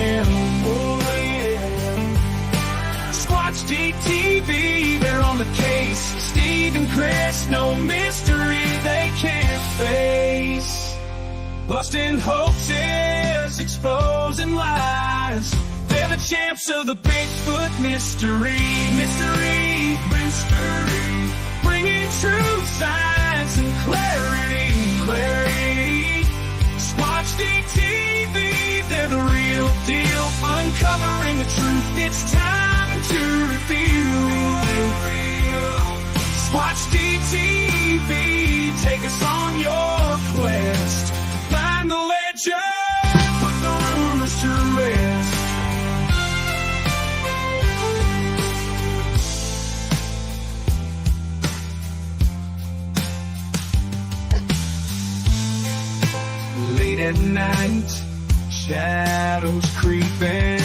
him. Oh yeah. Squatch-D TV, they're on the case. Steve and Chris, no mystery they can't face. Busting hoaxes, exposing lies. They're the champs of the Bigfoot mystery. Mystery. Bringing truth, science, and clarity. Squatch-D TV, they're the real deal. Uncovering the truth, it's time to reveal. Squatch-D TV, take us on your quest. Find the legend, put the rumors to rest. Late at night, shadows creeping.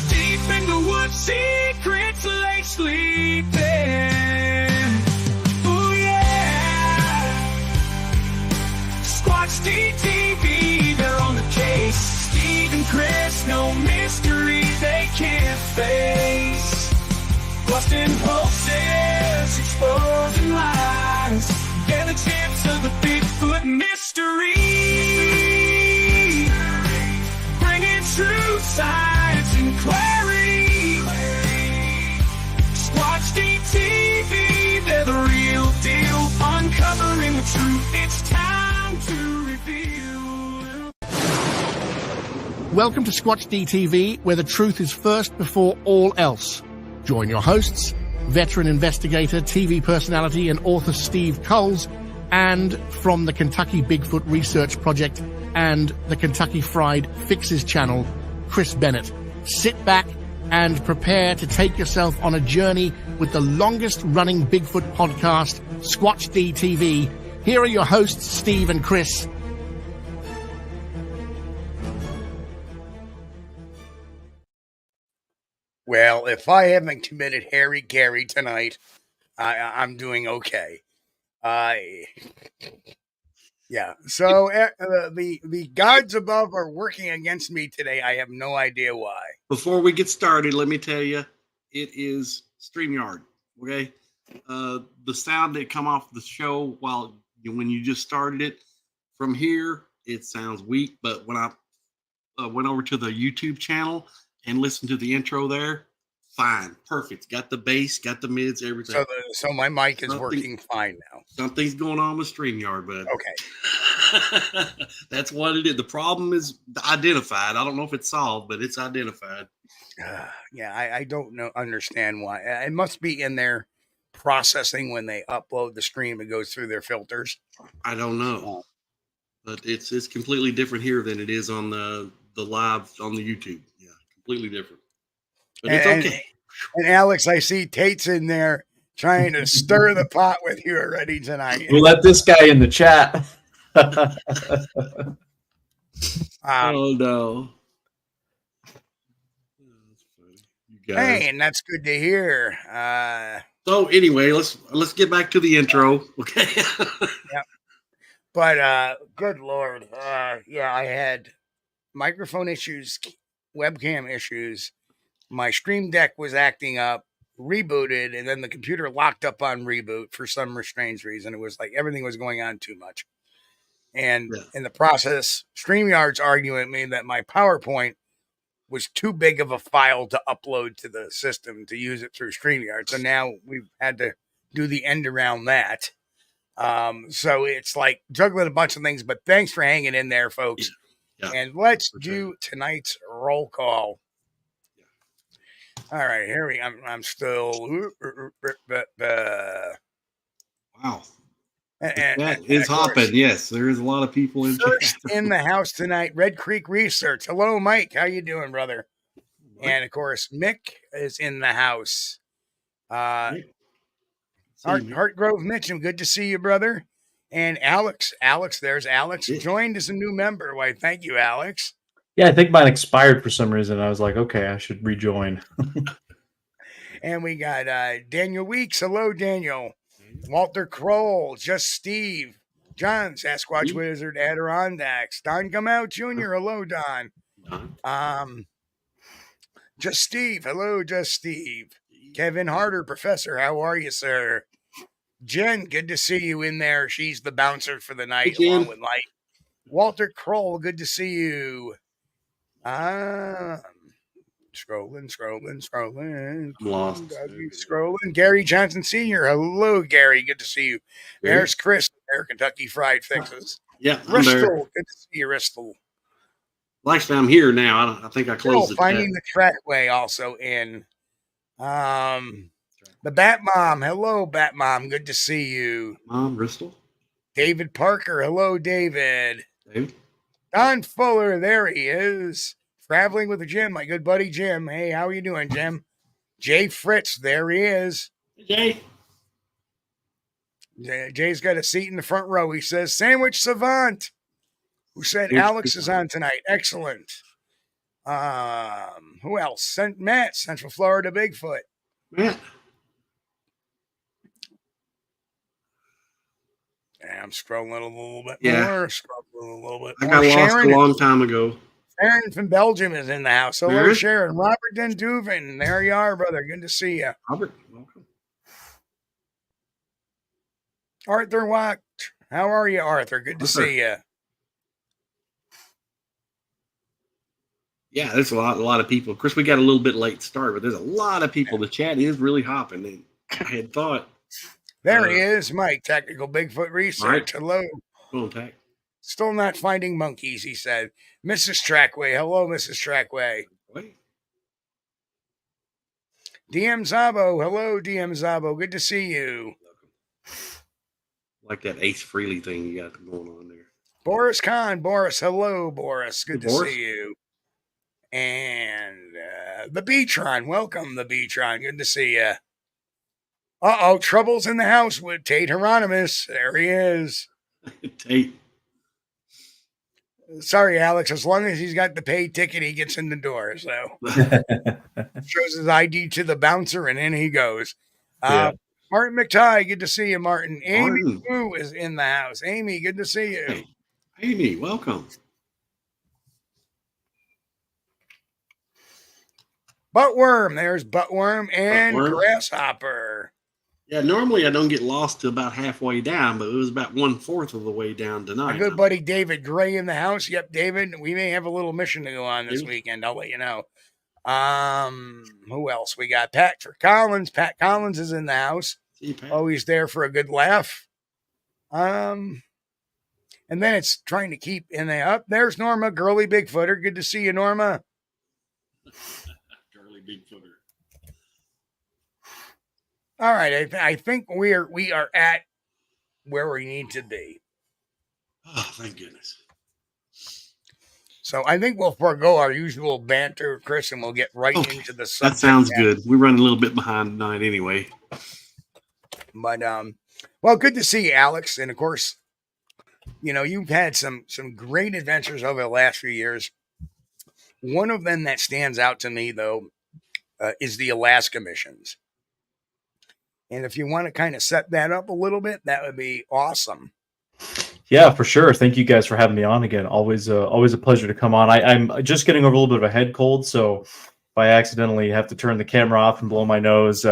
Deep in the woods, secrets lay sleeping. Oh yeah. Squatch-D TV, they're on the case. Steve and Chris, no mystery they can't face. Busting hoaxes, exposing lies. They're the champs of the Bigfoot mystery. Bringing truth, science, and clarity. Squatch-D TV, they're the real deal. Uncovering the truth, it's time to reveal. Welcome to Squatch-D TV, where the truth is first before all else. Join your hosts, veteran investigator, TV personality, and author Steve Kulls, and from the Kentucky Bigfoot Research Project and the Kentucky Fried Fixes channel, Chris Bennett. Sit back and prepare to take yourself on a journey with the longest-running Bigfoot podcast, Squatch-D TV. Here are your hosts, Steve and Chris. Well, if I haven't committed Harry Gary tonight, I'm doing okay. Yeah. So the gods above are working against me today. I have no idea why. Before we get started, let me tell you, it is StreamYard. Okay, the sound that come off the show when you just started it from here, it sounds weak. But when I went over to the YouTube channel and listened to the intro there, fine, perfect. Got the bass, got the mids, everything. So my mic is working fine now. Something's going on with StreamYard, bud. Okay. That's what it is. The problem is identified. I don't know if it's solved, but it's identified. Yeah, I don't understand why. It must be in their processing when they upload the stream. It goes through their filters. I don't know, but it's completely different here than it is on the live on the YouTube. Yeah, completely different. But it's okay. And Alex, I see Tate's in there trying to stir the pot with you already tonight. We'll let this guy in the chat. Oh no. Hey, and that's good to hear. So anyway, let's get back to the intro. Okay. Yep. But good Lord. Yeah, I had microphone issues, webcam issues. My Stream Deck was acting up, rebooted, and then the computer locked up on reboot for some strange reason. It was like everything was going on too much. And in the process, StreamYard's arguing with me that my PowerPoint was too big of a file to upload to the system to use it through StreamYard. So now we've had to do the end around that. So it's like juggling a bunch of things, but thanks for hanging in there, folks. Yeah, and let's do tonight's roll call. All right, here I'm still. Wow. And it's hopping. Yes, there is a lot of people in first in the house tonight. Red Creek Research. Hello, Mike. How you doing, brother? And of course, Mick is in the house. Heart Grove Mitchum. Good to see you, brother. And Aleks. There's Aleks. Joined as a new member. Why? Thank you, Aleks. Yeah, I think mine expired for some reason. I was like, okay, I should rejoin. And we got Daniel Weeks. Hello, Daniel. Walter Kroll, Just Steve, John, Sasquatch Wizard, Adirondacks, Don Come Out Jr. Hello, Don. Just Steve. Hello, Just Steve. Kevin Harder, Professor. How are you, sir? Jen, good to see you in there. She's the bouncer for the night, Hey, Jen. along with Light. Walter Kroll, good to see you. Scrolling. I'm lost. Scrolling. Gary Johnson Sr. Hello, Gary. Good to see you. Gary? There's Chris, there, Kentucky Fried Fixes. Yeah, I'm there. Ristel, good to see you, Ristel. Well, actually, I'm here now. I think I closed it. Finding the trackway also in. The Bat Mom. Hello, Bat Mom. Good to see you. Mom, Bristol. David Parker. Hello, David. David. Don Fuller. There he is. Traveling with Jim, my good buddy Jim. Hey, how are you doing, Jim? Jay Fritz. There he is. Hey, Jay. Jay's got a seat in the front row. He says, Sandwich Savant. Who said Aleks is on tonight? Excellent. Who else? Matt, Central Florida Bigfoot. Matt. Yeah, I'm scrolling a little bit Yeah. more. I got lost a long time ago. Sharon from Belgium is in the house. Hello, Sharon. Sharon. Robert Den Duven. There you are, brother. Good to see you. Robert, welcome. Arthur Watt. How are you, Arthur? Good to see you. Yeah, there's a lot of people. Of course, we got a little bit late start, but there's a lot of people. The chat is really hopping. And I had thought. There he is, Mike, Technical Bigfoot Research. Mike. Hello. Contact. Still not finding monkeys, he said. Mrs. Trackway. Hello, Mrs. Trackway. Wait. DM Zabo. Hello, DM Zabo. Good to see you. Like that Ace Frehley thing you got going on there. Boris Khan. Boris. Hello, Boris. Good Hey, to Boris. see you. And the Beatron. Welcome, the Beatron. Good to see you. Uh-oh, trouble's in the house with Tate Hieronymus. There he is. Tate. Sorry, Alex. As long as he's got the paid ticket, he gets in the door. So shows his ID to the bouncer, and in he goes. Yeah. Martin McTighe, good to see you, Martin. Amy Martin. Wu is in the house. Amy, good to see you. Hey, Amy, welcome. Buttworm, there's Buttworm and Buttworm. Grasshopper. Yeah, normally I don't get lost to about halfway down, but it was about 1/4 of the way down My tonight. good buddy David Gray in the house. Yep, David, we may have a little mission to go on this David? weekend. I'll let you know. Who else? We got Patrick Collins. Pat Collins is in the house. See you, Pat. Always there for a good laugh. And then it's trying to keep in there. Up there's Norma, girly Bigfooter. Good to see you, Norma. Charlie Bigfooter. All right, I think we are at where we need to be. Oh, thank goodness. So I think we'll forego our usual banter, Chris, and we'll get right into the subject. That sounds matter. good. We're running a little bit behind tonight anyway. But well, good to see you, Alex. And of course, you know, you've had some great adventures over the last few years. One of them that stands out to me, though, is the Alaska missions. And if you want to kind of set that up a little bit, that would be awesome. Yeah, for sure. Thank you guys for having me on again. Always a pleasure to come on. I'm just getting over a little bit of a head cold, so if I accidentally have to turn the camera off and blow my nose,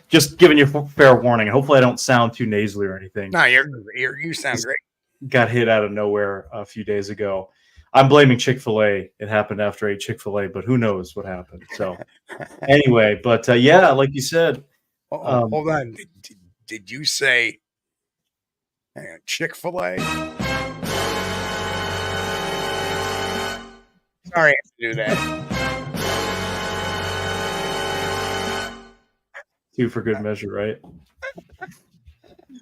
just giving you fair warning. Hopefully I don't sound too nasally or anything. No, you sound great. Got hit out of nowhere a few days ago. I'm blaming Chick-fil-A. It happened after I ate Chick-fil-A, but who knows what happened. So anyway, but yeah, like you said. Hold on. Did you say Chick-fil-A? Sorry, I have to do that. Two for good measure, right?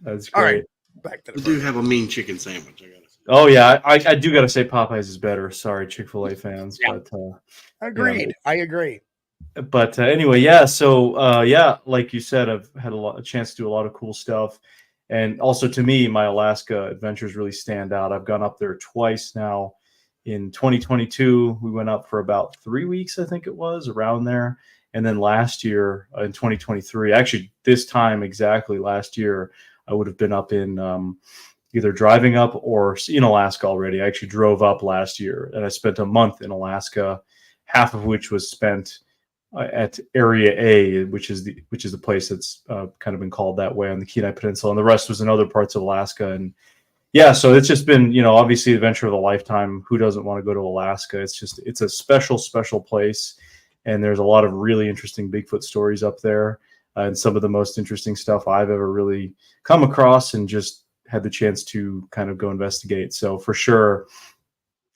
That's great. All right, back to We the do have a mean chicken sandwich. I gotta say. Oh yeah, I do got to say Popeyes is better. Sorry, Chick-fil-A fans, Yeah. but Agreed. I agree. But anyway, yeah. So yeah, like you said, I've had a chance to do a lot of cool stuff, and also to me, my Alaska adventures really stand out. I've gone up there twice now. In 2022, we went up for about 3 weeks, I think it was, around there. And then last year, in 2023, actually this time exactly last year, I would have been up in either driving up or in Alaska already. I actually drove up last year, and I spent a month in Alaska, half of which was spent at Area A, which is the place that's kind of been called that way on the Kenai Peninsula, and the rest was in other parts of Alaska. And yeah, so it's just been, obviously adventure of a lifetime. Who doesn't want to go to Alaska? It's a special place, and there's a lot of really interesting Bigfoot stories up there, and some of the most interesting stuff I've ever really come across and just had the chance to kind of go investigate. So for sure,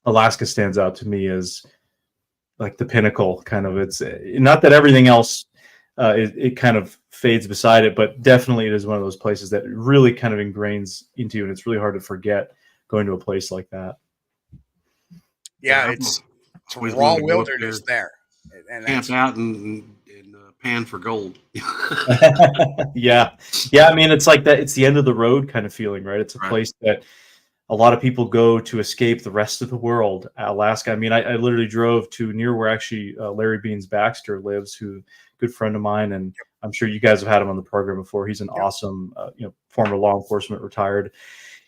Alaska stands out to me as like the pinnacle. Kind of, it's not that everything else it kind of fades beside it, but definitely it is one of those places that really kind of ingrains into you, and it's really hard to forget going to a place like that. Yeah, it's raw wilderness there. And camp out and pan for gold. Yeah. I mean, it's like that. It's the end of the road kind of feeling, right? It's a place that a lot of people go to escape the rest of the world. Alaska. I mean, I literally drove to near where actually Larry Beans Baxter lives, who good friend of mine, and I'm sure you guys have had him on the program before. He's an awesome, former law enforcement, retired.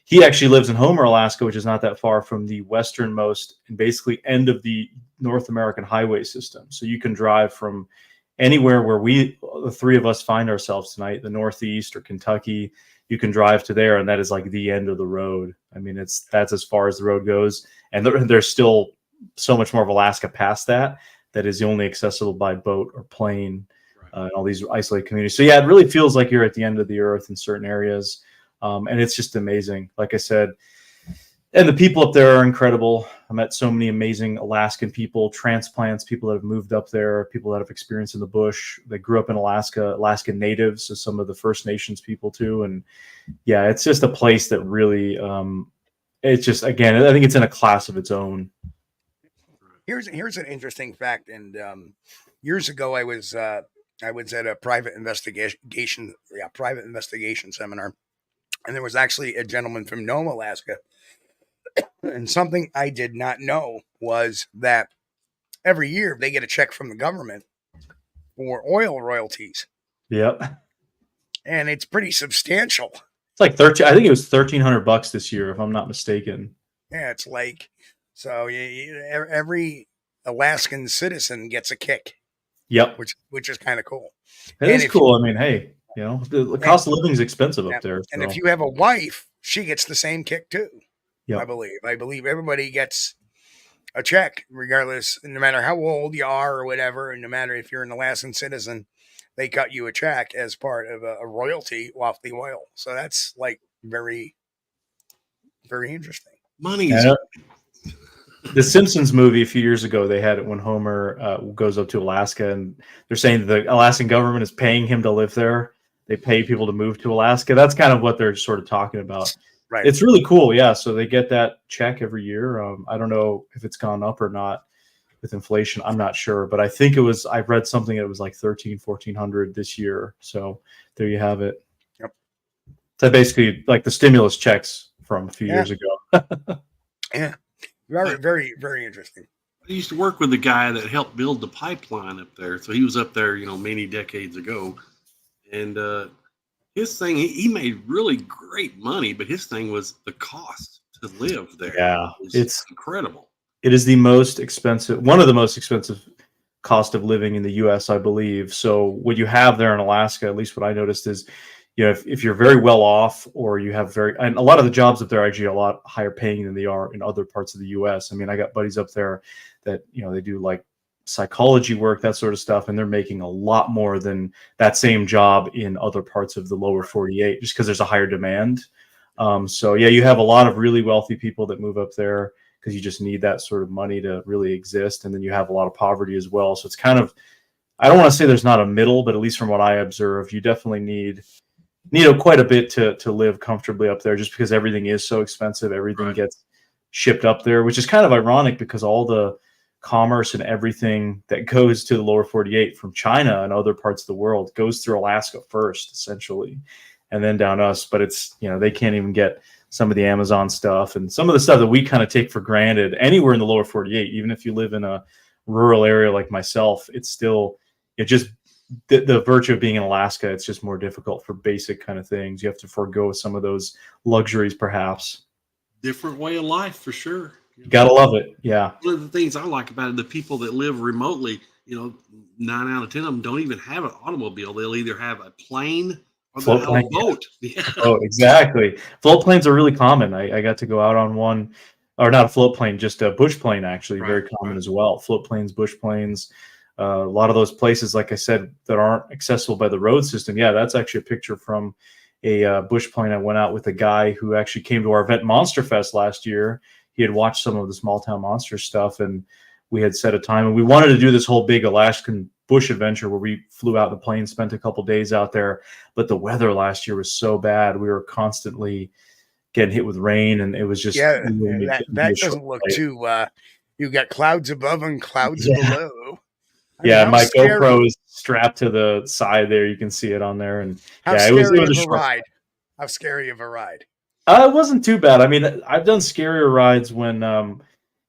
He actually lives in Homer, Alaska, which is not that far from the westernmost and basically end of the North American highway system. So you can drive from anywhere where the three of us find ourselves tonight, the Northeast or Kentucky. You can drive to there, and that is like the end of the road. I mean, that's as far as the road goes, and there's still so much more of Alaska past that is only accessible by boat or plane, and all these isolated communities. So yeah, it really feels like you're at the end of the earth in certain areas, and it's just amazing. Like I said, and the people up there are incredible. I met so many amazing Alaskan people, transplants, people that have moved up there, people that have experience in the bush. They grew up in Alaska, Alaskan natives, so some of the First Nations people too. And yeah, it's just a place that really, it's just, again, I think it's in a class of its own. Here's an interesting fact. And years ago, I was at a private investigation seminar, and there was actually a gentleman from Nome, Alaska. And something I did not know was that every year they get a check from the government for oil royalties. Yep. And it's pretty substantial. It's like I think it was $1,300 this year, if I'm not mistaken. Yeah, it's like, so every Alaskan citizen gets a kick. Yep. Which is kind of cool. It is cool. I mean, hey, the cost of living is expensive up there. And if you have a wife, she gets the same kick too. Yep. I believe everybody gets a check, regardless, no matter how old you are or whatever, and no matter if you're an Alaskan citizen, they cut you a check as part of a royalty off the oil. So that's like very, very interesting. Money. The Simpsons movie a few years ago, they had it when Homer goes up to Alaska, and they're saying that the Alaskan government is paying him to live there. They pay people to move to Alaska. That's kind of what they're sort of talking about. Right. It's really cool. Yeah. So they get that check every year. I don't know if it's gone up or not with inflation. I'm not sure, but I think I read something that was like $1,400 this year. So there you have it. Yep. So basically like the stimulus checks from a few years ago. Yeah. Very, very, very interesting. I used to work with a guy that helped build the pipeline up there. So he was up there, many decades ago. And, his thing, he made really great money, but his thing was the cost to live there. Yeah, it's incredible. It is one of the most expensive cost of living in the U.S., I believe. So what you have there in Alaska, at least what I noticed is, if you're very well off, or you have and a lot of the jobs up there are actually a lot higher paying than they are in other parts of the U.S. I mean, I got buddies up there that, they do like psychology work, that sort of stuff, and they're making a lot more than that same job in other parts of the lower 48, just because there's a higher demand. So yeah, you have a lot of really wealthy people that move up there because you just need that sort of money to really exist, and then you have a lot of poverty as well. So it's kind of, I don't want to say there's not a middle, but at least from what I observe, you definitely need quite a bit to live comfortably up there, just because everything is so expensive. Everything gets shipped up there, which is kind of ironic because all the commerce and everything that goes to the lower 48 from China and other parts of the world goes through Alaska first, essentially, and then down us. But it's, they can't even get some of the Amazon stuff and some of the stuff that we kind of take for granted anywhere in the lower 48. Even if you live in a rural area like myself, it's still, just the virtue of being in Alaska, it's just more difficult for basic kind of things. You have to forego some of those luxuries, perhaps. Different way of life for sure. You gotta love it. Yeah. One of the things I like about it, the people that live remotely, you know, 9 out of 10 of them don't even have an automobile. They'll either have a plane or they'll Float have plane, a boat. Yeah. Oh, exactly. Float planes are really common. I got to go out on one, or not a float plane, just a bush plane, actually, Right, very common right. as well. Float planes, bush planes, a lot of those places, like I said, that aren't accessible by the road system. Yeah, that's actually a picture from a bush plane. I went out with a guy who actually came to our event Monster Fest last year. He had watched some of the small town monster stuff, and we had set a time, and we wanted to do this whole big Alaskan bush adventure where we flew out in a plane, spent a couple days out there. But the weather last year was so bad. We were constantly getting hit with rain, and it was just Yeah, really that doesn't look too. You got clouds above and clouds Yeah. below. I mean, Yeah, how my scary- GoPro is strapped to the side there. You can see it on there, and How yeah, scary it was of a a short. ride? How scary of a ride? It wasn't too bad. I mean, I've done scarier rides when,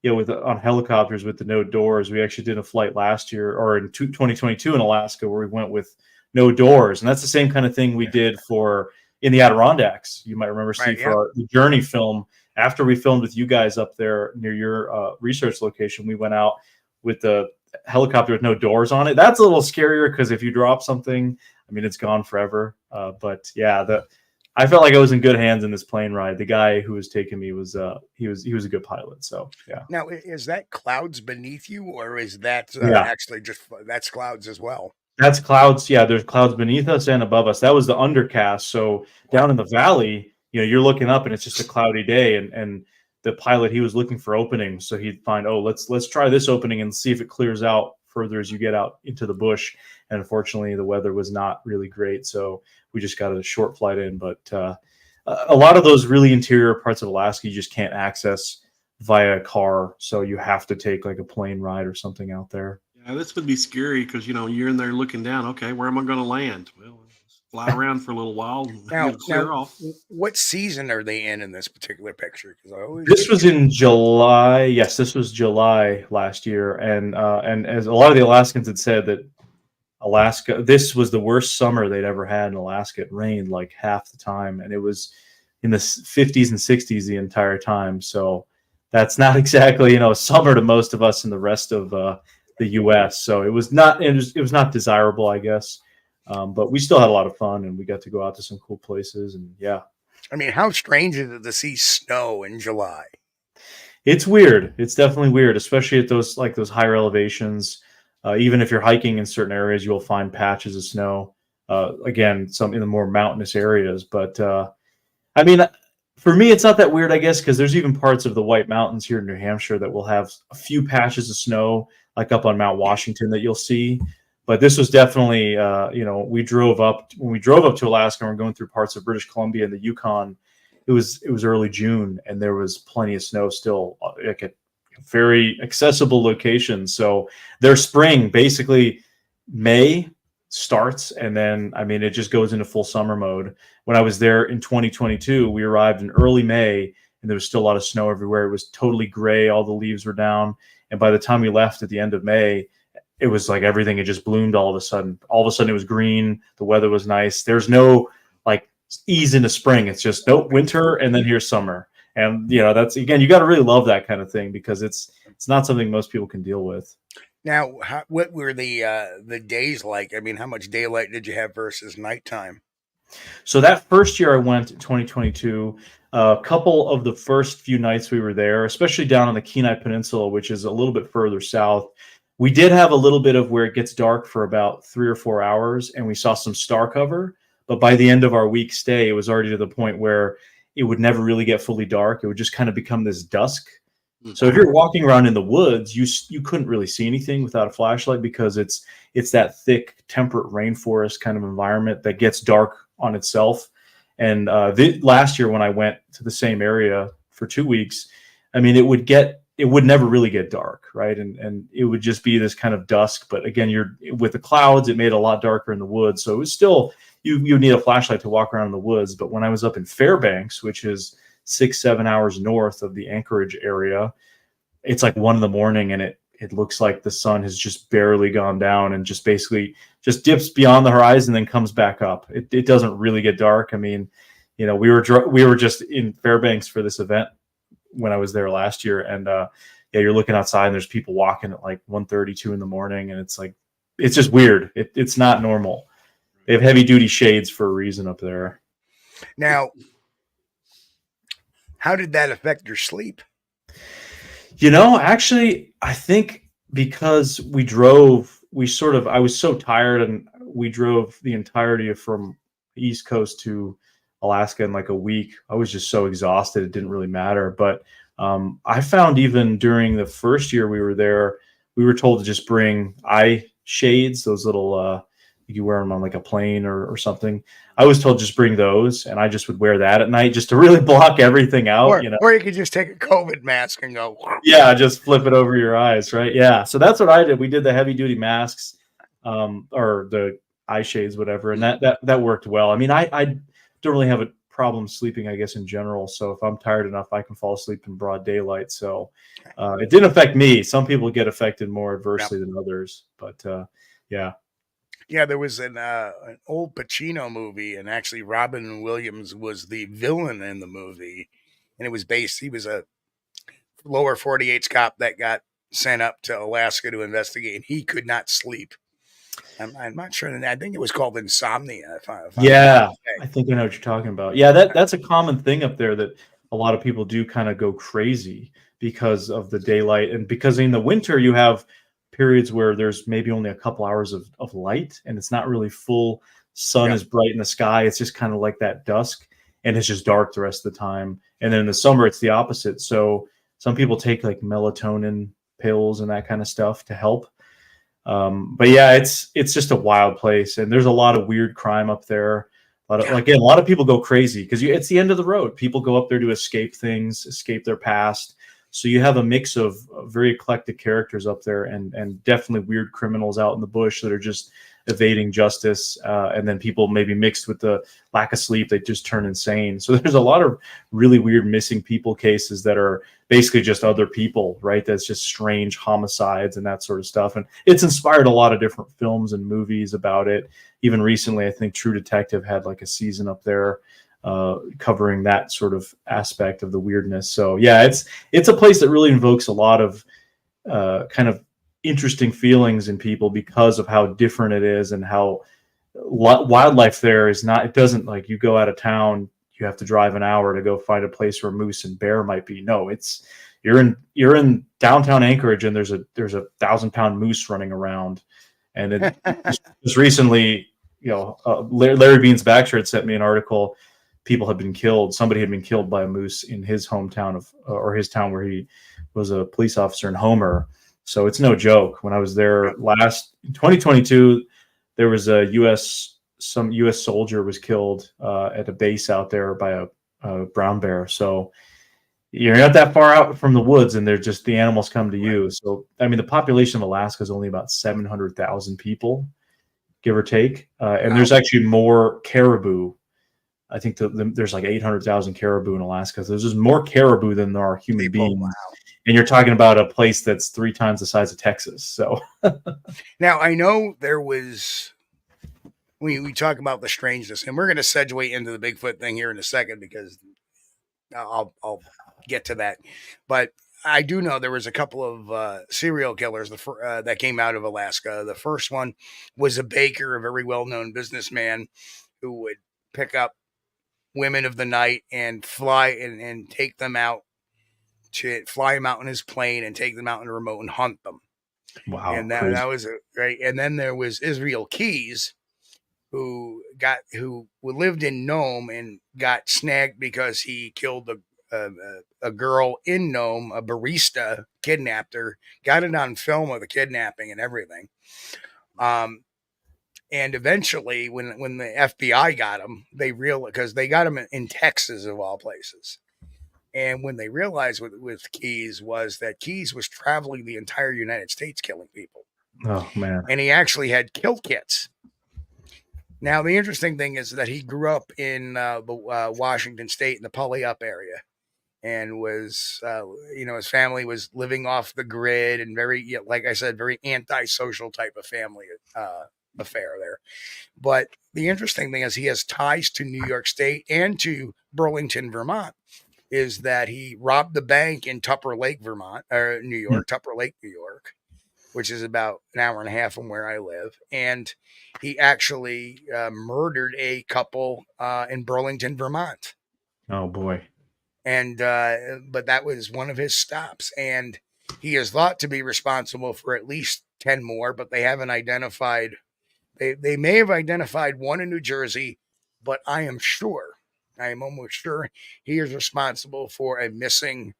with on helicopters with the no doors. We actually did a flight last year, or in 2022 in Alaska, where we went with no doors, and that's the same kind of thing we did for in the Adirondacks. You might remember, Steve, Right, for the Journey film. After we filmed with you guys up there near your research location, we went out with the helicopter with no doors on it. That's a little scarier because if you drop something, I mean, it's gone forever. But yeah, I felt like I was in good hands in this plane ride. The guy who was taking me was he was a good pilot. So yeah. Now, is that clouds beneath you, or is that Yeah. actually just that's clouds as well? That's clouds. Yeah, there's clouds beneath us and above us. That was the undercast. So down in the valley, you're looking up and it's just a cloudy day. And the pilot, he was looking for openings, so he'd find, let's try this opening and see if it clears out further as you get out into the bush. And unfortunately, the weather was not really great, so we just got a short flight in. But a lot of those really interior parts of Alaska you just can't access via car, so you have to take like a plane ride or something out there. Yeah, this would be scary because you're in there looking down. Okay, where am I going to land? Well, fly around for a little while and it'll clear off. What season are they in this particular picture? This was in July. Yes, this was July last year, and as a lot of the Alaskans had said that Alaska, this was the worst summer they'd ever had in Alaska. It rained like half the time, and it was in the 50s and 60s the entire time. So that's not exactly summer to most of us in the rest of the U.S. So it was not desirable, I guess. But we still had a lot of fun, and we got to go out to some cool places. And yeah, I mean, how strange is it to see snow in July? It's weird. It's definitely weird, especially at those higher elevations. Even if you're hiking in certain areas, you'll find patches of snow. Again, some in the more mountainous areas. But I mean, for me, it's not that weird, I guess, because there's even parts of the White Mountains here in New Hampshire that will have a few patches of snow, like up on Mount Washington, that you'll see. But this was definitely, when we drove up to Alaska and we're going through parts of British Columbia and the Yukon, it was early June and there was plenty of snow still, like at very accessible locations. So their spring, basically May starts, and then, I mean, it just goes into full summer mode. When I was there in 2022, we arrived in early May and there was still a lot of snow everywhere. It was totally gray. All the leaves were down. And by the time we left at the end of May, it was like everything had just bloomed all of a sudden. All of a sudden it was green. The weather was nice. There's no like ease into spring. It's just winter and then here's summer. And that's, again, you got to really love that kind of thing because it's not something most people can deal with. Now, what were the days like? I mean, how much daylight did you have versus nighttime? So that first year I went in 2022, a couple of the first few nights we were there, especially down on the Kenai Peninsula, which is a little bit further south, we did have a little bit of where it gets dark for about 3 or 4 hours, and we saw some star cover. But by the end of our week stay, it was already to the point where it would never really get fully dark. It would just kind of become this dusk. So if you're walking around in the woods, you couldn't really see anything without a flashlight because it's that thick, temperate rainforest kind of environment that gets dark on itself. And last year when I went to the same area for 2 weeks, I mean, it would never really get dark, right? And it would just be this kind of dusk. But again, you're with the clouds, it made it a lot darker in the woods. So it was still, you need a flashlight to walk around in the woods. But when I was up in Fairbanks, which is 6-7 hours north of the Anchorage area, it's like 1 a.m. and it looks like the sun has just barely gone down and just basically just dips beyond the horizon and then comes back up. It doesn't really get dark. I mean, we were just in Fairbanks for this event when I was there last year, and yeah, you're looking outside and there's people walking at like 1:32 in the morning, and it's like, it's just weird. It's not normal. They have heavy duty shades for a reason up there. Now, how did that affect your sleep? Actually, I think because I was so tired, and we drove the entirety of from the East Coast to Alaska in like a week. I was just so exhausted, it didn't really matter. But I found even during the first year we were there, we were told to just bring eye shades, those little, you wear them on like a plane or something. I was told just bring those, and I just would wear that at night just to really block everything out. Or you could just take a COVID mask and go. Yeah, just flip it over your eyes, right? Yeah. So that's what I did. We did the heavy duty masks, or the eye shades, whatever, and that worked well. I mean, I don't really have a problem sleeping, I guess, in general. So if I'm tired enough, I can fall asleep in broad daylight. So it didn't affect me. Some people get affected more adversely than others, but yeah. Yeah, there was an old Pacino movie, and actually Robin Williams was the villain in the movie, and he was a lower 48 cop that got sent up to Alaska to investigate, and he could not sleep. I'm not sure. I think it was called insomnia. I think I know what you're talking about. Yeah, that's a common thing up there, that a lot of people do kind of go crazy because of the daylight, and because in the winter you have periods where there's maybe only a couple hours of light, and it's not really full sun is bright in the sky. It's just kind of like that dusk, and it's just dark the rest of the time. And then in the summer it's the opposite. So some people take like melatonin pills and that kind of stuff to help. But yeah, it's just a wild place, and there's a lot of weird crime up there. A lot of people go crazy because it's the end of the road. People go up there to escape things, escape their past. So you have a mix of very eclectic characters up there, and definitely weird criminals out in the bush that are just evading justice. And then people maybe mixed with the lack of sleep, they just turn insane. So there's a lot of really weird missing people cases that are basically just other people, right? That's just strange homicides and that sort of stuff. And it's inspired a lot of different films and movies about it. Even recently, I think True Detective had like a season up there covering that sort of aspect of the weirdness. So yeah, it's a place that really invokes a lot of kind of interesting feelings in people because of how different it is, and how wildlife there is not, it doesn't like you go out of town, you have to drive an hour to go find a place where moose and bear might be. No, it's you're in downtown Anchorage, and there's a 1,000-pound moose running around. And it just recently, Larry Beans Baxter had sent me an article. People had been killed. Somebody had been killed by a moose in his hometown or his town where he was a police officer in Homer. So it's no joke. When I was there last in 2022, there was some U.S. soldier was killed at a base out there by a brown bear. So you're not that far out from the woods, and the animals come to you. So I mean, the population of Alaska is only about 700,000 people, give or take, and there's actually more caribou. I think there's like 800,000 caribou in Alaska. So there's just more caribou than there are human beings. Wow. And you're talking about a place that's 3 times the size of Texas. So now I know there was, we talk about the strangeness, and we're going to segue into the Bigfoot thing here in a second, because I'll get to that. But I do know there was a couple of serial killers that came out of Alaska. The first one was a baker, a very well-known businessman who would pick up women of the night and fly and take them out, to fly them out in his plane and take them out in a remote and hunt them. Wow. And that was right. And then there was Israel Keys, who lived in Nome and got snagged because he killed a girl in Nome, a barista, kidnapped her, got it on film of the kidnapping and everything. And eventually, when the FBI got him, they realized, because they got him in Texas of all places. And when they realized with Keys was that Keys was traveling the entire United States killing people. Oh, man. And he actually had kill kits. Now, the interesting thing is that he grew up in Washington State in the Puyallup area, and was, his family was living off the grid, and very, like I said, very antisocial type of family affair there. But the interesting thing is he has ties to New York State and to Burlington, Vermont. is that he robbed the bank in Tupper Lake, Vermont, or New York, Tupper Lake, New York, which is about an hour and a half from where I live. And he actually murdered a couple in Burlington, Vermont. Oh boy. And but that was one of his stops. And he is thought to be responsible for at least 10 more, but they haven't identified. They may have identified one in New Jersey, but I am almost sure he is responsible for a missing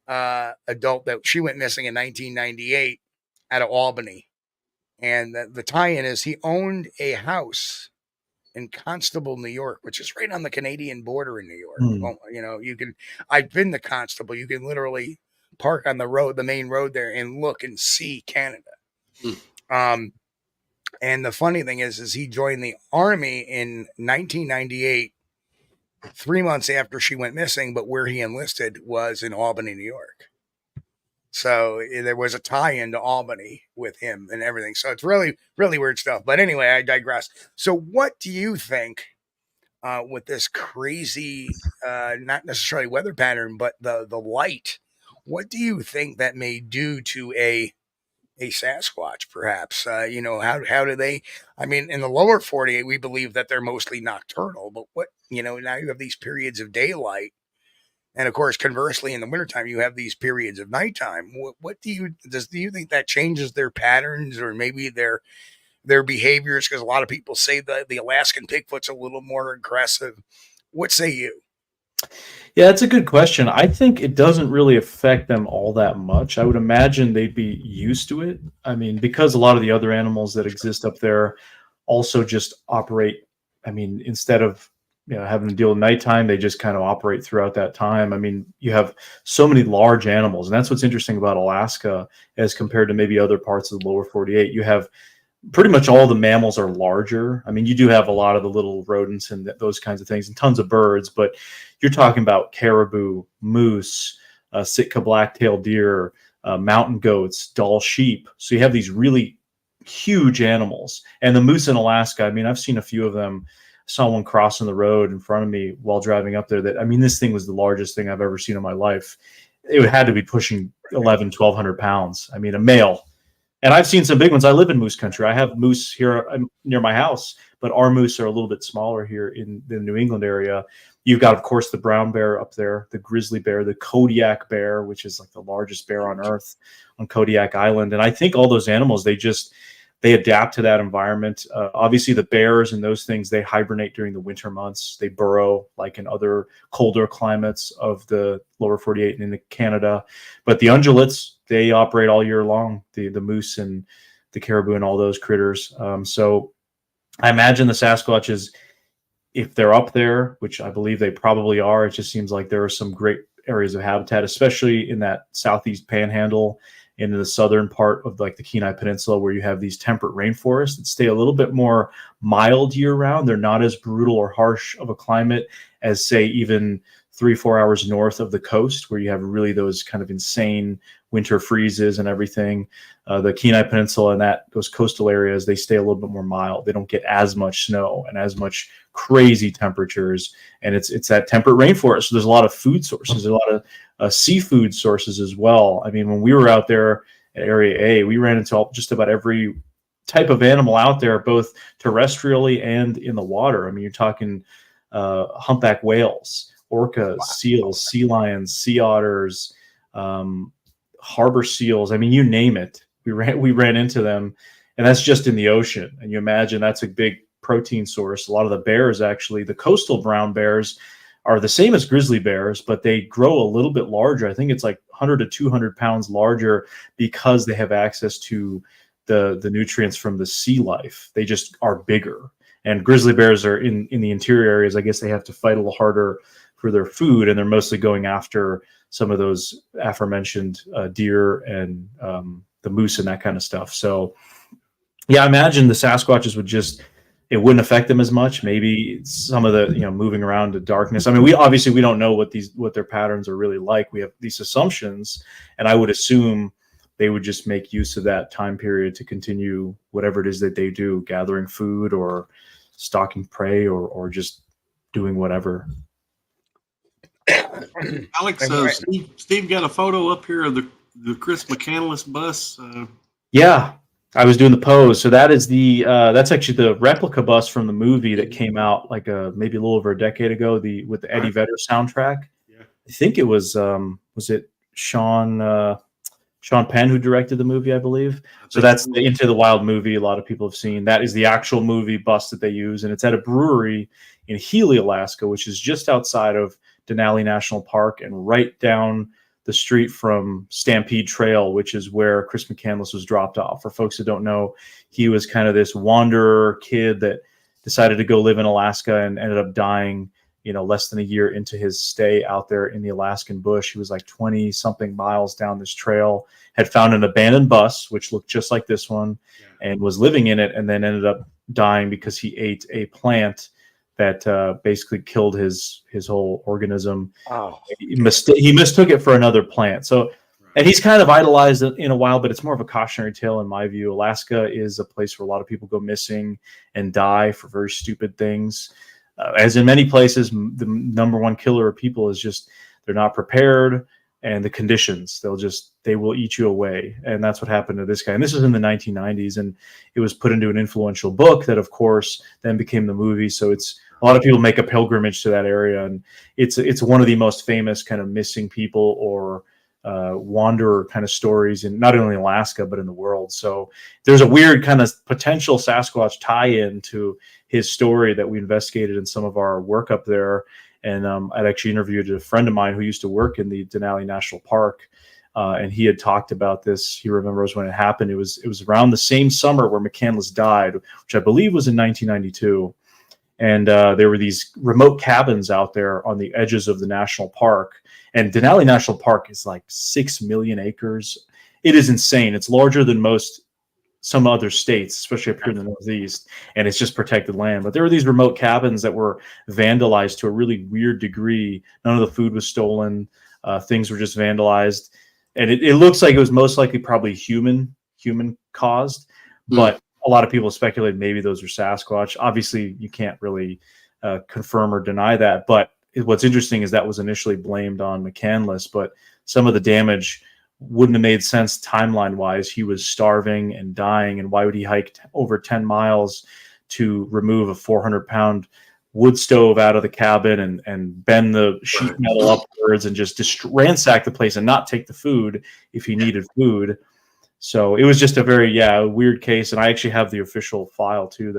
adult that she went missing in 1998 out of Albany. And the tie-in is he owned a house in Constable, New York, which is right on the Canadian border in New York. Well, you know, I've been to Constable. You can literally park on the road, the main road there, and look and see Canada. And the funny thing is he joined the Army in 1998, 3 months after she went missing, but where he enlisted was in Albany, New York. So there was a tie-in to Albany with him and everything. So it's really, really weird stuff. But anyway, I digress. So what do you think with this crazy, not necessarily weather pattern, but the light? What do you think that may do to a Sasquatch, perhaps? You know, how do they? I mean, in the lower 48, we believe that they're mostly nocturnal. But what, you know, now you have these periods of daylight. And of course, conversely, in the wintertime, you have these periods of nighttime. What do you think that changes their patterns or maybe their behaviors? Because a lot of people say that the Alaskan Bigfoot's a little more aggressive. What say you? Yeah, that's a good question. I think it doesn't really affect them all that much. I would imagine they'd be used to it. I mean, because a lot of the other animals that exist up there also just operate. I mean, instead of having to deal with nighttime, they just kind of operate throughout that time. I mean, you have so many large animals, and that's what's interesting about Alaska as compared to maybe other parts of the lower 48. You have pretty much all the mammals are larger. I mean, you do have a lot of the little rodents and those kinds of things and tons of birds, but you're talking about caribou, moose, Sitka black-tailed deer, mountain goats, Dall sheep. So you have these really huge animals. And the moose in Alaska, I mean, I've seen a few of them. Saw one crossing the road in front of me while driving up there. I mean, this thing was the largest thing I've ever seen in my life. It had to be pushing 1,200 pounds. I mean, a male. And I've seen some big ones. I live in moose country. I have moose here near my house, but our moose are a little bit smaller here in the New England area. You've got, of course, the brown bear up there, the grizzly bear, the Kodiak bear, which is like the largest bear on earth on Kodiak Island. And I think all those animals, they adapt to that environment. Obviously, the bears and those things, they hibernate during the winter months. They burrow like in other colder climates of the lower 48 and into Canada. But the ungulates, they operate all year long, the moose and the caribou and all those critters. So I imagine the Sasquatches, if they're up there, which I believe they probably are, it just seems like there are some great areas of habitat, especially in that southeast panhandle, into the southern part of like the Kenai Peninsula, where you have these temperate rainforests that stay a little bit more mild year round. They're not as brutal or harsh of a climate as, say, even 3-4 hours north of the coast, where you have really those kind of insane winter freezes and everything. The Kenai Peninsula and those coastal areas, they stay a little bit more mild. They don't get as much snow and as much crazy temperatures. And it's that temperate rainforest. So there's a lot of food sources, a lot of seafood sources as well. I mean, when we were out there at Area A, we ran into just about every type of animal out there, both terrestrially and in the water. I mean, you're talking humpback whales, orcas, seals, sea lions, sea otters, harbor seals. I mean, you name it. We ran into them, and that's just in the ocean. And you imagine that's a big protein source. A lot of the bears, actually, the coastal brown bears, are the same as grizzly bears, but they grow a little bit larger. I think it's like 100 to 200 pounds larger because they have access to the nutrients from the sea life. They just are bigger. And grizzly bears are in the interior areas. I guess they have to fight a little harder for their food, and they're mostly going after some of those aforementioned deer and the moose and that kind of stuff. So yeah, I imagine the Sasquatches it wouldn't affect them as much. Maybe some of the, moving around to darkness. I mean, we don't know what their patterns are really like. We have these assumptions, and I would assume they would just make use of that time period to continue whatever it is that they do, gathering food or stalking prey or just doing whatever. Alex, Steve got a photo up here of the Chris McCandless bus. Yeah, I was doing the pose. So that is that's actually the replica bus from the movie that came out like maybe a little over a decade ago. With the Eddie Vedder soundtrack. Yeah, I think it was it Sean Penn who directed the movie, I believe. So that's the Into the Wild movie. A lot of people have seen. That is the actual movie bus that they use, and it's at a brewery in Healy, Alaska, which is just outside of Denali National Park and right down the street from Stampede Trail, which is where Chris McCandless was dropped off. For folks who don't know, he was kind of this wanderer kid that decided to go live in Alaska and ended up dying, less than a year into his stay out there in the Alaskan bush. He was like 20 something miles down this trail, had found an abandoned bus, which looked just like this one, and was living in it, and then ended up dying because he ate a plant that basically killed his whole organism. Oh, he mistook it for another plant. So, and he's kind of idolized in a while, but it's more of a cautionary tale in my view. Alaska is a place where a lot of people go missing and die for very stupid things. As in many places, the number one killer of people is just they're not prepared, and the conditions. They will eat you away, and that's what happened to this guy. And this was in the 1990s, and it was put into an influential book that, of course, then became the movie. So it's a lot of people make a pilgrimage to that area, and it's one of the most famous kind of missing people or wanderer kind of stories in not only Alaska but in the world. So there's a weird kind of potential Sasquatch tie-in to his story that we investigated in some of our work up there. And I'd actually interviewed a friend of mine who used to work in the Denali National Park, and he had talked about this. He remembers when it happened. It was around the same summer where McCandless died, which I believe was in 1992. And there were these remote cabins out there on the edges of the national park. And Denali National Park is like 6 million acres. It is insane. It's larger than some other states, especially up here in the Northeast, and it's just protected land. But there were these remote cabins that were vandalized to a really weird degree. None of the food was stolen. Things were just vandalized. And it looks like it was most likely probably human caused, but a lot of people speculate maybe those are Sasquatch. Obviously, you can't really confirm or deny that. But what's interesting is that was initially blamed on McCandless, but some of the damage wouldn't have made sense timeline-wise. He was starving and dying, and why would he hike over 10 miles to remove a 400-pound wood stove out of the cabin and bend the sheet metal upwards and just ransack the place and not take the food if he needed food? So it was just a very weird case, and I actually have the official file too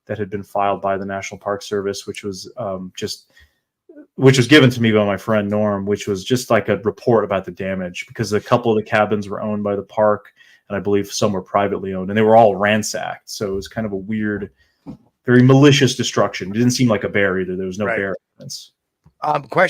that had been filed by the National Park Service, which was given to me by my friend Norm, which was just like a report about the damage, because a couple of the cabins were owned by the park, and I believe some were privately owned, and they were all ransacked. So it was kind of a weird, very malicious destruction. It didn't seem like a bear either. There was no bear evidence.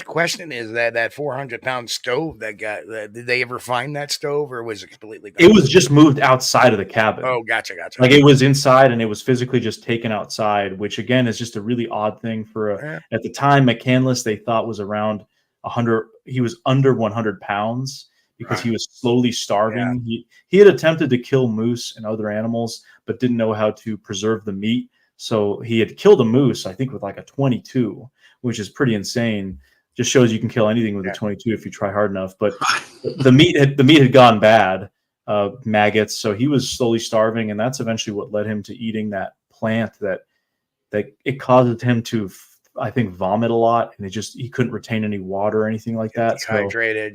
Question is that 400-pound stove did they ever find that stove, or was it completely gone? It was just moved outside of the cabin. Oh, gotcha. Like it was inside and it was physically just taken outside, which again is just a really odd thing for at the time McCandless they thought was around 100. He was under 100 pounds because he was slowly starving. He had attempted to kill moose and other animals, but didn't know how to preserve the meat. So he had killed a moose, I think, with like a 22, which is pretty insane. Just shows you can kill anything with a 22 if you try hard enough. But the meat had gone bad, maggots. So he was slowly starving, and that's eventually what led him to eating that plant that it caused him to, I think, vomit a lot, and he couldn't retain any water or anything like that. Dehydrated,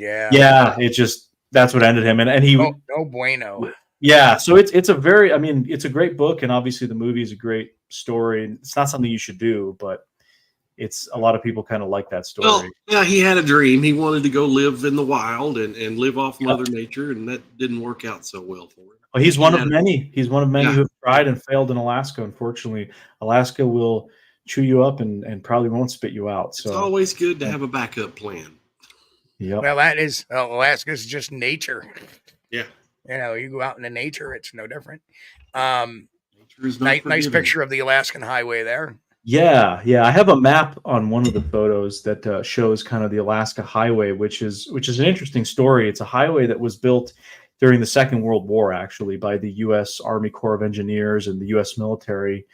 that's what ended him. And he no bueno. Yeah, so it's a great book, and obviously the movie is a great story. It's not something you should do, but it's a lot of people kind of like that story. Well, yeah, he had a dream. He wanted to go live in the wild and live off Mother Nature, and that didn't work out so well for him. Well, he's one of many. He's one of many who have tried and failed in Alaska. Unfortunately, Alaska will chew you up and probably won't spit you out. So it's always good to have a backup plan. Yeah. Well, that is Alaska's just nature. Yeah. You go out into nature, it's no different. Nature is not nice picture of the Alaskan highway there. Yeah. I have a map on one of the photos that shows kind of the Alaska Highway, which is an interesting story. It's a highway that was built during the Second World War, actually, by the U.S. Army Corps of Engineers and the U.S. military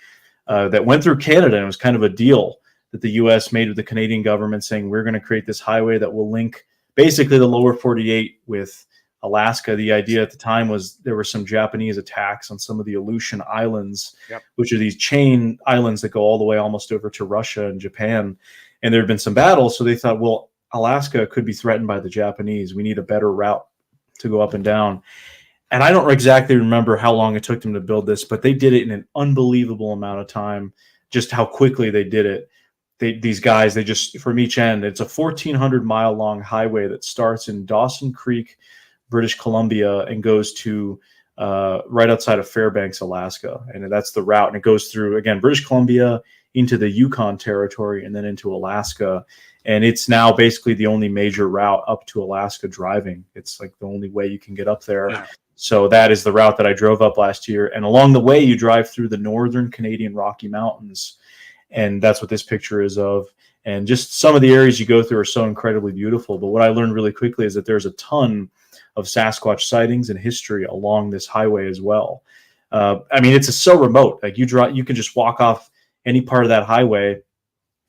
that went through Canada, and it was kind of a deal. that the U.S. made with the Canadian government, saying we're going to create this highway that will link basically the lower 48 with Alaska. The idea at the time was there were some Japanese attacks on some of the Aleutian Islands, which are these chain islands that go all the way almost over to Russia and Japan. And there have been some battles. So they thought, well, Alaska could be threatened by the Japanese. We need a better route to go up and down. And I don't exactly remember how long it took them to build this, but they did it in an unbelievable amount of time, just how quickly they did it. These guys, they just, from each end, it's a 1,400-mile long highway that starts in Dawson Creek, British Columbia, and goes to right outside of Fairbanks, Alaska. And that's the route. And it goes through, again, British Columbia into the Yukon Territory and then into Alaska. And it's now basically the only major route up to Alaska driving. It's like the only way you can get up there. Yeah. So that is the route that I drove up last year. And along the way, you drive through the northern Canadian Rocky Mountains. And that's what this picture is of. And just some of the areas you go through are so incredibly beautiful. But what I learned really quickly is that there's a ton of Sasquatch sightings and history along this highway as well. I mean, it's so remote. Like you can just walk off any part of that highway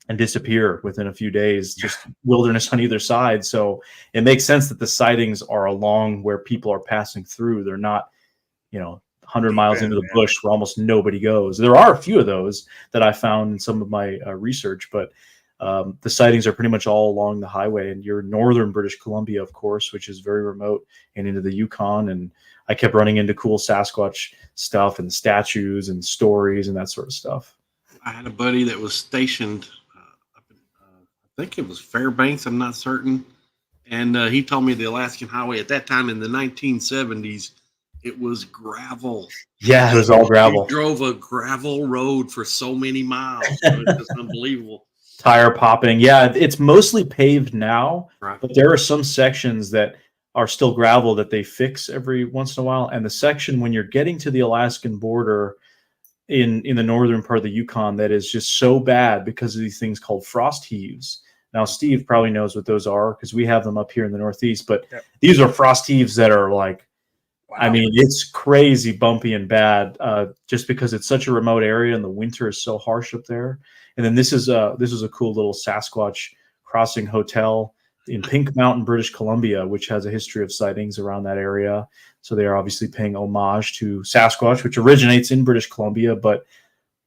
and disappear within a few days, just wilderness on either side. So it makes sense that the sightings are along where people are passing through. They're not, 100 miles into the bush where almost nobody goes. There are a few of those that I found in some of my research, but the sightings are pretty much all along the highway. And you're northern British Columbia, of course, which is very remote, and into the Yukon. And I kept running into cool Sasquatch stuff and statues and stories and that sort of stuff. I had a buddy that was stationed up in, I think it was Fairbanks, I'm not certain. And he told me the Alaskan Highway at that time in the 1970s, it was gravel. Yeah, it was all gravel. He drove a gravel road for so many miles. It was unbelievable. Tire popping. Yeah, it's mostly paved now, right, but there are some sections that are still gravel that they fix every once in a while. And the section when you're getting to the Alaskan border in the northern part of the Yukon that is just so bad because of these things called frost heaves. Now, Steve probably knows what those are because we have them up here in the Northeast, but these are frost heaves that are like, wow. I mean, it's crazy bumpy and bad just because it's such a remote area and the winter is so harsh up there. And then this is a cool little Sasquatch crossing hotel in Pink Mountain, British Columbia, which has a history of sightings around that area. So they are obviously paying homage to Sasquatch, which originates in British Columbia, but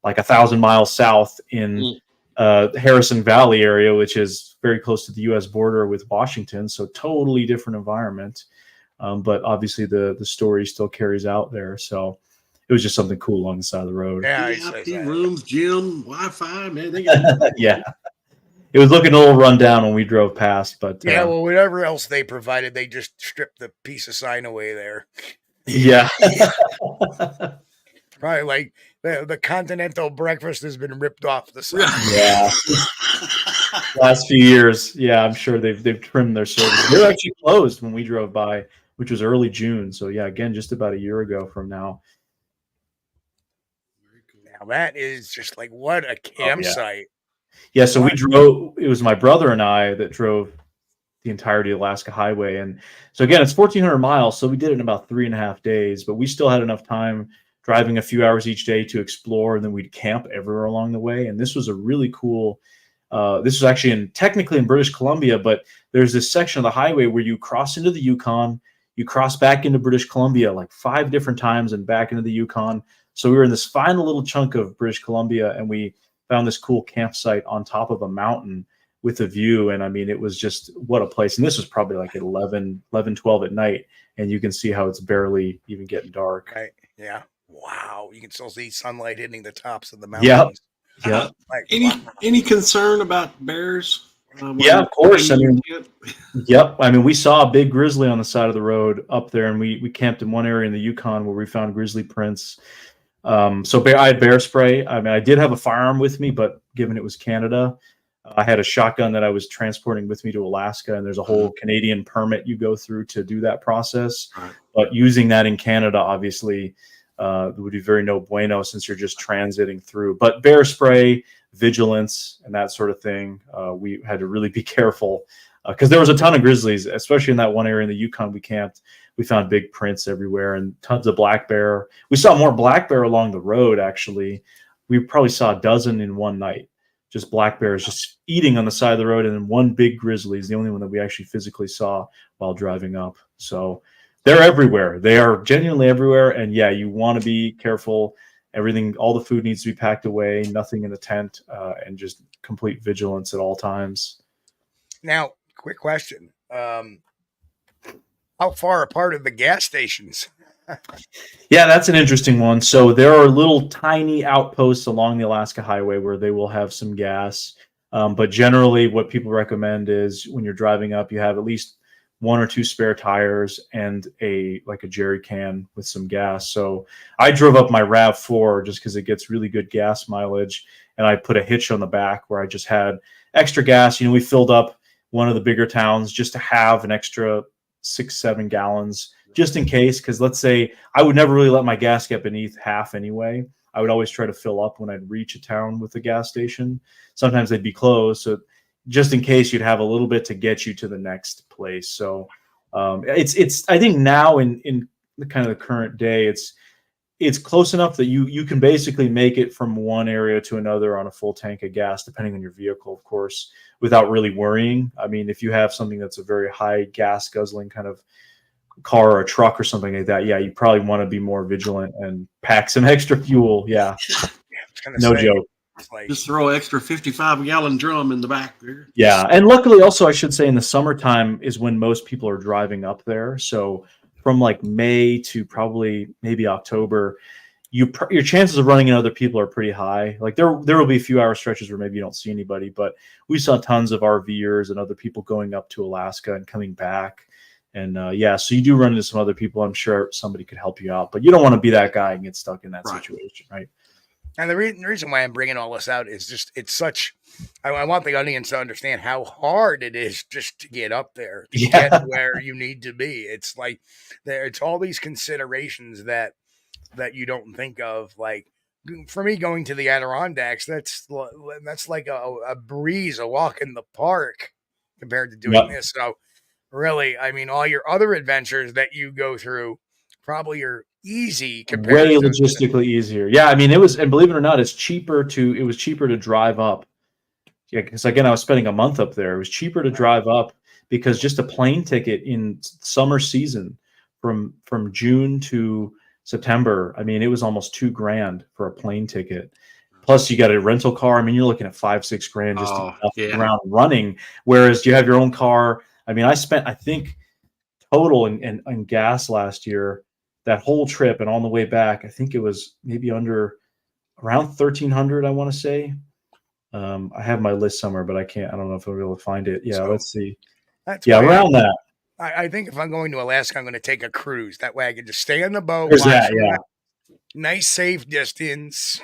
like 1,000 miles south in Harrison Valley area, which is very close to the U.S. border with Washington. So totally different environment. But obviously the story still carries out there. So it was just something cool along the side of the road. Yeah, rooms, gym, Wi-Fi, man. Yeah. It was looking a little run down when we drove past, but well, whatever else they provided, they just stripped the piece of sign away there. Yeah. Probably like the continental breakfast has been ripped off the sign. Yeah. Last few years, yeah, I'm sure they've trimmed their service. They're actually closed when we drove by, which was early June. So yeah, again, just about a year ago from now. Now that is just like what a campsite. Yeah, so we drove. It was my brother and I that drove the entirety of Alaska Highway, and so again, it's 1,400 miles. So we did it in about 3.5 days, but we still had enough time driving a few hours each day to explore, and then we'd camp everywhere along the way. And this was a really cool. This was actually technically in British Columbia, but there's this section of the highway where you cross into the Yukon, you cross back into British Columbia like 5 different times and back into the Yukon. So we were in this final little chunk of British Columbia, and we found this cool campsite on top of a mountain with a view. And I mean, it was just what a place. And this was probably like at 11, 12 at night. And you can see how it's barely even getting dark. Right. Yeah. Wow. You can still see sunlight hitting the tops of the mountains. Yep. Any concern about bears? Yeah, of course. I mean, yep. I mean, we saw a big grizzly on the side of the road up there, and we camped in one area in the Yukon where we found grizzly prints. So I had bear spray. I mean, I did have a firearm with me, but given it was Canada, I had a shotgun that I was transporting with me to Alaska, and there's a whole Canadian permit you go through to do that process. Right. But using that in Canada, obviously, would be very no bueno since you're just transiting through. But bear spray, vigilance, and that sort of thing, we had to really be careful because there was a ton of grizzlies, especially in that one area in the Yukon we camped. We found big prints everywhere and tons of black bear. We saw more black bear along the road, actually. We probably saw a dozen in one night. just black bears just eating on the side of the road, and then one big grizzly is the only one that we actually physically saw while driving up. So they're everywhere. They are genuinely everywhere. And yeah, you want to be careful. Everything, all the food needs to be packed away, nothing in the tent, and just complete vigilance at all times. Now, quick question. How far apart are the gas stations? Yeah, that's an interesting one. So there are little tiny outposts along the Alaska Highway where they will have some gas. But generally what people recommend is when you're driving up, you have at least 1 or 2 spare tires and a jerry can with some gas. So I drove up my RAV4 just because it gets really good gas mileage, and I put a hitch on the back where I just had extra gas. We filled up one of the bigger towns just to have an extra 6-7 gallons just in case, because let's say I would never really let my gas get beneath half anyway. I would always try to fill up when I'd reach a town with a gas station. Sometimes they'd be closed, so just in case you'd have a little bit to get you to the next place. So it's I think now in the kind of the current day, it's close enough that you can basically make it from one area to another on a full tank of gas, depending on your vehicle, of course, without really worrying. I mean, if you have something that's a very high gas guzzling kind of car or a truck or something like that, yeah, you probably want to be more vigilant and pack some extra fuel. Yeah, no joke. Just throw an extra 55-gallon drum in the back there. Yeah, and luckily also I should say in the summertime is when most people are driving up there. So from like May to probably maybe October, your chances of running into other people are pretty high. Like there will be a few hour stretches where maybe you don't see anybody, but we saw tons of RVers and other people going up to Alaska and coming back. And yeah, so you do run into some other people. I'm sure somebody could help you out, but you don't want to be that guy and get stuck in that situation, right? And the reason why I'm bringing all this out is just it's such. I want the audience to understand how hard it is just to get up there, to get where you need to be. It's like it's all these considerations that you don't think of. Like for me, going to the Adirondacks, that's like a breeze, a walk in the park compared to doing this. So really, I mean, all your other adventures that you go through probably are easy compared way logistically easier. Yeah, I mean it was, and believe it or not, it was cheaper to drive up. Yeah, because again, I was spending a month up there. It was cheaper to drive up because just a plane ticket in summer season from June to September, I mean, it was almost $2,000 for a plane ticket. Plus you got a rental car. I mean, you're looking at $5-6 grand just to get around running. Whereas you have your own car. I mean, I spent, I think, total in gas last year, that whole trip and on the way back, I think it was maybe around $1,300, I want to say. I have my list somewhere, but I don't know if I'll be able to find it. Yeah, so, let's see. Around that. I think if I'm going to Alaska, I'm going to take a cruise. That way I can just stay on the boat. Nice, safe distance.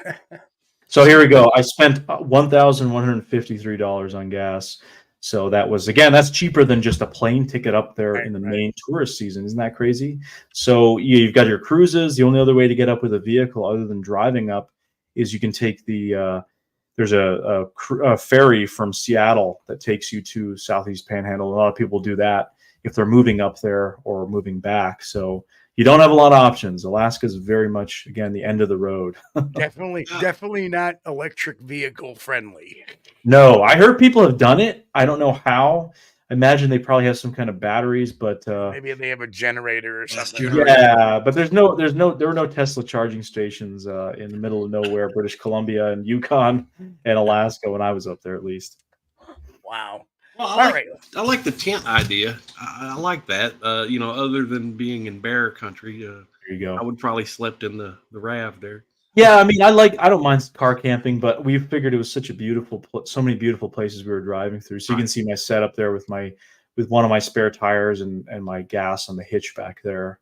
So here we go. I spent $1,153 on gas. So that was, again, that's cheaper than just a plane ticket up there in the main tourist season. Isn't that crazy? So you've got your cruises. The only other way to get up with a vehicle other than driving up is you can take there's a ferry from Seattle that takes you to Southeast Panhandle. A lot of people do that if they're moving up there or moving back. So you don't have a lot of options. Alaska is very much, again, the end of the road. Definitely not electric vehicle friendly. No, I heard people have done it. I don't know how. I imagine they probably have some kind of batteries, but maybe they have a generator or something. Yeah, but there were no Tesla charging stations in the middle of nowhere, British Columbia and Yukon and Alaska when I was up there, at least. Wow. Well, I like the tent idea. I like that. Other than being in bear country, there you go. I would probably slept in the RAV there. Yeah, I mean, I don't mind car camping, but we figured it was such a so many beautiful places we were driving through. So you can see my setup there with one of my spare tires and my gas on the hitch back there.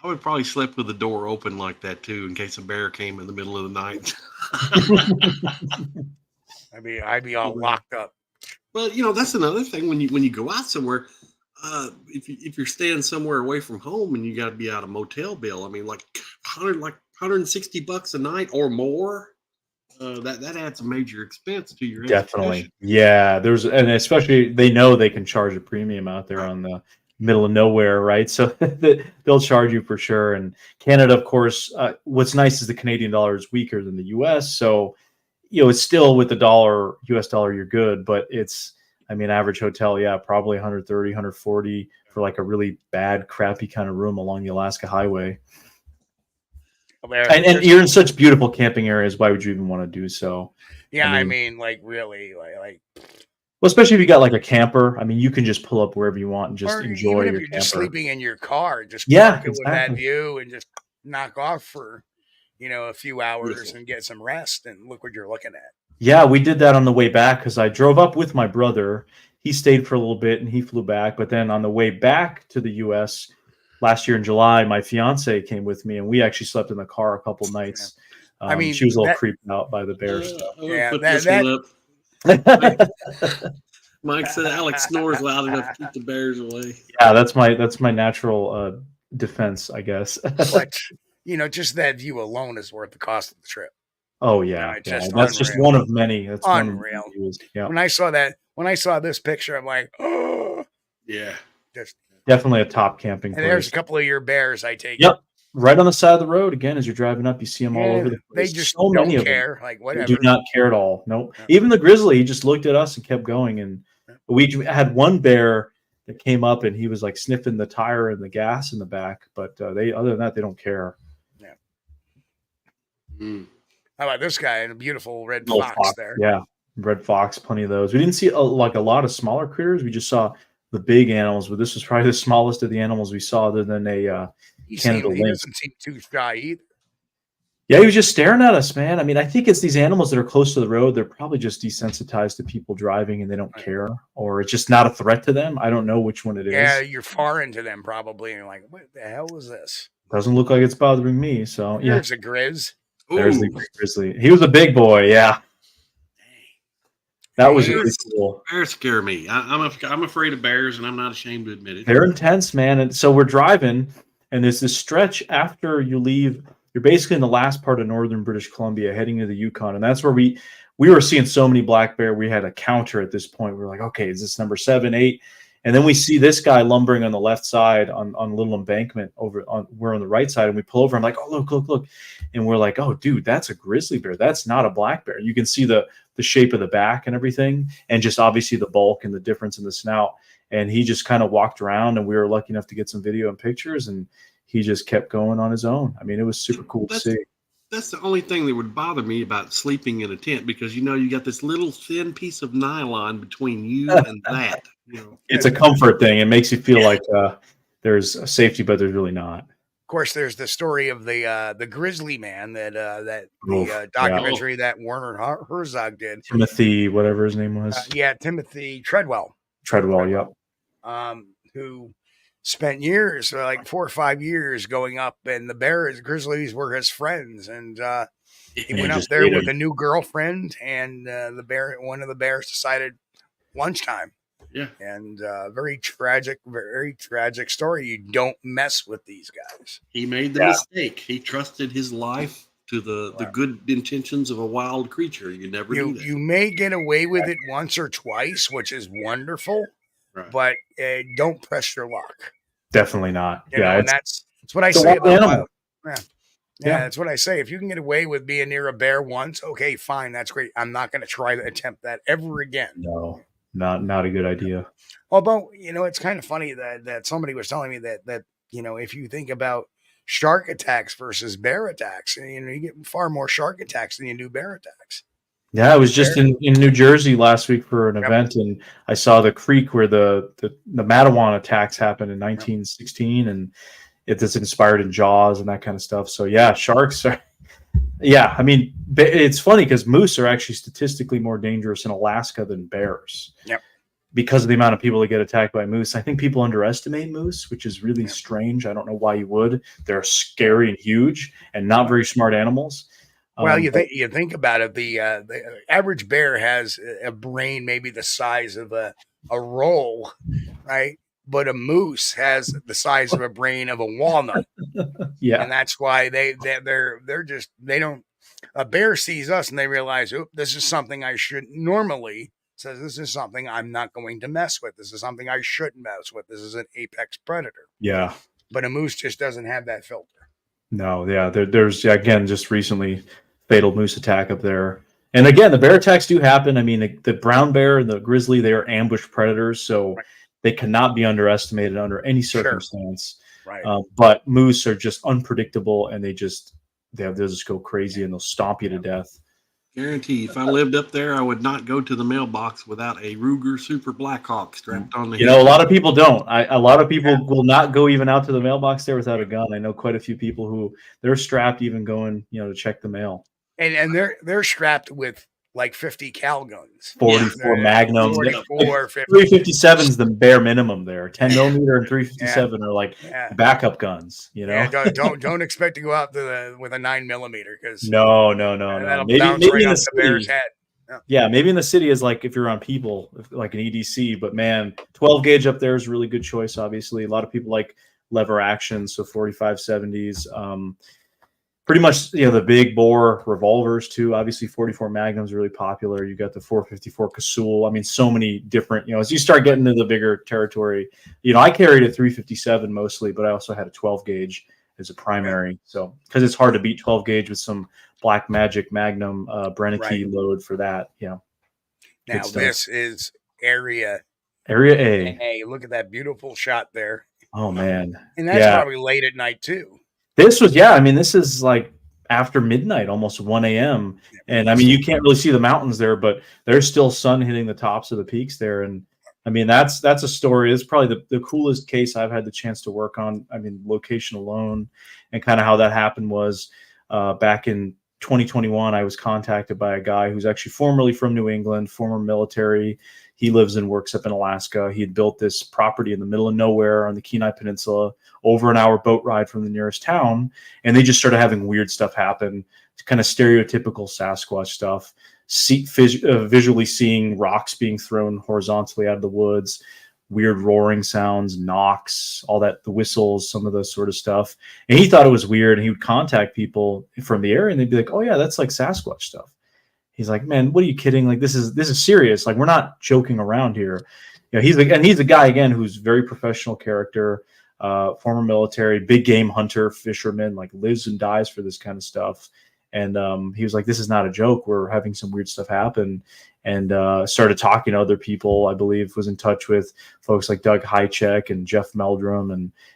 I would probably sleep with the door open like that too, in case a bear came in the middle of the night. I'd be all locked up. But that's another thing when you go out somewhere. If you're staying somewhere away from home and you got to be out a motel bill, I mean, like $160 a night or more, that adds a major expense to your definitely. Yeah, and especially they know they can charge a premium out there on the middle of nowhere, right? So they'll charge you for sure. And Canada, of course, what's nice is the Canadian dollar is weaker than the U.S., so it's still with the dollar, US dollar, you're good, but it's, I mean, average hotel, yeah, probably 130, 140 for like a really bad, crappy kind of room along the Alaska Highway. And you're in such beautiful camping areas. Why would you even want to do so? Yeah, I mean like really, like. Well, especially if you got like a camper. I mean, you can just pull up wherever you want and just enjoy even your if you're camper. Just sleeping in your car, just park it with that view and just knock off for, a few hours and get some rest and look what you're looking at. Yeah, we did that on the way back because I drove up with my brother. He stayed for a little bit and he flew back. But then on the way back to the U.S. last year in July, my fiance came with me and we actually slept in the car a couple nights. I mean, she was a little creeped out by the bear stuff. Yeah, Mike said Alex snores loud enough to keep the bears away. Yeah, that's my natural defense, I guess. But just that view alone is worth the cost of the trip. Oh yeah, that's just one of many. That's unreal. Yeah. When I saw this picture, I'm like, oh yeah, just definitely a top camping. And there's a couple of your bears. I take. Yep, right on the side of the road. Again, as you're driving up, you see them all over the place. They just don't care. Like whatever. They do not care at all. Nope. No. Even the grizzly, he just looked at us and kept going. And we had one bear that came up and he was like sniffing the tire and the gas in the back. But other than that, they don't care. Yeah. Mm. How about this guy and a beautiful red fox there? Yeah, red fox, plenty of those. We didn't see like a lot of smaller critters. We just saw the big animals, but this was probably the smallest of the animals we saw, other than a Canada lynx. He doesn't seem too shy either. Yeah, he was just staring at us, man. I mean, I think it's these animals that are close to the road. They're probably just desensitized to people driving and they don't care, or it's just not a threat to them. I don't know which one it is. Yeah, you're far into them probably. And you're like, what the hell is this? Doesn't look like it's bothering me. So yeah, there's a grizz. There's the grizzly. He was a big boy. Yeah, that was really cool. Bears scare me. I'm afraid of bears, and I'm not ashamed to admit it. They're intense, man. And so we're driving, and there's this stretch after you leave. You're basically in the last part of northern British Columbia, heading to the Yukon, and that's where we were seeing so many black bear. We had a counter at this point. We were like, okay, is this number 7, 8? And then we see this guy lumbering on the left side on a little embankment we're on the right side, and we pull over. I'm like, oh, look. And we're like, oh, dude, that's a grizzly bear. That's not a black bear. You can see the shape of the back and everything, and just obviously the bulk and the difference in the snout. And he just kind of walked around, and we were lucky enough to get some video and pictures, and he just kept going on his own. I mean, it was super cool to see. That's the only thing that would bother me about sleeping in a tent, because you got this little thin piece of nylon between you and that. It's a comfort thing. It makes you feel like there's a safety, but there's really not. Of course, there's the story of the grizzly man that documentary that Werner Herzog did. Timothy, whatever his name was. Timothy Treadwell. Yep. Who spent years, like 4 or 5 years, going up, and the grizzlies were his friends, and he went up there with a new girlfriend, and one of the bears decided lunchtime. Yeah, and very tragic story. You don't mess with these guys. He made the mistake. He trusted his life to the good intentions of a wild creature. You never do that. You may get away with it once or twice, which is wonderful. Right. But don't press your luck. Definitely not. And that's what I say about animal. That's what I say. If you can get away with being near a bear once, okay, fine, that's great. I'm not going to try to attempt that ever again. No, not a good idea. Although, it's kind of funny that somebody was telling me that if you think about shark attacks versus bear attacks, you get far more shark attacks than you do bear attacks. Yeah, I was just in New Jersey last week for an event, and I saw the creek where the Matawan attacks happened in 1916, and it's inspired in Jaws and that kind of stuff. So yeah, sharks are. Yeah, I mean, it's funny because moose are actually statistically more dangerous in Alaska than bears. Yep. Because of the amount of people that get attacked by moose. I think people underestimate moose, which is really strange. I don't know why you would. They're scary and huge and not very smart animals. Well, you think about it. The average bear has a brain maybe the size of a roll, right? But a moose has the size of a brain of a walnut. Yeah, and that's why they don't. A bear sees us and they realize, "Oop, this is something I should normally." Says this is something I'm not going to mess with. This is something I shouldn't mess with. This is an apex predator. Yeah, but a moose just doesn't have that filter. No, yeah, there's again just recently fatal moose attack up there, And again, the bear attacks do happen. I mean, the brown bear and the grizzly, they are ambush predators, so they cannot be underestimated under any circumstance. Right. But moose are just unpredictable, and they'll just go crazy and they'll stomp you to death. Guarantee, if I lived up there, I would not go to the mailbox without a Ruger Super Blackhawk strapped on the hip. A lot of people don't. A lot of people will not go even out to the mailbox there without a gun. I know quite a few people who they're strapped even going, to check the mail. And they're strapped with like 50 cal guns. 44 Magnum. 44, 357 is the bare minimum there. 10 millimeter and 357 are like backup guns, don't expect to go out with a 9 millimeter because no. Maybe right off the bear's head. Yeah, maybe in the city is like if you're on people, like an EDC, but man, 12 gauge up there is a really good choice. Obviously, a lot of people like lever action, so 45-70s. Pretty much, the big bore revolvers too. Obviously, 44 Magnum's really popular. You got the 454 Casull. I mean, so many different. As you start getting into the bigger territory, I carried a 357 mostly, but I also had a 12 gauge as a primary. So because it's hard to beat 12 gauge with some Black Magic Magnum Brennicky load for that. Now this is area A. Hey, look at that beautiful shot there. Oh man, and that's probably late at night too. This was, this is like after midnight, almost 1 a.m. And I mean, you can't really see the mountains there, but there's still sun hitting the tops of the peaks there. And I mean, that's a story. It's probably the coolest case I've had the chance to work on. I mean, location alone and kind of how that happened was back in 2021, I was contacted by a guy who's actually formerly from New England, former military. He lives and works up in Alaska. He had built this property in the middle of nowhere on the Kenai Peninsula, over an hour boat ride from the nearest town. And they just started having weird stuff happen, kind of stereotypical Sasquatch stuff, visually seeing rocks being thrown horizontally out of the woods, weird roaring sounds, knocks, all that, the whistles, some of the sort of stuff. And he thought it was weird. And he would contact people from the area and they'd be like, oh yeah, that's like Sasquatch stuff. He's like, man, what are you kidding? Like, this is serious. Like, we're not joking around here. He's a guy again who's very professional character, former military, big game hunter, fisherman, like lives and dies for this kind of stuff. And he was like, this is not a joke. We're having some weird stuff happen. And started talking to other people. I believe was in touch with folks like Doug Hychek and Jeff Meldrum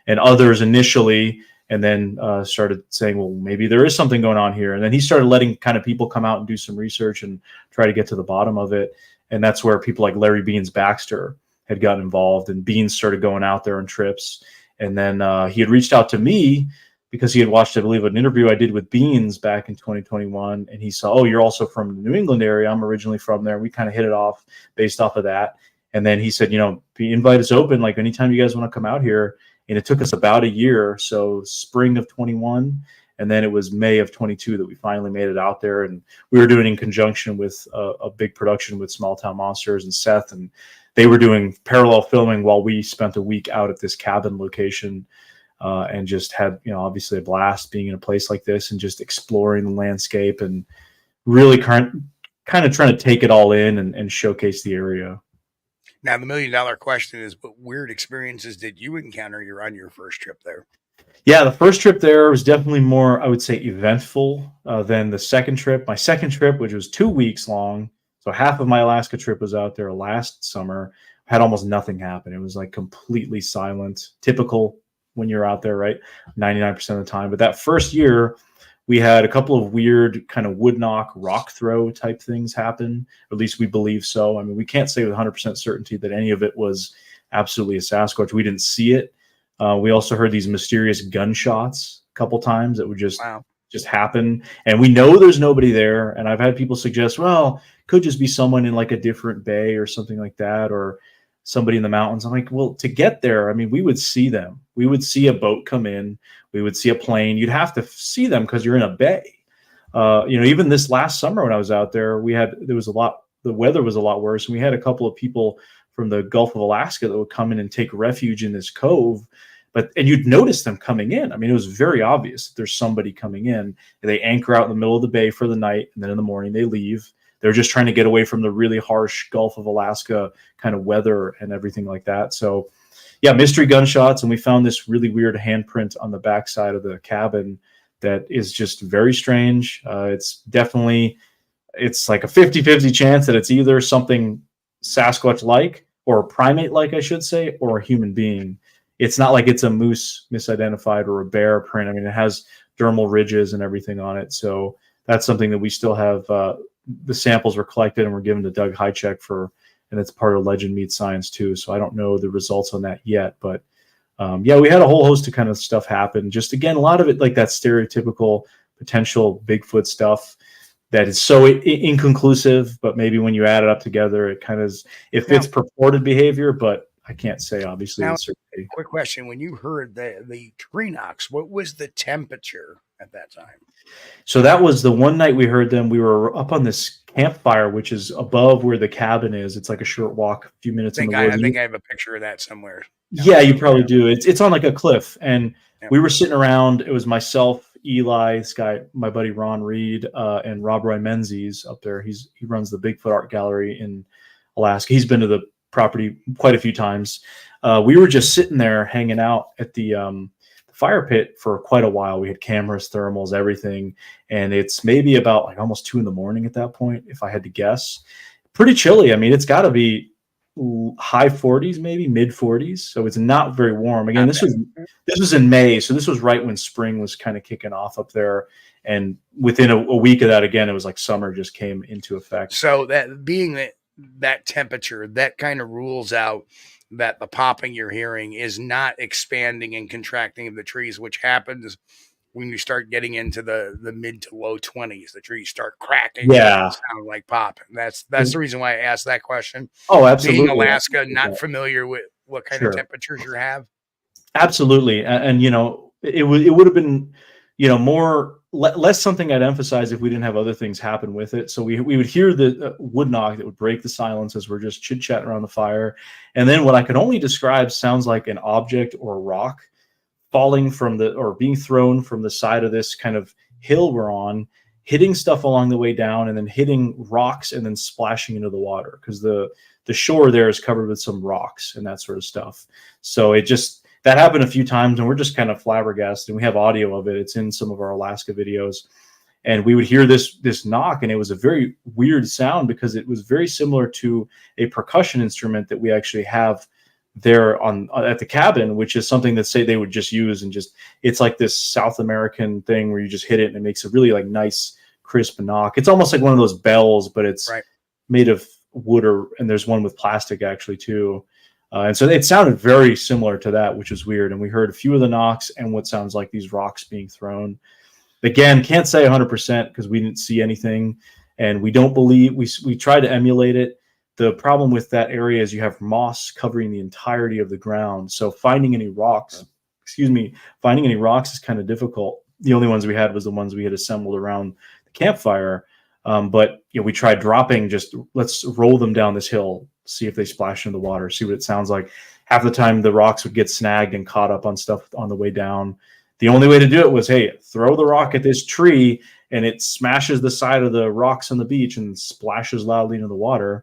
and others initially. And then started saying, well, maybe there is something going on here. And then he started letting kind of people come out and do some research and try to get to the bottom of it. And that's where people like Larry Beans Baxter had gotten involved. And Beans started going out there on trips. And then he had reached out to me because he had watched, I believe, an interview I did with Beans back in 2021. And he saw, oh, you're also from the New England area. I'm originally from there. We kind of hit it off based off of that. And then he said, the invite is open. Like anytime you guys want to come out here. And it took us about a year, so spring of 21, and then it was May of 22 that we finally made it out there. And we were doing in conjunction with a big production with Small Town Monsters and Seth, and they were doing parallel filming while we spent a week out at this cabin location and just had, obviously a blast being in a place like this and just exploring the landscape and really kind of trying to take it all in and showcase the area. Now, the $1 million question is, what weird experiences did you encounter on your first trip there? Yeah, the first trip there was definitely more, I would say, eventful than the second trip. My second trip, which was 2 weeks long, so half of my Alaska trip was out there last summer, had almost nothing happen. It was like completely silent, typical when you're out there, right? 99% of the time. But that first year, we had a couple of weird kind of wood knock, rock throw type things happen. At least we believe so. I mean, we can't say with 100% certainty that any of it was absolutely a Sasquatch. We didn't see it. We also heard these mysterious gunshots a couple times that would just happen. And we know there's nobody there. And I've had people suggest, well, could just be someone in like a different bay or something like that, or somebody in the mountains. I'm like, well, to get there, I mean, we would see them. We would see a boat come in. We would see a plane. You'd have to see them because you're in a bay. Even this last summer when I was out there, the weather was a lot worse. And we had a couple of people from the Gulf of Alaska that would come in and take refuge in this cove. And you'd notice them coming in. I mean, it was very obvious that there's somebody coming in. They anchor out in the middle of the bay for the night, and then in the morning they leave. They're just trying to get away from the really harsh Gulf of Alaska kind of weather and everything like that. So, yeah, mystery gunshots. And we found this really weird handprint on the backside of the cabin that is just very strange. It's definitely, it's like a 50-50 chance that it's either something Sasquatch-like or a primate-like, I should say, or a human being. It's not like it's a moose misidentified or a bear print. I mean, it has dermal ridges and everything on it. So that's something that we still have. The samples were collected and were given to Doug Hycheck for, and it's part of Legend Meets Science too. So I don't know the results on that yet, but yeah, we had a whole host of kind of stuff happen. Just again, a lot of it like that stereotypical potential Bigfoot stuff that is so inconclusive, but maybe when you add it up together, it kind of it fits purported behavior, but I can't say obviously. Now, quick question: when you heard the tree knocks, what was the temperature at that time? So that was the one night we heard them. We were up on this campfire, which is above where the cabin is. It's like a short walk, a few minutes in the woods. I think I have a picture of that somewhere. Yeah, you probably do. It's on like a cliff, and we were sitting around. It was myself, Eli, this guy, my buddy Ron Reed, and Rob Roy Menzies up there. He runs the Bigfoot Art Gallery in Alaska. He's been to the property quite a few times. We were just sitting there hanging out at the fire pit for quite a while. We had cameras, thermals, everything, and it's maybe about like almost 2 a.m. at that point, if I had to guess. Pretty chilly. I mean, it's got to be high 40s, maybe mid 40s. So it's not very warm. Again, this was in May, so this was right when spring was kind of kicking off up there. And within a week of that, again, it was like summer just came into effect. So that being that temperature, that kind of rules out that the popping you're hearing is not expanding and contracting of the trees, which happens when you start getting into the mid to low 20s. The trees start cracking. Yeah, sound like pop. That's the reason why I asked that question. Oh, absolutely. Being Alaska, not familiar with what kind of temperatures you have. Absolutely, and you know, it would have been, you know, less something I'd emphasize if we didn't have other things happen with it. So we would hear the wood knock that would break the silence as we're just chit-chatting around the fire. And then what I could only describe sounds like an object or a rock falling from or being thrown from the side of this kind of hill we're on, hitting stuff along the way down, and then hitting rocks and then splashing into the water, because the shore there is covered with some rocks and that sort of stuff. So that happened a few times, and we're just kind of flabbergasted. And we have audio of it. It's in some of our Alaska videos. And we would hear this knock, and it was a very weird sound because it was very similar to a percussion instrument that we actually have there at the cabin, which is something that say they would just use, and it's like this South American thing where you just hit it and it makes a really like nice crisp knock. It's almost like one of those bells, but it's made of wood, and there's one with plastic actually too. And so it sounded very similar to that, which is weird. And we heard a few of the knocks and what sounds like these rocks being thrown. Again, can't say 100% because we didn't see anything, and we don't believe we tried to emulate it. The problem with that area is you have moss covering the entirety of the ground. So finding any rocks is kind of difficult. The only ones we had was the ones we had assembled around the campfire. But you know, we tried dropping, let's roll them down this hill, see if they splash into the water, see what it sounds like. Half the time the rocks would get snagged and caught up on stuff on the way down. The only way to do it was, hey, throw the rock at this tree and it smashes the side of the rocks on the beach and splashes loudly into the water.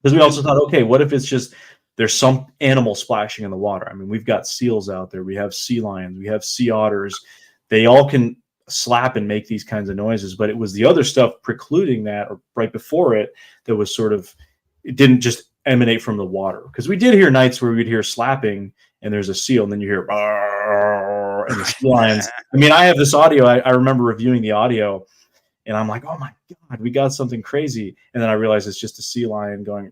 Because we also thought, okay, what if it's just there's some animal splashing in the water? I mean, we've got seals out there. We have sea lions. We have sea otters. They all can slap and make these kinds of noises. But it was the other stuff precluding that, or right before it, that was it didn't just emanate from the water. Because we did hear nights where we'd hear slapping and there's a seal, and then you hear and the sea lions. I mean, I have this audio. I remember reviewing the audio, and I'm like, oh my God, we got something crazy. And then I realized it's just a sea lion going,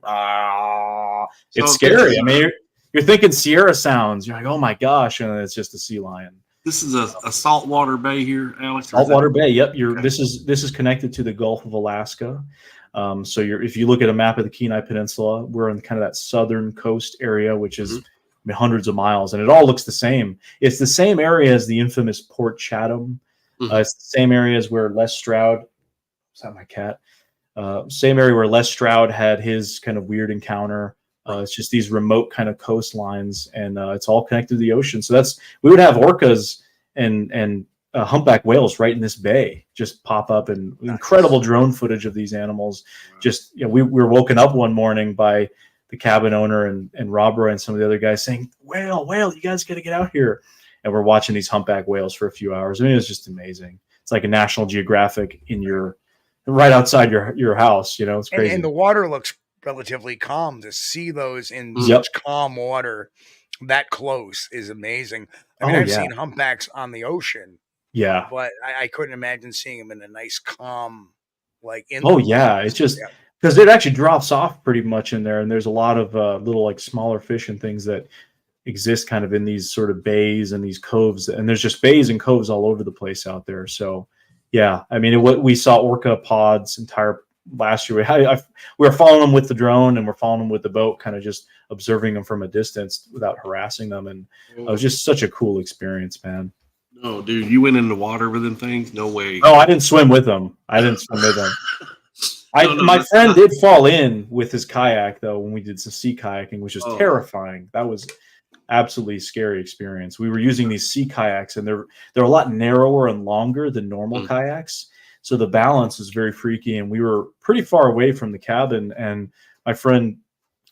It's scary. I mean, you're thinking Sierra sounds. You're like, oh my gosh. And then it's just a sea lion. This is a saltwater bay here, Alex? Saltwater bay. Yep. This is connected to the Gulf of Alaska. So if you look at a map of the Kenai Peninsula, we're in kind of that southern coast area, which is hundreds of miles, and it all looks the same. It's the same area as the infamous Port Chatham. It's the same areas where Les Stroud, is that my cat? Same area where Les Stroud had his kind of weird encounter. It's just these remote kind of coastlines, and it's all connected to the ocean. So we would have orcas and humpback whales right in this bay just pop up, and incredible drone footage of these animals. Just, you know, we were woken up one morning by the cabin owner and Rob Roy and some of the other guys saying, whale, you guys got to get out here. And we're watching these humpback whales for a few hours. I mean, it was just amazing. It's like a National Geographic in your right outside your house. You know, it's crazy. And the water looks relatively calm. To see those in Yep. such calm water that close is amazing. I mean, Oh, I've yeah. seen humpbacks on the ocean, Yeah. but I couldn't imagine seeing them in a nice calm, like in. Oh the yeah, water. it's just Yeah. because it actually drops off pretty much in there, and there's a lot of little like smaller fish and things that exist kind of in these sort of bays and these coves, and there's just bays and coves all over the place out there. So yeah, I mean, we saw orca pods entire last year. We were following them with the drone, and we're following them with the boat, kind of just observing them from a distance without harassing them, and it was just such a cool experience, man. No, dude, you went in the water with them things? No way. No, I didn't swim with them. My friend did fall in with his kayak though when we did some sea kayaking, which was terrifying. That was absolutely scary experience. We were using these sea kayaks, and they're a lot narrower and longer than normal kayaks, so the balance is very freaky. And we were pretty far away from the cabin, and my friend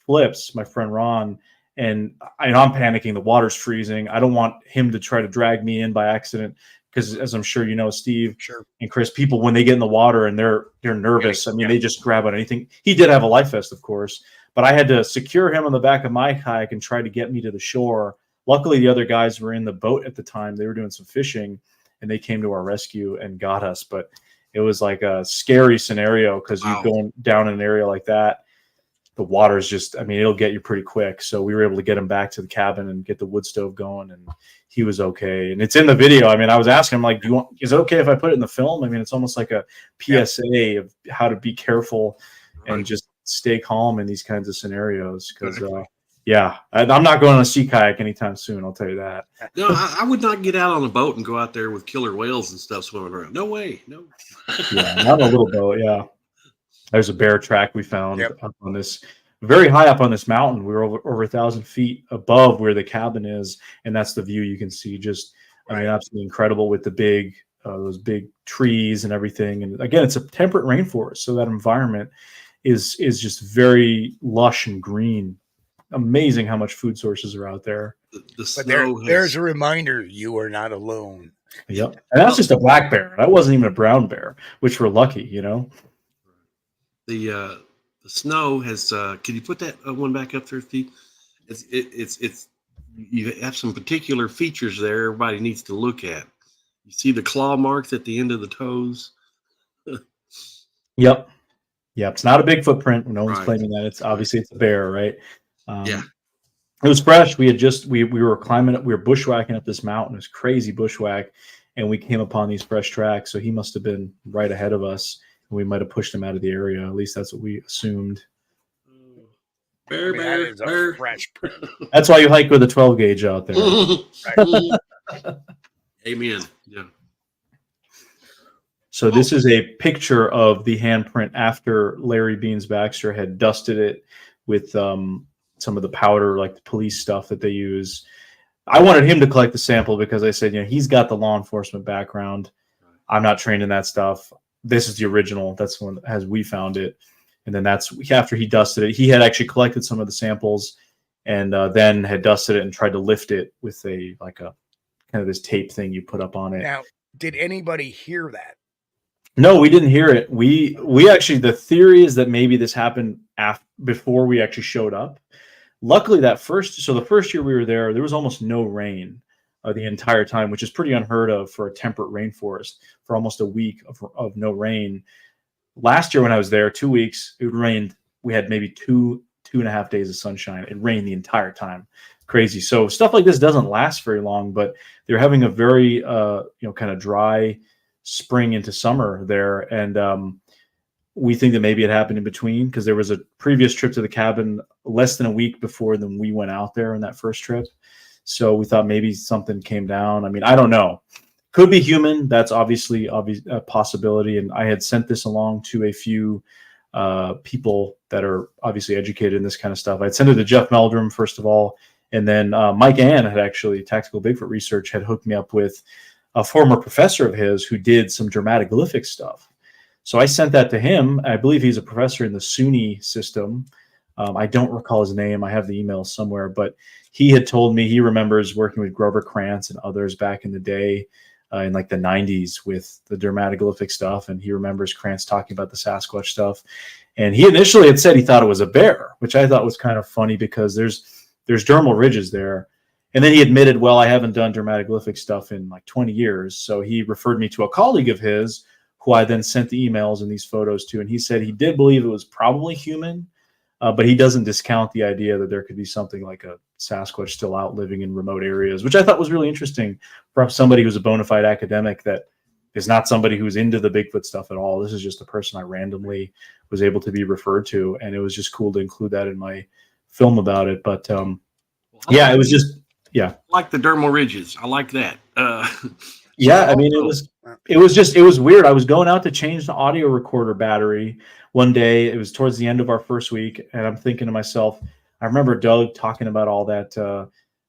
Ron, and I'm panicking. The water's freezing. I don't want him to try to drag me in by accident, because as I'm sure you know, Steve and Chris, people when they get in the water and they're nervous, I mean, they just grab on anything. He did have a life vest, of course, but I had to secure him on the back of my kayak and try to get me to the shore. Luckily, the other guys were in the boat at the time. They were doing some fishing, and they came to our rescue and got us. But it was like a scary scenario, because you going down in an area like that, the water is just, I mean, it'll get you pretty quick. So we were able to get him back to the cabin and get the wood stove going, and he was okay. And it's in the video. I mean, I was asking him, like, is it okay if I put it in the film? I mean, it's almost like a PSA of how to be careful and just stay calm in these kinds of scenarios. Because, I'm not going on a sea kayak anytime soon. I'll tell you that. No, I would not get out on a boat and go out there with killer whales and stuff swimming around. No way. No. Yeah, not a little boat. Yeah. There's a bear track we found up on this, very high up on this mountain. We were over 1,000 feet above where the cabin is, and that's the view you can see. Just, I mean, absolutely incredible with the those big trees and everything. And again, it's a temperate rainforest, so that environment is just very lush and green. Amazing how much food sources are out there. But there's a reminder: you are not alone. Yep, and that's just a black bear. That wasn't even a brown bear, which we're lucky, you know. The snow has. Can you put that one back up there, Steve? It's you have some particular features there. Everybody needs to look at. You see the claw marks at the end of the toes. Yep. It's not a big footprint. No one's claiming that. It's obviously it's a bear, right? It was fresh. We were climbing up. We were bushwhacking up this mountain. It was crazy bushwhack, and we came upon these fresh tracks. So he must have been right ahead of us. We might have pushed him out of the area. At least that's what we assumed. Bear. Fresh print. That's why you hike with a 12 gauge out there. Amen. Yeah. So this is a picture of the handprint after Larry Beans Baxter had dusted it with some of the powder, like the police stuff that they use. I wanted him to collect the sample because I said, he's got the law enforcement background. I'm not trained in that stuff. This is the original. That's the one as we found it. And then that's after he dusted it. He had actually collected some of the samples and then had dusted it and tried to lift it with a kind of this tape thing you put up on it. Now, did anybody hear that? No, we didn't hear it. We actually, the theory is that maybe this happened before we actually showed up. Luckily, the first year we were there was almost no rain the entire time, which is pretty unheard of for a temperate rainforest. For almost a week of no rain. Last year when I was there, 2 weeks, it rained. We had maybe two and a half days of sunshine. It rained the entire time. Crazy. So stuff like this doesn't last very long, but they're having a very kind of dry spring into summer there, and we think that maybe it happened in between because there was a previous trip to the cabin less than a week before then we went out there on that first trip. So we thought maybe something came down. I mean, I don't know. Could be human. That's obviously a possibility. And I had sent this along to a few people that are obviously educated in this kind of stuff. I'd sent it to Jeff Meldrum, first of all. And then Mike Ann had actually, Tactical Bigfoot Research, had hooked me up with a former professor of his who did some dramatic glyphic stuff. So I sent that to him. I believe he's a professor in the SUNY system. I don't recall his name. I have the email somewhere, but he had told me he remembers working with Grover Krantz and others back in the day in like the 90s with the dermatoglyphic stuff. And he remembers Krantz talking about the Sasquatch stuff. And he initially had said he thought it was a bear, which I thought was kind of funny because there's dermal ridges there. And then he admitted, well, I haven't done dermatoglyphic stuff in like 20 years. So he referred me to a colleague of his who I then sent the emails and these photos to. And he said he did believe it was probably human, but he doesn't discount the idea that there could be something like a Sasquatch still out living in remote areas, which I thought was really interesting from somebody who's a bona fide academic that is not somebody who's into the Bigfoot stuff at all. This is just a person I randomly was able to be referred to. And it was just cool to include that in my film about it. But yeah, it was just, yeah. I like the dermal ridges. I like that. Yeah, I mean, it was weird. I was going out to change the audio recorder battery one day. It was towards the end of our first week, and I'm thinking to myself, I remember Doug talking about all that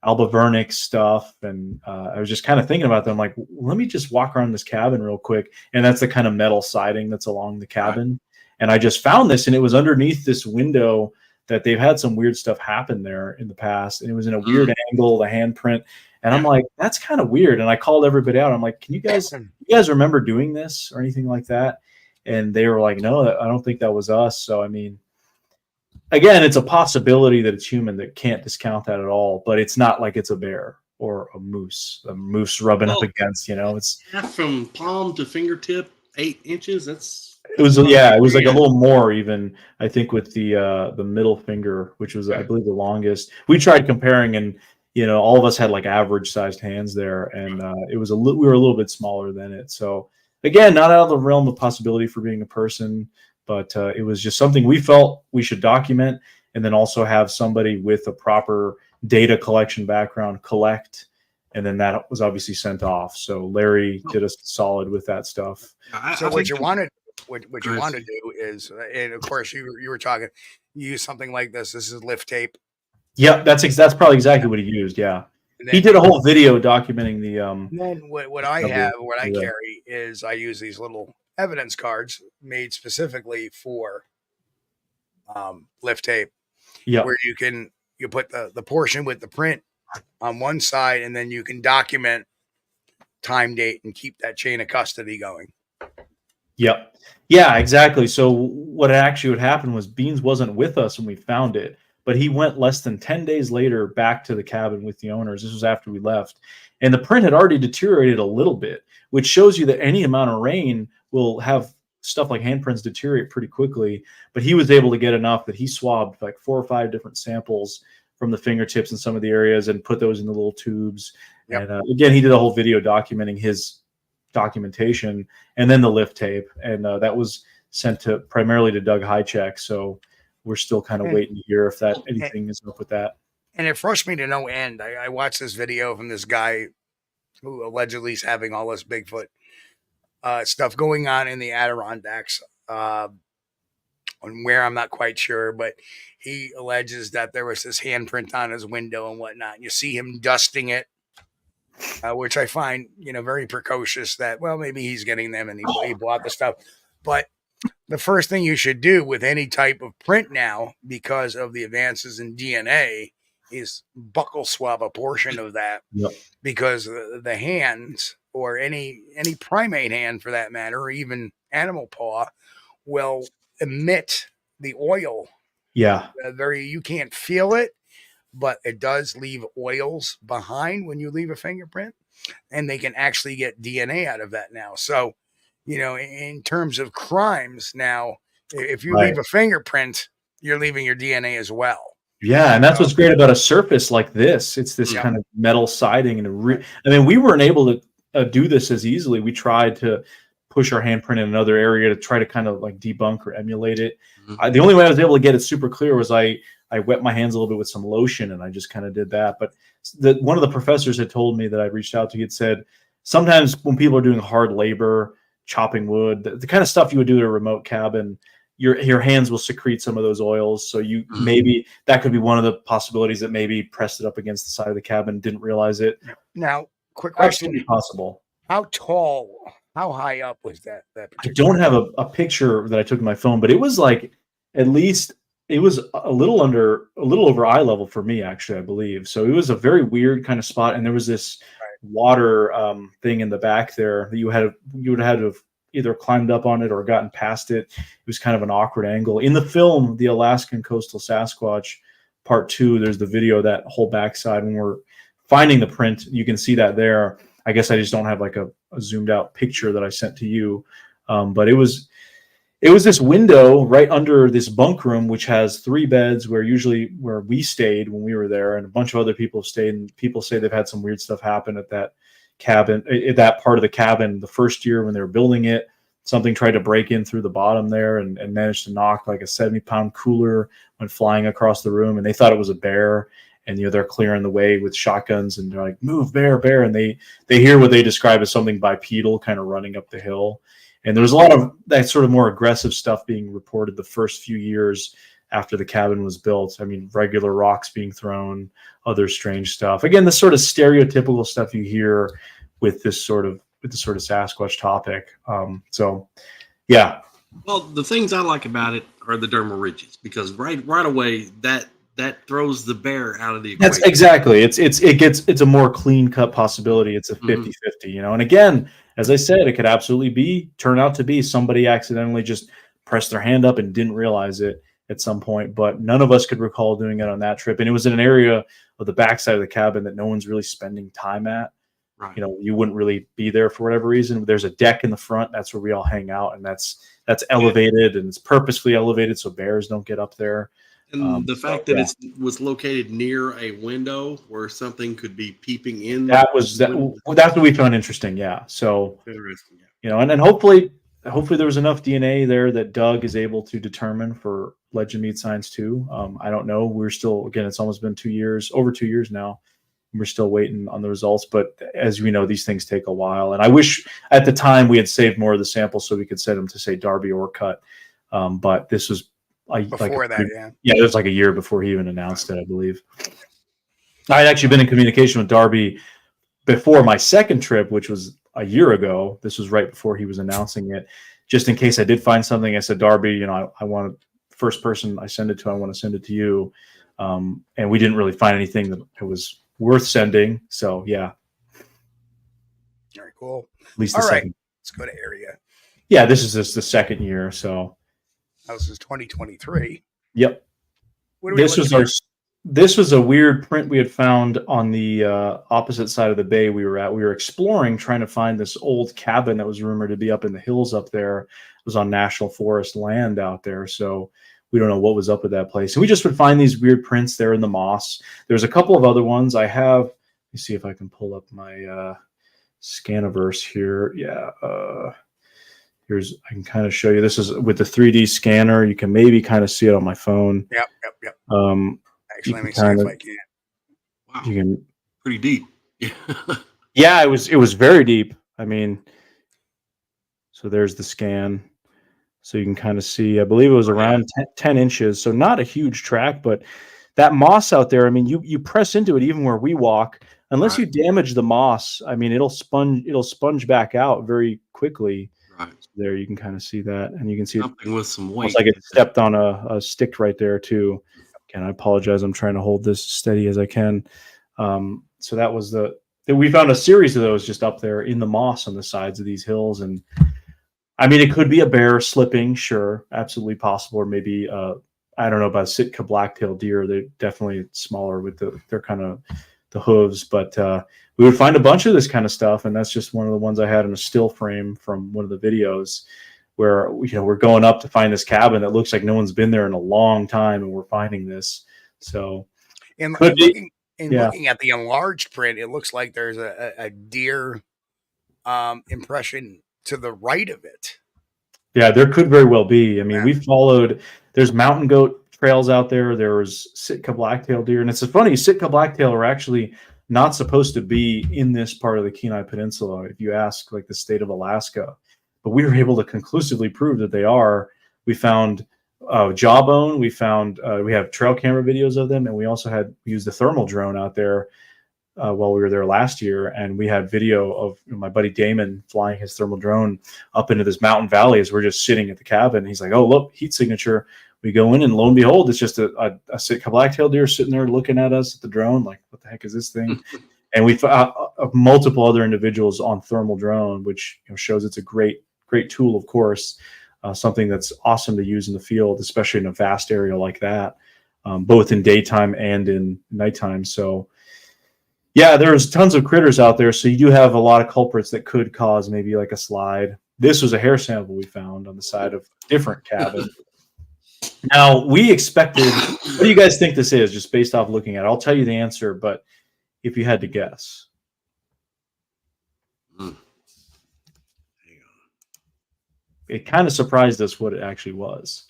Alba Vernick stuff, and I was just kind of thinking about them. Like, let me just walk around this cabin real quick, and that's the kind of metal siding that's along the cabin. And I just found this, and it was underneath this window that they've had some weird stuff happen there in the past, and it was in a weird angle, the handprint. And I'm like, that's kind of weird. And I called everybody out. I'm like, can you guys remember doing this or anything like that? And they were like, no, I don't think that was us. So, I mean, again, it's a possibility that it's human. That can't discount that at all. But it's not like it's a bear or a moose rubbing up against, it's from palm to fingertip, 8 inches. It was like a little more even, I think, with the middle finger, which was, I believe, the longest. We tried comparing, and all of us had like average sized hands there, and we were a little bit smaller than it. So again, not out of the realm of possibility for being a person, but it was just something we felt we should document, and then also have somebody with a proper data collection background collect. And then that was obviously sent off. So Larry did us solid with that stuff. What you want to do is, and of course you were talking, you use something like this. This is lift tape. Yeah, that's probably exactly what he used. Yeah, he did a whole video documenting the. Then what I carry is I use these little evidence cards made specifically for lift tape. Yeah, where you put the portion with the print on one side, and then you can document time, date, and keep that chain of custody going. Yep. Yeah, exactly. So what actually would happen was Beans wasn't with us when we found it, but he went less than 10 days later back to the cabin with the owners. This was after we left. And the print had already deteriorated a little bit, which shows you that any amount of rain will have stuff like handprints deteriorate pretty quickly. But he was able to get enough that he swabbed like 4 or 5 different samples from the fingertips in some of the areas and put those in the little tubes. Yep. And again, he did a whole video documenting his documentation and then the lift tape. And that was sent primarily to Doug Highcheck. So we're still kind of waiting to hear if anything is up with that. And it frustrates me to no end. I watched this video from this guy who allegedly is having all this Bigfoot stuff going on in the Adirondacks, on where I'm not quite sure, but he alleges that there was this handprint on his window and whatnot. And you see him dusting it, which I find, very precocious that, well, maybe he's getting them and he bought the stuff. But the first thing you should do with any type of print now, because of the advances in DNA, is buccal swab a portion of that. Yep. Because the hands, or any primate hand for that matter, or even animal paw, will emit the oil. Yeah. You can't feel it, but it does leave oils behind when you leave a fingerprint, and they can actually get DNA out of that now. So, in terms of crimes now, if you leave a fingerprint, you're leaving your DNA as well. Yeah, and that's what's great about a surface like this. It's this kind of metal siding, and we weren't able to do this as easily. We tried to push our handprint in another area to try to kind of like debunk or emulate it. The only way I was able to get it super clear was I wet my hands a little bit with some lotion, and I just kind of did that. But one of the professors had told me that I reached out to, he had said, sometimes when people are doing hard labor, chopping wood, the kind of stuff you would do at a remote cabin, your hands will secrete some of those oils. So maybe that could be one of the possibilities that maybe pressed it up against the side of the cabin, didn't realize it. Now, quick question. Absolutely possible. How high up was that? I don't have a picture that I took in my phone, but it was like, at least it was a little over eye level for me, actually, I believe. So it was a very weird kind of spot. And there was this water thing in the back there that you would have had to have either climbed up on it or gotten past it. It was kind of an awkward angle. In the film, The Alaskan Coastal Sasquatch Part 2, there's the video of that whole backside when we're finding the print. You can see that there. I guess I just don't have like a zoomed out picture that I sent to you. But it was this window right under this bunk room, which has 3 beds where we stayed when we were there, and a bunch of other people have stayed, and people say they've had some weird stuff happen at that cabin, at that part of the cabin. The first year when they were building it, something tried to break in through the bottom there and managed to knock like a 70-pound cooler, went flying across the room, and they thought it was a bear. And they're clearing the way with shotguns, and they're like, "Move, bear, bear!" And they hear what they describe as something bipedal, kind of running up the hill. And there's a lot of that sort of more aggressive stuff being reported the first few years after the cabin was built. I mean, regular rocks being thrown, other strange stuff. Again, the sort of stereotypical stuff you hear with the sort of Sasquatch topic. So, yeah. Well, the things I like about it are the dermal ridges, because right away that throws the bear out of the equation. That's exactly. It's a more clean cut possibility. It's a 50-50, you know. And again, as I said, it could absolutely turn out to be somebody accidentally just pressed their hand up and didn't realize it at some point. But none of us could recall doing it on that trip. And it was in an area of the backside of the cabin that no one's really spending time at. Right. You know, you wouldn't really be there for whatever reason. There's a deck in the front. That's where we all hang out, and that's elevated, and it's purposefully elevated so bears don't get up there. And the fact that it was located near a window where something could be peeping in. That's what we found interesting. Yeah. So, interesting. Yeah. You know, and hopefully there was enough DNA there that Doug is able to determine for Legend Meat Science 2. I don't know. We're still, again, it's almost been over 2 years now. We're still waiting on the results, but as we know, these things take a while. And I wish at the time we had saved more of the samples so we could send them to, say, Darby or Cut. But this was before that. Yeah, it was like a year before he even announced it, I believe. I had actually been in communication with Darby before my second trip, which was a year ago. This was right before he was announcing it. Just in case I did find something, I said, Darby, you know, I want first person I send it to, I want to send it to you. And we didn't really find anything that it was worth sending. So yeah. Very cool. At least all right. Second. Let's go to area. Yeah, this is just the second year. So this is 2023. Yep. This was a weird print we had found on the opposite side of the bay we were at. We were exploring, trying to find this old cabin that was rumored to be up in the hills up there. It was on National Forest land out there. So we don't know what was up with that place. And we just would find these weird prints there in the moss. There's a couple of other ones I have. Let me see if I can pull up my Scaniverse here. Yeah. I can kind of show you. This is with the 3D scanner. You can maybe kind of see it on my phone. Yep. Actually, let me see if I can. Wow. You can, pretty deep. Yeah, it was very deep. I mean, so there's the scan. So you can kind of see, I believe it was around 10 inches. So not a huge track, but that moss out there, I mean, you press into it even where we walk, unless you damage the moss, I mean, it'll sponge back out very quickly. Right. So there you can kind of see that. And you can see something with some weight. It's like it stepped on a stick right there too. Again, I apologize. I'm trying to hold this steady as I can. So that was we found a series of those just up there in the moss on the sides of these hills. And I mean, it could be a bear slipping, sure, absolutely possible, or maybe I don't know about Sitka black-tailed deer. They're definitely smaller with they're kind of the hooves, but we would find a bunch of this kind of stuff, and that's just one of the ones I had in a still frame from one of the videos where we're going up to find this cabin that looks like no one's been there in a long time, and we're finding this. So, looking at the enlarged print, it looks like there's a deer impression to the right of it. Yeah, there could very well be. I mean, we followed, there's mountain goat trails out there. There was Sitka blacktail deer. And it's funny, Sitka blacktail are actually not supposed to be in this part of the Kenai Peninsula, if you ask like the state of Alaska. But we were able to conclusively prove that they are. We found jawbone. We have trail camera videos of them. And we also used the thermal drone out there while we were there last year, and we had video of my buddy Damon flying his thermal drone up into this mountain valley as we're just sitting at the cabin. He's like, "Oh, look, heat signature." We go in, and lo and behold, it's just a Sitka blacktail deer sitting there looking at us at the drone, like, "What the heck is this thing?" And of multiple other individuals on thermal drone, which shows it's a great tool, of course, something that's awesome to use in the field, especially in a vast area like that, both in daytime and in nighttime. So yeah, there's tons of critters out there. So you do have a lot of culprits that could cause maybe like a slide. This was a hair sample we found on the side of a different cabin. Now, we expected, what do you guys think this is, just based off looking at it? I'll tell you the answer, but if you had to guess. It kind of surprised us what it actually was.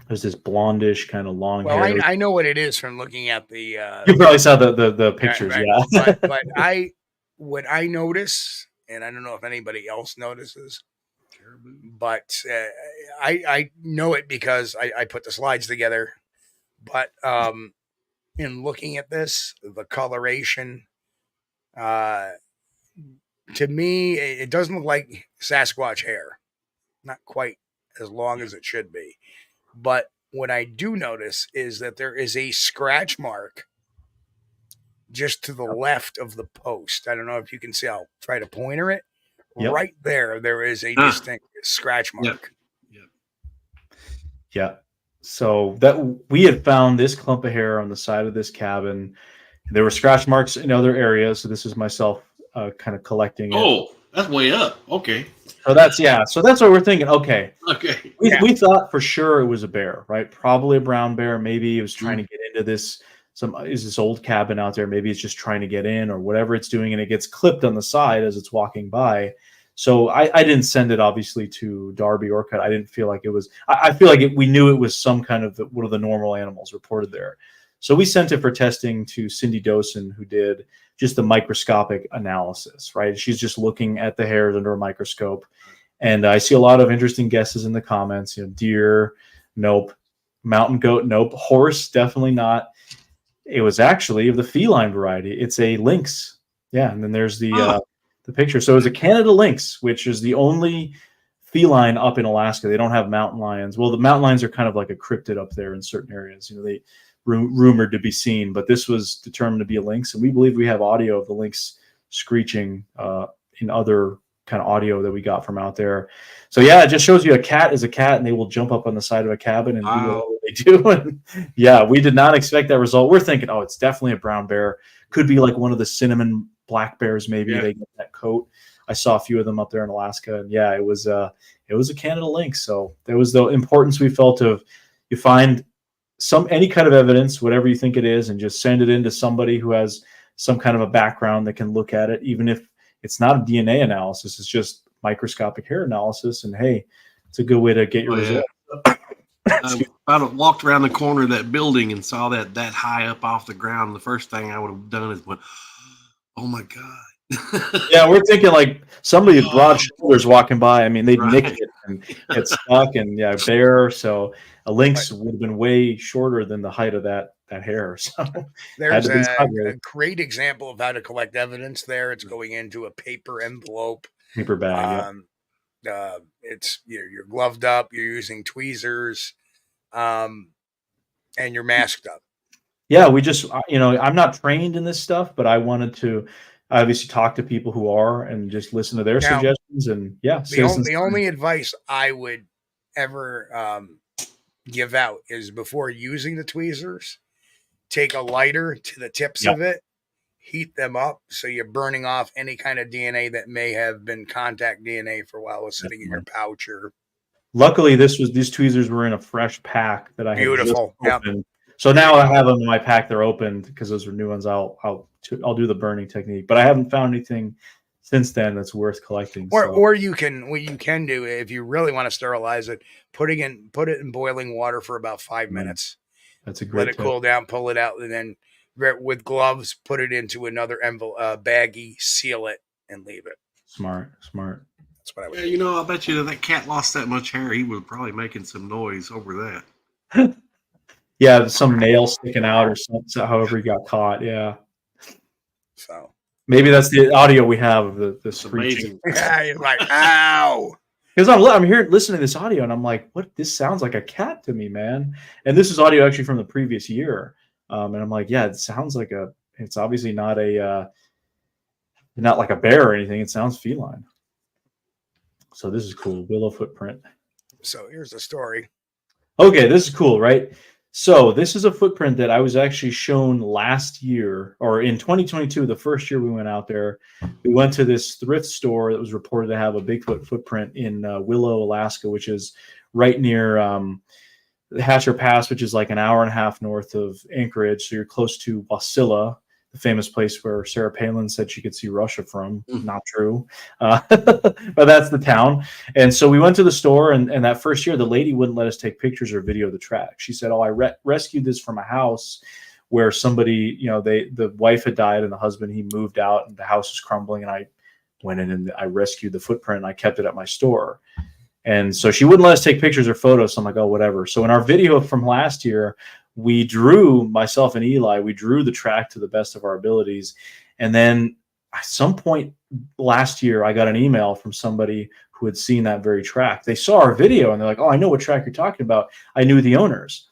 There's this blondish kind of long hair. Well, I know what it is from looking at the. You probably saw the pictures, right. yeah. but what I notice, and I don't know if anybody else notices, but I know it because I put the slides together. But in looking at this, the coloration, to me, it doesn't look like Sasquatch hair. Not quite as long as it should be. But what I do notice is that there is a scratch mark just to the left of the post. I don't know if you can see. I'll try to pointer it. Yep. Right there is a distinct scratch mark. Yeah. So that we had found this clump of hair on the side of this cabin. There were scratch marks in other areas. So this is myself kind of collecting it. Oh, that's way up. Okay. So that's what we're thinking. Okay. Okay. We thought for sure it was a bear, right? Probably a brown bear. Maybe it was trying to get into this. Is this old cabin out there? Maybe it's just trying to get in or whatever it's doing, and it gets clipped on the side as it's walking by. So I didn't send it obviously to Darby or Cut. I didn't feel like it was. I feel like we knew it was some kind of one of the normal animals reported there. So we sent it for testing to Cindy Dosen, who did just the microscopic analysis, right? She's just looking at the hairs under a microscope. And I see a lot of interesting guesses in the comments. Deer, nope. Mountain goat, nope. Horse, definitely not. It was actually of the feline variety. It's a lynx. Yeah, and then there's the picture. So it's a Canada lynx, which is the only feline up in Alaska. They don't have mountain lions. Well, the mountain lions are kind of like a cryptid up there in certain areas. They rumored to be seen, but this was determined to be a lynx, and we believe we have audio of the lynx screeching in other kind of audio that we got from out there. So yeah, it just shows you a cat is a cat, and they will jump up on the side of a cabin and do what they do. And yeah, we did not expect that result. We're thinking, oh, it's definitely a brown bear. Could be like one of the cinnamon black bears. Maybe they get that coat. I saw a few of them up there in Alaska, and yeah, it was a Canada lynx. So there was the importance we felt of you find any kind of evidence, whatever you think it is, and just send it in to somebody who has some kind of a background that can look at it, even if it's not a DNA analysis, it's just microscopic hair analysis. And hey, it's a good way to get your result. If I'd have walked around the corner of that building and saw that high up off the ground, the first thing I would have done is went, oh my God. Yeah, we're thinking like somebody with broad shoulders walking by. I mean, they'd nick it and get stuck, and yeah, bear. So a lynx would have been way shorter than the height of that hair. So there's a great example of how to collect evidence there. It's going into a paper envelope. Paper bag. It's you're gloved up, you're using tweezers, and you're masked up. Yeah, we just I'm not trained in this stuff, but I wanted to obviously talk to people who are and just listen to their suggestions. And yeah, the only advice I would ever give out is before using the tweezers, take a lighter to the tips of it, heat them up so you're burning off any kind of DNA that may have been contact DNA for a while it was sitting in your pouch. Or luckily these tweezers were in a fresh pack that I had beautiful. Opened. So now I have them in my pack. They're opened because those are new ones. I'll do the burning technique, but I haven't found anything since then that's worth collecting. Or you can, what you can do if you really want to sterilize it, put it in boiling water for about 5 minutes. That's a great. Let it cool down, pull it out, and then with gloves, put it into another envelope, baggie, seal it, and leave it. Smart. That's what I would. Yeah, I bet you that cat lost that much hair, he was probably making some noise over that. Yeah, some nail sticking out or something. However, he got caught. Yeah. So maybe that's the audio we have of the screeching. Yeah, you're like, ow. Because I'm here listening to this audio and I'm like, what? This sounds like a cat to me, man. And this is audio actually from the previous year. And I'm like, yeah, it sounds like a It's obviously not not like a bear or anything. It sounds feline. So this is cool. Willow footprint. So here's the story. Okay, this is cool, right? So this is a footprint that I was actually shown last year, or in 2022, the first year we went out there. We went to this thrift store that was reported to have a Bigfoot footprint in Willow, Alaska, which is right near the Hatcher Pass, which is like an hour and a half north of Anchorage. So you're close to Wasilla, the famous place where Sarah Palin said she could see Russia from. Not true. But that's the town. And so we went to the store, and that first year, the lady wouldn't let us take pictures or video of the track. She said, oh, I rescued this from a house where somebody, the wife had died and the husband, he moved out and the house was crumbling. And I went in and I rescued the footprint and I kept it at my store. And so she wouldn't let us take pictures or photos. So I'm like, oh, whatever. So in our video from last year, we drew, myself and Eli, we drew the track to the best of our abilities. And then at some point last year, I got an email from somebody who had seen that very track. They saw our video and they're like, oh, I know what track you're talking about. I knew the owners.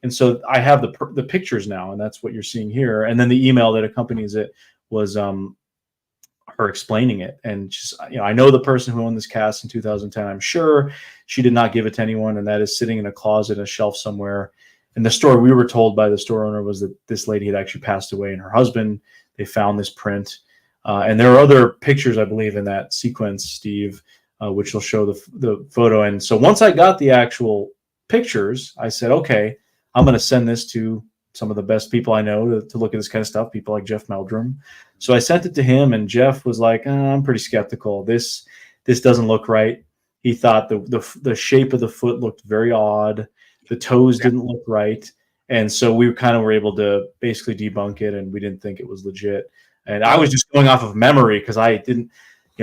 And so I have the pictures now, and that's what you're seeing here. And then the email that accompanies it was her explaining it. And just, I know the person who owned this cast in 2010. I'm sure she did not give it to anyone, and that is sitting in a closet, a shelf somewhere. And the story we were told by the store owner was that this lady had actually passed away, and her husband, they found this print. And there are other pictures, I believe, in that sequence, Steve, which will show the photo. And so once I got the actual pictures, I said, okay, I'm going to send this to some of the best people I know to look at this kind of stuff, people like Jeff Meldrum. So I sent it to him, and Jeff was like, I'm pretty skeptical. This doesn't look right. He thought the shape of the foot looked very odd. The toes didn't look right. And so we kind of were able to basically debunk it, and we didn't think it was legit. And I was just going off of memory because I didn't,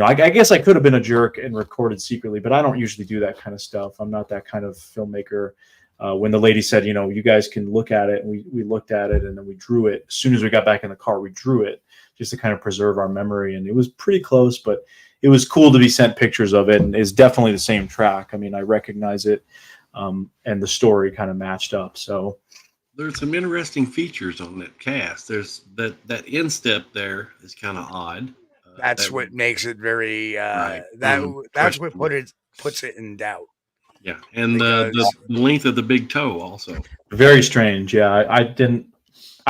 I guess I could have been a jerk and recorded secretly, but I don't usually do that kind of stuff. I'm not that kind of filmmaker. When the lady said, you guys can look at it, and we looked at it, and then we drew it. As soon as we got back in the car, we drew it just to kind of preserve our memory. And it was pretty close, but it was cool to be sent pictures of it, and it's definitely the same track. I mean, I recognize it, and the story kind of matched up. So there's some interesting features on that cast. There's that instep there is kind of odd. That's what makes it very right. That's what puts it in doubt. Yeah, and the length of the big toe also. Very strange. Yeah, I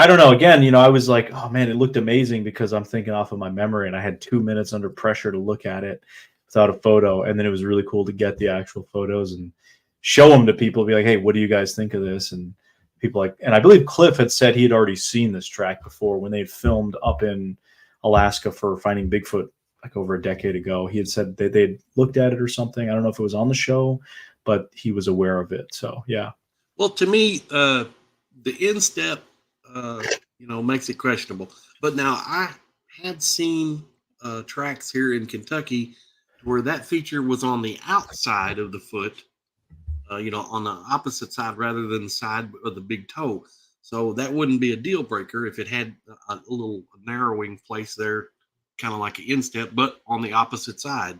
don't know. Again, I was like, oh man, it looked amazing because I'm thinking off of my memory, and I had 2 minutes under pressure to look at it without a photo. And then it was really cool to get the actual photos and show them to people, be like, hey, what do you guys think of this? And people and I believe Cliff had said he had already seen this track before when they had filmed up in Alaska for Finding Bigfoot like over a decade ago. He had said they'd looked at it or something. I don't know if it was on the show, but he was aware of it. So, yeah. Well, to me, the instep, makes it questionable. But now I had seen tracks here in Kentucky where that feature was on the outside of the foot, on the opposite side rather than the side of the big toe. So that wouldn't be a deal breaker if it had a little narrowing place there, kind of like an instep, but on the opposite side.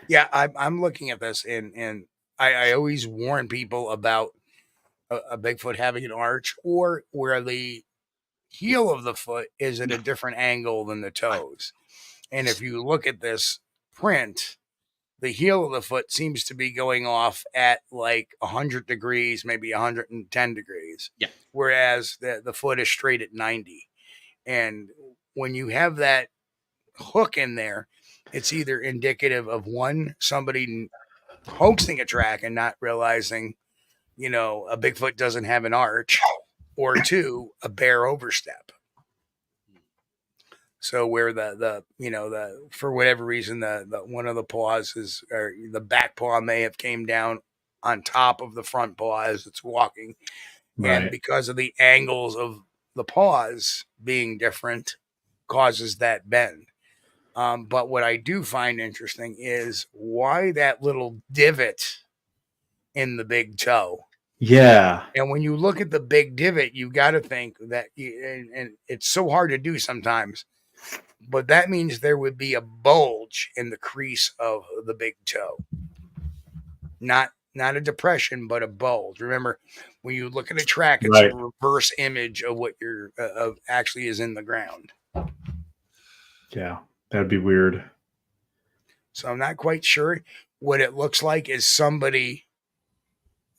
Yeah, I'm looking at this, and I always warn people about a Bigfoot having an arch, or where the heel of the foot is at a different angle than the toes. And if you look at this print, the heel of the foot seems to be going off at like 100 degrees, maybe 110 degrees. Yeah. Whereas the foot is straight at 90. And when you have that hook in there, it's either indicative of somebody hoaxing a track and not realizing, a Bigfoot doesn't have an arch, or two, a bear overstep. So where the for whatever reason, the one of the paws is, or the back paw may have came down on top of the front paw as it's walking. Right. And because of the angles of the paws being different causes that bend. But what I do find interesting is why that little divot in the big toe. Yeah. And when you look at the big divot, you got to think that, and it's so hard to do sometimes, but that means there would be a bulge in the crease of the big toe. Not not a depression, but a bulge. Remember, when you look at a track, it's Right. a reverse image of what you're actually is in the ground. Yeah, that'd be weird. So I'm not quite sure. What it looks like is somebody,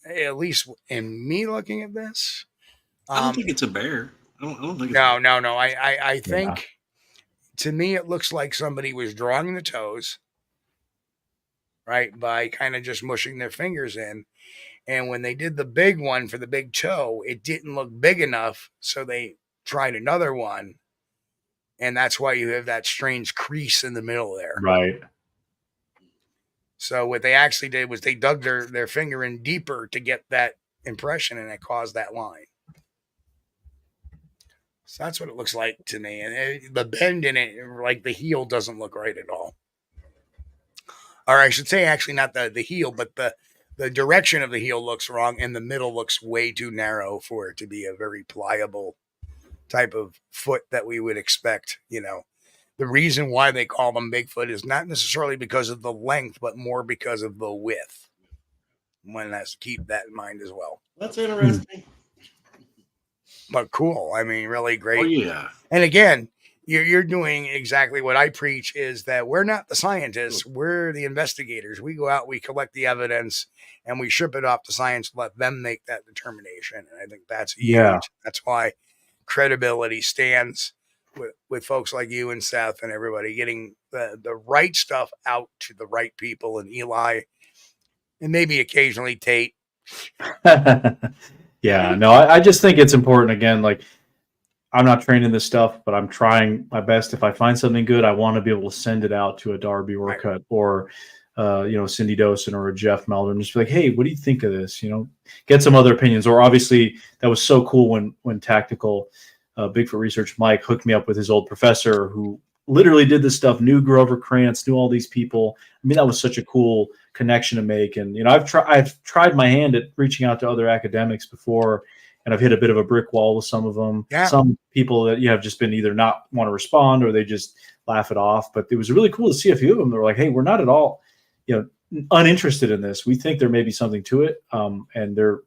at least in me looking at this. I don't think it's a bear. I don't think it's No. I think, to me, it looks like somebody was drawing the toes, right, by kind of just mushing their fingers in. And when they did the big one for the big toe, it didn't look big enough. So they tried another one. And that's why you have that strange crease in the middle there. Right. So what they actually did was they dug their finger in deeper to get that impression, and it caused that line. So that's what it looks like to me. And the bend in it, like the heel, doesn't look right at all. Or I should say, actually, not the heel, but the direction of the heel looks wrong, and the middle looks way too narrow for it to be a very pliable type of foot that we would expect. You know, the reason why they call them Bigfoot is not necessarily because of the length, but more because of the width. One has to keep that in mind as well. That's interesting. But cool. I mean, really great. Oh, yeah. And again, you're doing exactly what I preach, is that we're not the scientists. We're the investigators. We go out, we collect the evidence, and we ship it off to science, let them make that determination. And I think that's huge. Yeah. That's why credibility stands with folks like you and Seth and everybody, getting the right stuff out to the right people, and Eli, and maybe occasionally Tate. Yeah, no, I just think it's important. Again, like, I'm not trained in this stuff, but I'm trying my best. If I find something good, I want to be able to send it out to a Darby Orcutt or Cindy Dosen or a Jeff Meldrum. Just be like, hey, what do you think of this? Get some other opinions. Or obviously, that was so cool when Tactical Bigfoot Research Mike hooked me up with his old professor who literally did this stuff, knew Grover Krantz, knew all these people. I mean, that was such a cool connection to make. And I've tried my hand at reaching out to other academics before, and I've hit a bit of a brick wall with some of them. Yeah. Some people that have just been either not want to respond, or they just laugh it off. But it was really cool to see a few of them. They're like, hey, we're not at all uninterested in this. We think there may be something to it, and they're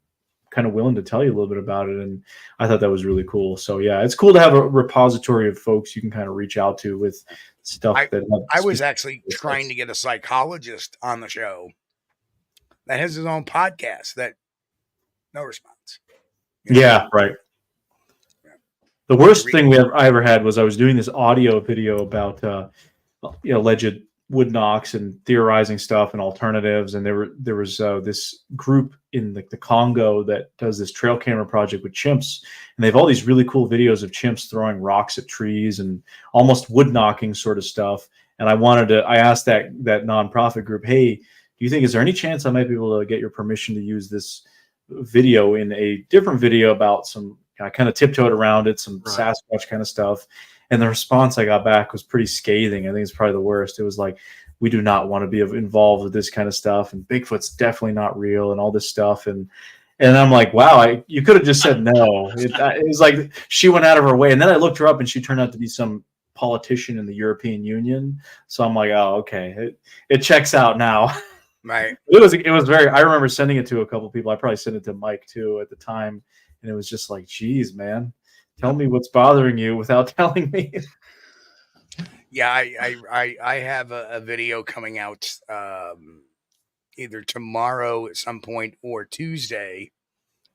kind of willing to tell you a little bit about it. And I thought that was really cool. So yeah, it's cool to have a repository of folks you can kind of reach out to with stuff I was actually trying to get a psychologist on the show that has his own podcast. That no response. Yeah, right. The worst thing I ever had was I was doing this audio video about alleged wood knocks and theorizing stuff and alternatives, and there was this group in the Congo that does this trail camera project with chimps, and they have all these really cool videos of chimps throwing rocks at trees and almost wood knocking sort of stuff. And I asked that nonprofit group, hey, do you think, is there any chance I might be able to get your permission to use this video in a different video about some, I kind of tiptoed around it, some Sasquatch kind of stuff. And the response I got back was pretty scathing. I think it's probably the worst. It was like, we do not want to be involved with this kind of stuff, and Bigfoot's definitely not real, and all this stuff. And I'm like, wow, you could have just said no. It was like she went out of her way. And then I looked her up, and she turned out to be some politician in the European Union. So I'm like, oh, okay, it checks out now. Right. It was very. I remember sending it to a couple people. I probably sent it to Mike too at the time, and it was just like, geez, man. Tell me what's bothering you without telling me. Yeah, I have a video coming out either tomorrow at some point or Tuesday.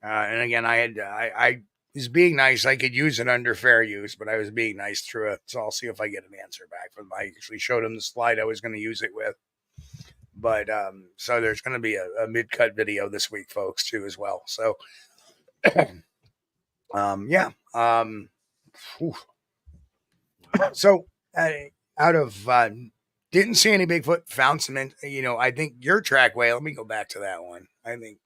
And again, I was being nice. I could use it under fair use, but I was being nice through it. So I'll see if I get an answer back from them. I actually showed him the slide I was going to use it with. But so there's going to be a mid-cut video this week, folks, too, as well. So yeah. So out of didn't see any Bigfoot, found some, I think your trackway, let me go back to that one. I think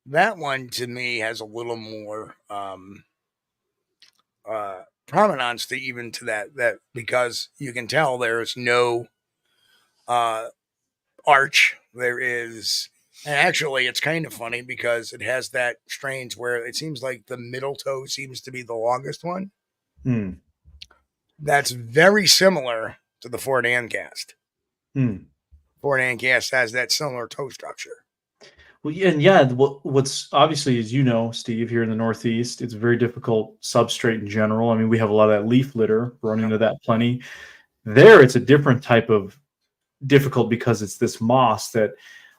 that one to me has a little more provenance to even to that because you can tell there's no arch. There is. And actually, it's kind of funny because it has that strange where it seems like the middle toe seems to be the longest one. That's very similar to the Fort Ann cast. Fort Ancaster has that similar toe structure. Well, yeah, and yeah, what's obviously, as you know, Steve, here in the Northeast, it's a very difficult substrate in general. I mean, we have a lot of that leaf litter, run into that plenty. There, it's a different type of difficult because it's this moss that,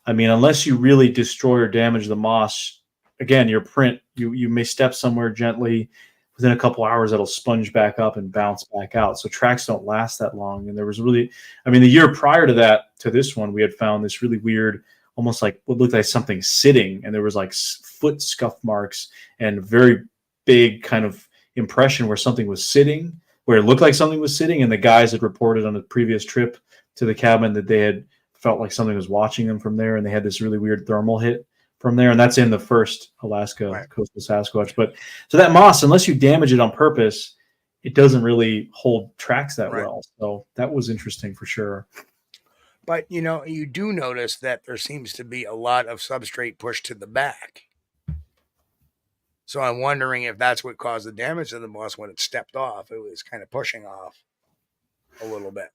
I mean, unless you really destroy or damage the moss, again, your print, you may step somewhere gently. Within a couple hours, it'll sponge back up and bounce back out. So tracks don't last that long. And there was really, I mean, the year prior to that, to this one, we had found this really weird, almost like what looked like something sitting, and there was like foot scuff marks and very big kind of impression where something was sitting, where it looked like something was sitting, and the guys had reported on a previous trip to the cabin that they had felt like something was watching them from there, and they had this really weird thermal hit from there, and that's in the first Alaska coastal Sasquatch. But so that moss, unless you damage it on purpose, it doesn't really hold tracks that well. So that was interesting for sure. But, you know, you do notice that there seems to be a lot of substrate pushed to the back. So I'm wondering if that's what caused the damage to the moss when it stepped off. It was kind of pushing off a little bit.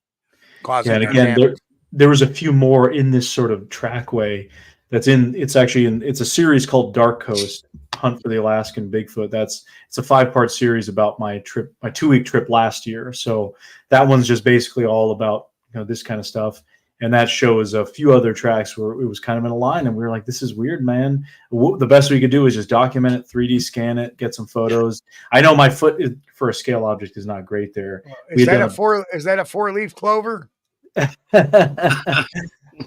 Yeah, and again, there was a few more in this sort of trackway that's in, it's a series called Dark Coast, Hunt for the Alaskan Bigfoot. It's a 5-part series about my 2-week trip last year. So that one's just basically all about, you know, this kind of stuff. And that shows a few other tracks where it was kind of in a line, and we were like, this is weird, man. The best we could do is just document it, 3D scan it, get some photos. I know my foot for a scale object is not great there. Is that a 4-leaf clover?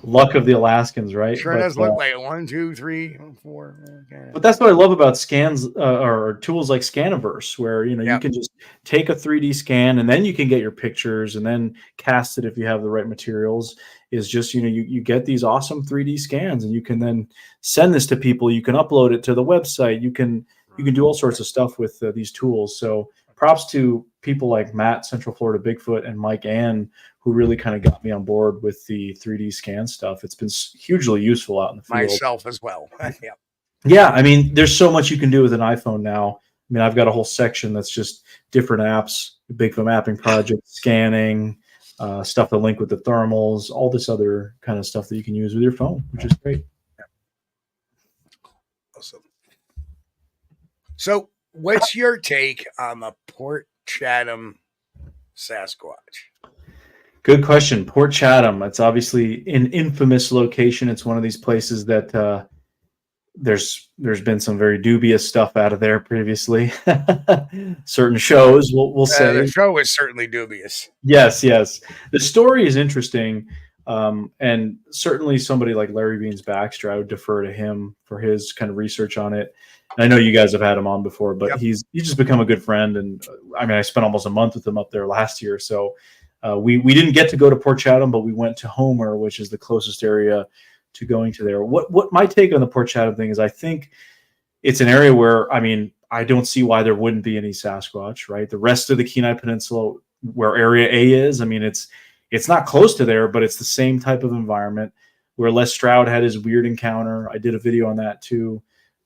Luck of the Alaskans, right? Sure does look like it. 1, 2, 3, 4. Okay. But that's what I love about scans or tools like Scaniverse, where you can just take a 3D scan and then you can get your pictures and then cast it if you have the right materials. Is just you get these awesome 3D scans and you can then send this to people. You can upload it to the website. You can do all sorts of stuff with these tools. So props to people like Matt, Central Florida Bigfoot, and Mike Ann, who really kind of got me on board with the 3D scan stuff. It's been hugely useful out in the field. Myself as well. Yeah, I mean, there's so much you can do with an iPhone now. I mean, I've got a whole section that's just different apps, Bigfoot mapping project, scanning, stuff to link with the thermals, all this other kind of stuff that you can use with your phone, which is great. Awesome. So what's your take on the Port Chatham Sasquatch? Good question. Port Chatham. It's obviously an infamous location. It's one of these places that there's been some very dubious stuff out of there previously. Certain shows, we'll say. The show is certainly dubious. Yes. The story is interesting, and certainly somebody like Larry Beans Baxter, I would defer to him for his kind of research on it. And I know you guys have had him on before, but he's just become a good friend. And I mean, I spent almost a month with him up there last year, so. We didn't get to go to Port Chatham, but we went to Homer, which is the closest area to going to there. What my take on the Port Chatham thing is, I think it's an area where, I mean, I don't see why there wouldn't be any Sasquatch, right? The rest of the Kenai Peninsula, where Area A is, I mean, it's not close to there, but it's the same type of environment where Les Stroud had his weird encounter. I did a video on that too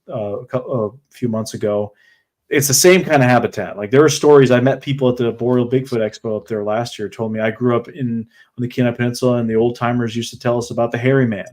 a few months ago. It's the same kind of habitat. Like there are stories. I met people at the Boreal Bigfoot Expo up there last year. Told me I grew up on the Kenai Peninsula, and the old timers used to tell us about the hairy man.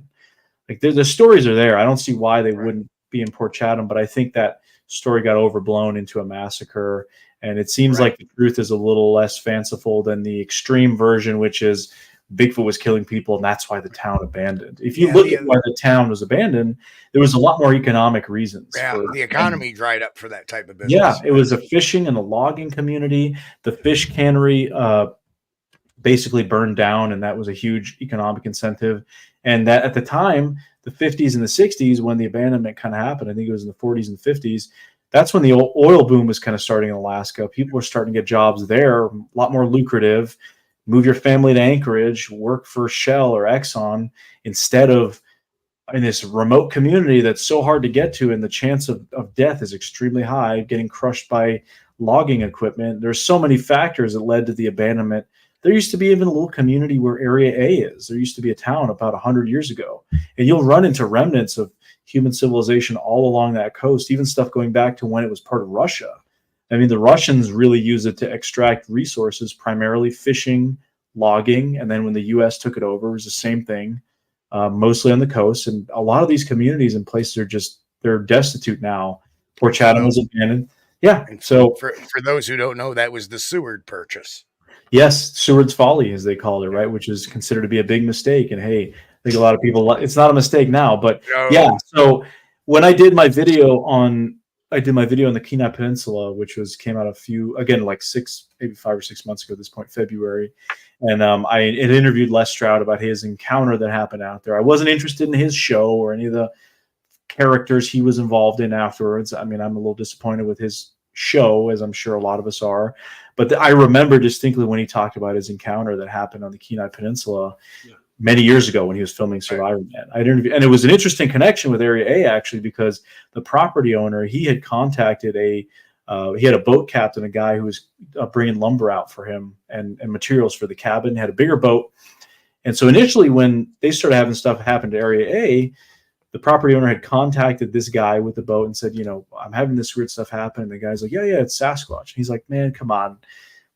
Like the stories are there. I don't see why they wouldn't be in Port Chatham, but I think that story got overblown into a massacre, and it seems like the truth is a little less fanciful than the extreme version, which is Bigfoot was killing people, and that's why the town abandoned. If you look at why the town was abandoned, there was a lot more economic reasons. Yeah, the economy dried up for that type of business. Yeah, it was a fishing and a logging community. The fish cannery basically burned down, and that was a huge economic incentive. And that at the time, the 50s and the 60s, when the abandonment kind of happened, I think it was in the 40s and 50s, that's when the oil boom was kind of starting in Alaska. People were starting to get jobs there, a lot more lucrative. Move your family to Anchorage, work for Shell or Exxon instead of in this remote community that's so hard to get to, and the chance of death is extremely high, getting crushed by logging equipment. There's so many factors that led to the abandonment. There used to be even a little community where Area A is. There used to be a town about 100 years ago, and you'll run into remnants of human civilization all along that coast, even stuff going back to when it was part of Russia. I mean, the Russians really use it to extract resources, primarily fishing, logging, and then when the U.S. took it over, it was the same thing, mostly on the coast. And a lot of these communities and places are they're destitute now. Port Chatham was abandoned. Yeah. And So for those who don't know, that was the Seward purchase. yes, Seward's Folly, as they called it, right, which is considered to be a big mistake. And hey, I think a lot of people, it's not a mistake now, but yeah. So when I did my video on the Kenai Peninsula, which came out like 5 or 6 months ago at this point, February. And I had interviewed Les Stroud about his encounter that happened out there. I wasn't interested in his show or any of the characters he was involved in afterwards. I mean, I'm a little disappointed with his show, as I'm sure a lot of us are. But I remember distinctly when he talked about his encounter that happened on the Kenai Peninsula many years ago when he was filming Survivor Man. And it was an interesting connection with Area A, actually, because the property owner, he had contacted he had a boat captain, a guy who was bringing lumber out for him and materials for the cabin, had a bigger boat. And so initially when they started having stuff happen to Area A, the property owner had contacted this guy with the boat and said, I'm having this weird stuff happen. And the guy's like, yeah, it's Sasquatch. And he's like, man, come on.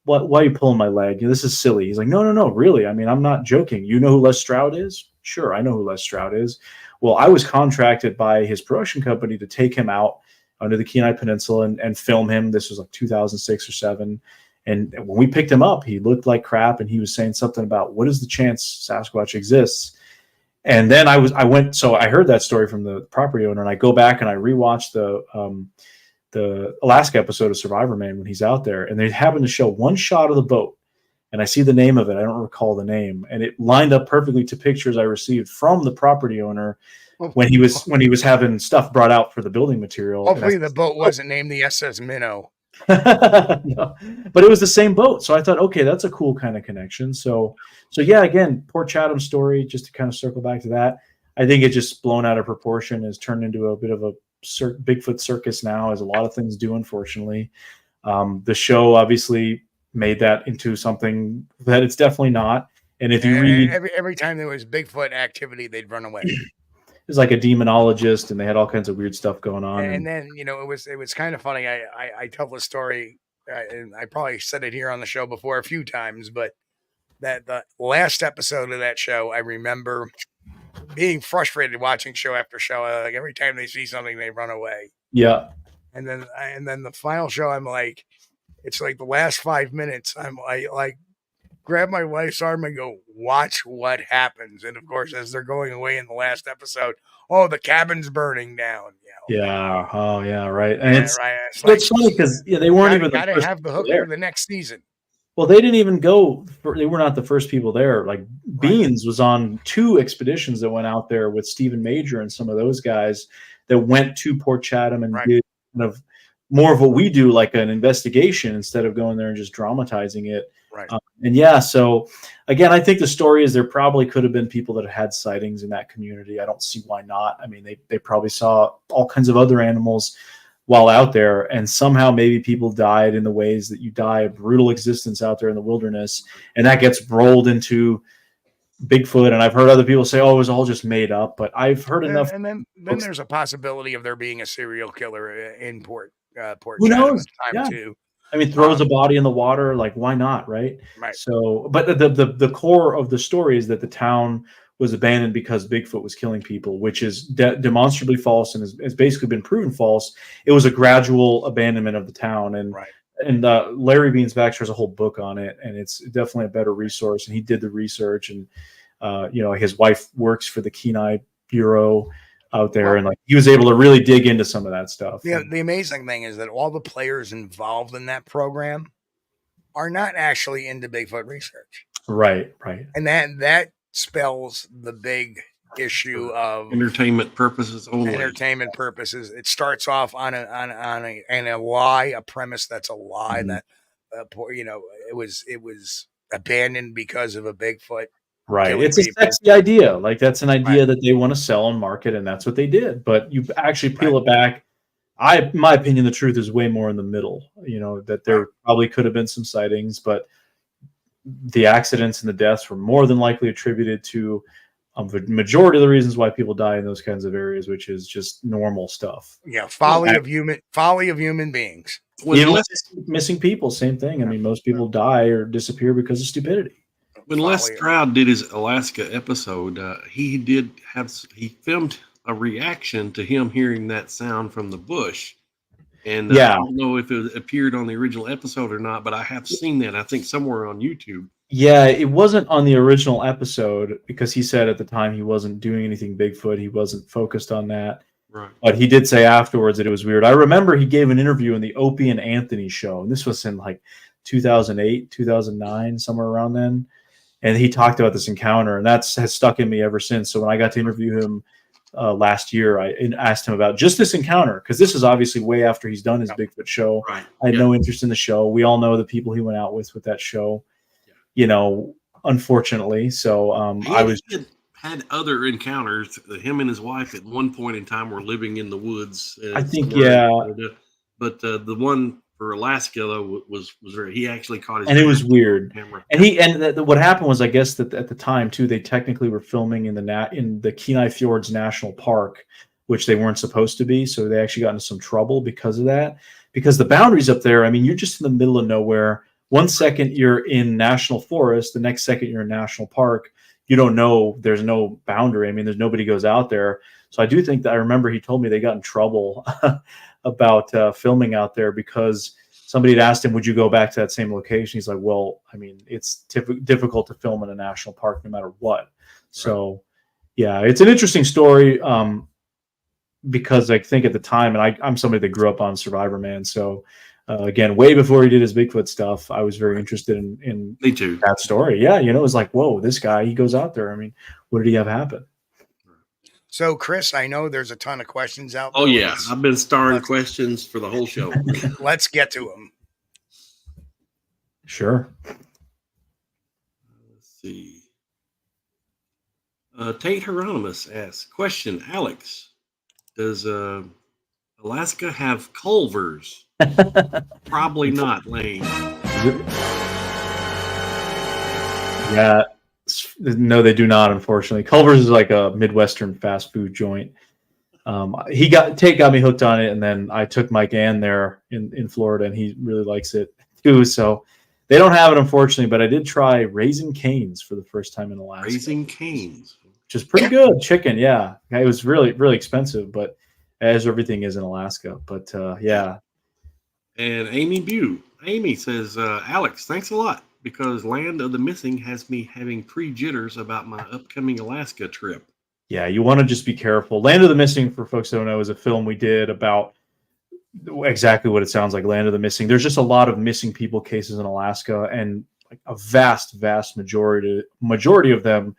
Why are you pulling my leg? This is silly. He's like, no, really. I mean, I'm not joking. You know who Les Stroud is? Sure, I know who Les Stroud is. Well, I was contracted by his production company to take him out under the Kenai Peninsula and film him. This was like 2006 or 7. And when we picked him up, he looked like crap. And he was saying something about, what is the chance Sasquatch exists? And then I heard that story from the property owner, and I go back and I rewatched the Alaska episode of Survivor Man when he's out there, and they happened to show one shot of the boat, and I see the name of it. I don't recall the name, and it lined up perfectly to pictures I received from the property owner when he was having stuff brought out for the building material. Hopefully the boat wasn't named the SS Minnow. No, but it was the same boat. So I thought, okay, that's a cool kind of connection. So yeah, again, Port Chatham story, just to kind of circle back to that, I think it just blown out of proportion, has turned into a bit of a Bigfoot circus now, as a lot of things do, unfortunately. The show obviously made that into something that it's definitely not. And if you read every time there was Bigfoot activity, they'd run away. It was like a demonologist, and they had all kinds of weird stuff going on. And then it was kind of funny. I tell the story, and I probably said it here on the show before a few times, but that the last episode of that show, I remember being frustrated watching show after show. Like every time they see something, they run away. Yeah. And then the final show, I'm like, it's like the last 5 minutes. I'm like grab my wife's arm and go, watch what happens. And of course, as they're going away in the last episode, oh, the cabin's burning down. Yeah. Oh, yeah. Right. And it's funny because they weren't even gotta have the hook for the next season. Well, they didn't even go. They were not the first people there. Like Beans was on 2 expeditions that went out there with Stephen Major and some of those guys that went to Port Chatham and did kind of more of what we do, like an investigation, instead of going there and just dramatizing it. Right. So again, I think the story is there probably could have been people that had sightings in that community. I don't see why not. I mean, they probably saw all kinds of other animals while out there, and somehow maybe people died in the ways that you die a brutal existence out there in the wilderness, and that gets rolled into Bigfoot. And I've heard other people say, oh, it was all just made up, but I've heard enough. And then there's a possibility of there being a serial killer in Port Who knows? Chatham too. I mean, throws a body in the water, like why not, right? Right. So, but the core of the story is that the town was abandoned because Bigfoot was killing people, which is demonstrably false and has basically been proven false. It was a gradual abandonment of the town, and Larry Beans Baxter has a whole book on it, and it's definitely a better resource. And he did the research, and his wife works for the Kenai Bureau out there, and like he was able to really dig into some of that stuff. Yeah, the amazing thing is that all the players involved in that program are not actually into Bigfoot research. Right. And that spells the big issue of entertainment purposes only. Entertainment purposes. It starts off on a lie, a premise that's a lie, that it was abandoned because of a Bigfoot. Right. It's a sexy idea. Like that's an idea that they want to sell and market, and that's what they did. But you actually peel it back. In my opinion, the truth is way more in the middle, that there probably could have been some sightings, but the accidents and the deaths were more than likely attributed to the majority of the reasons why people die in those kinds of areas, which is just normal stuff. Yeah. Folly of human beings. Missing people, same thing. I mean, most people die or disappear because of stupidity. When Les Stroud did his Alaska episode, he filmed a reaction to him hearing that sound from the bush. And I don't know if it appeared on the original episode or not, but I have seen that, I think, somewhere on YouTube. Yeah, it wasn't on the original episode because he said at the time he wasn't doing anything Bigfoot. He wasn't focused on that. Right. But he did say afterwards that it was weird. I remember he gave an interview in the Opie and Anthony show. And this was in like 2008, 2009, somewhere around then. And he talked about this encounter, and that has stuck in me ever since. So when I got to interview him last year, I asked him about just this encounter, because this is obviously way after he's done his Bigfoot show. Right. I had no interest in the show. We all know the people he went out with that show, you know, unfortunately. So he had other encounters. Him and his wife at one point in time were living in the woods. I think, but the one for Alaska though was very. He actually caught his. And it was weird. Camera. And what happened was, I guess that at the time too, they technically were filming in the Kenai Fjords National Park, which they weren't supposed to be. So they actually got into some trouble because of that. Because the boundaries up there, I mean, you're just in the middle of nowhere. One second you're in national forest, the next second you're in national park. You don't know. There's no boundary. I mean, there's nobody goes out there. So I do think that I remember he told me they got in trouble about filming out there because somebody had asked him, would you go back to that same location? He's like, well, I mean, it's difficult to film in a national park no matter what. Right. So, yeah, it's an interesting story because I think at the time, and I'm somebody that grew up on Survivor Man. So, again, way before he did his Bigfoot stuff, I was very interested in Me too. that story. Yeah, you know, it was like, whoa, this guy, he goes out there. I mean, what did he have happen? So, Chris, I know there's a ton of questions out there. Oh, yeah. I've been starring questions for the whole show. Let's get to them. Sure. Let's see. Tate Hieronymus asks, question, Alex, does Alaska have culvers? Probably not, Lane. Yeah. No, they do not, unfortunately. Culver's is like a Midwestern fast food joint. Tate got me hooked on it, and then I took Mike Ann there in Florida, and he really likes it too. So they don't have it, unfortunately, but I did try Raising Cane's for the first time in Alaska. Raising Cane's. Which is pretty good. Chicken, yeah. It was really, really expensive, but as everything is in Alaska. But yeah. And Amy says, Alex, thanks a lot, because Land of the Missing has me having pre-jitters about my upcoming Alaska trip. Yeah, you want to just be careful. Land of the Missing, for folks who don't know, is a film we did about exactly what it sounds like, Land of the Missing. There's just a lot of missing people cases in Alaska, and like a vast majority of them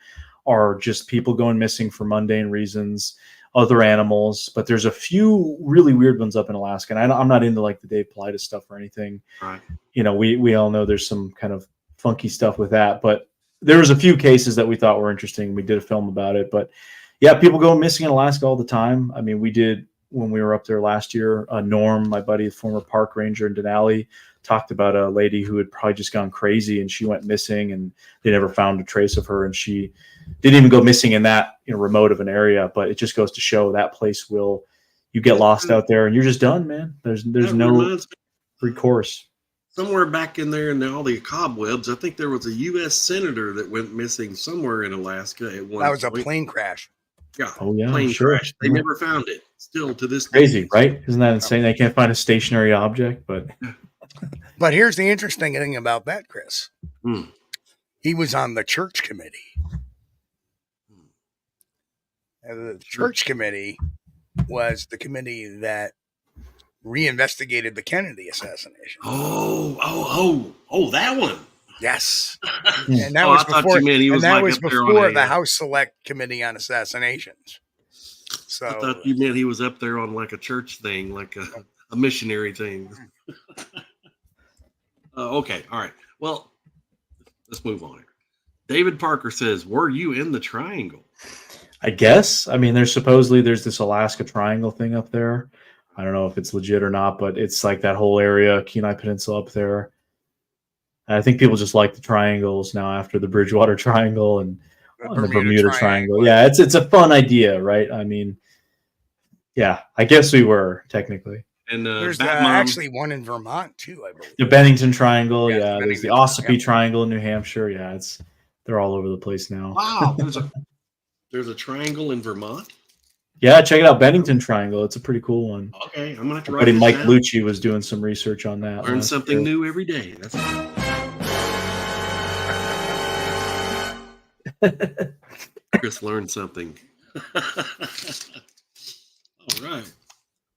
are just people going missing for mundane reasons, other animals, but there's a few really weird ones up in Alaska. And I'm not into like the Dave Paulides stuff or anything. Right. You know, we all know there's some kind of funky stuff with that, but there was a few cases that we thought were interesting. We did a film about it, but yeah, people go missing in Alaska all the time. I mean, we did when we were up there last year. Norm, my buddy, former park ranger in Denali, talked about a lady who had probably just gone crazy and she went missing and they never found a trace of her. And she didn't even go missing in that remote of an area, but it just goes to show that place you get lost out there and you're just done, man. There's no recourse. Somewhere back in there in all the cobwebs, I think there was a U.S. senator that went missing somewhere in Alaska at one. That was a plane crash. Yeah. Oh yeah. Plane sure. crash. They never found it. Still to this day. Crazy, right? Isn't that insane? They can't find a stationary object, but. But here's the interesting thing about that, Chris. He was on the church committee. And the church committee was the committee that reinvestigated the Kennedy assassination. Oh, that one. Yes. And that was before, the House Select Committee on Assassinations. So I thought you meant he was up there on like a church thing, like a missionary thing. Okay. All right. Well, let's move on here. David Parker says, were you in the triangle? I guess. I mean, there's this Alaska Triangle thing up there. I don't know if it's legit or not, but it's like that whole area, Kenai Peninsula up there. And I think people just like the triangles now after the Bridgewater Triangle and the Bermuda Triangle. Yeah, it's a fun idea, right? I mean, yeah, I guess we were technically. And there's actually one in Vermont too, I believe. The Bennington Triangle, yeah. There's the Ossipee Triangle in New Hampshire. Yeah, They're all over the place now. Wow, there's a triangle in Vermont. Yeah, check it out, Bennington Triangle. It's a pretty cool one. Okay, I'm gonna have to My write buddy this Mike down. Lucci was doing some research on that. Learn last something year. new every day. That's Chris learned something. All right.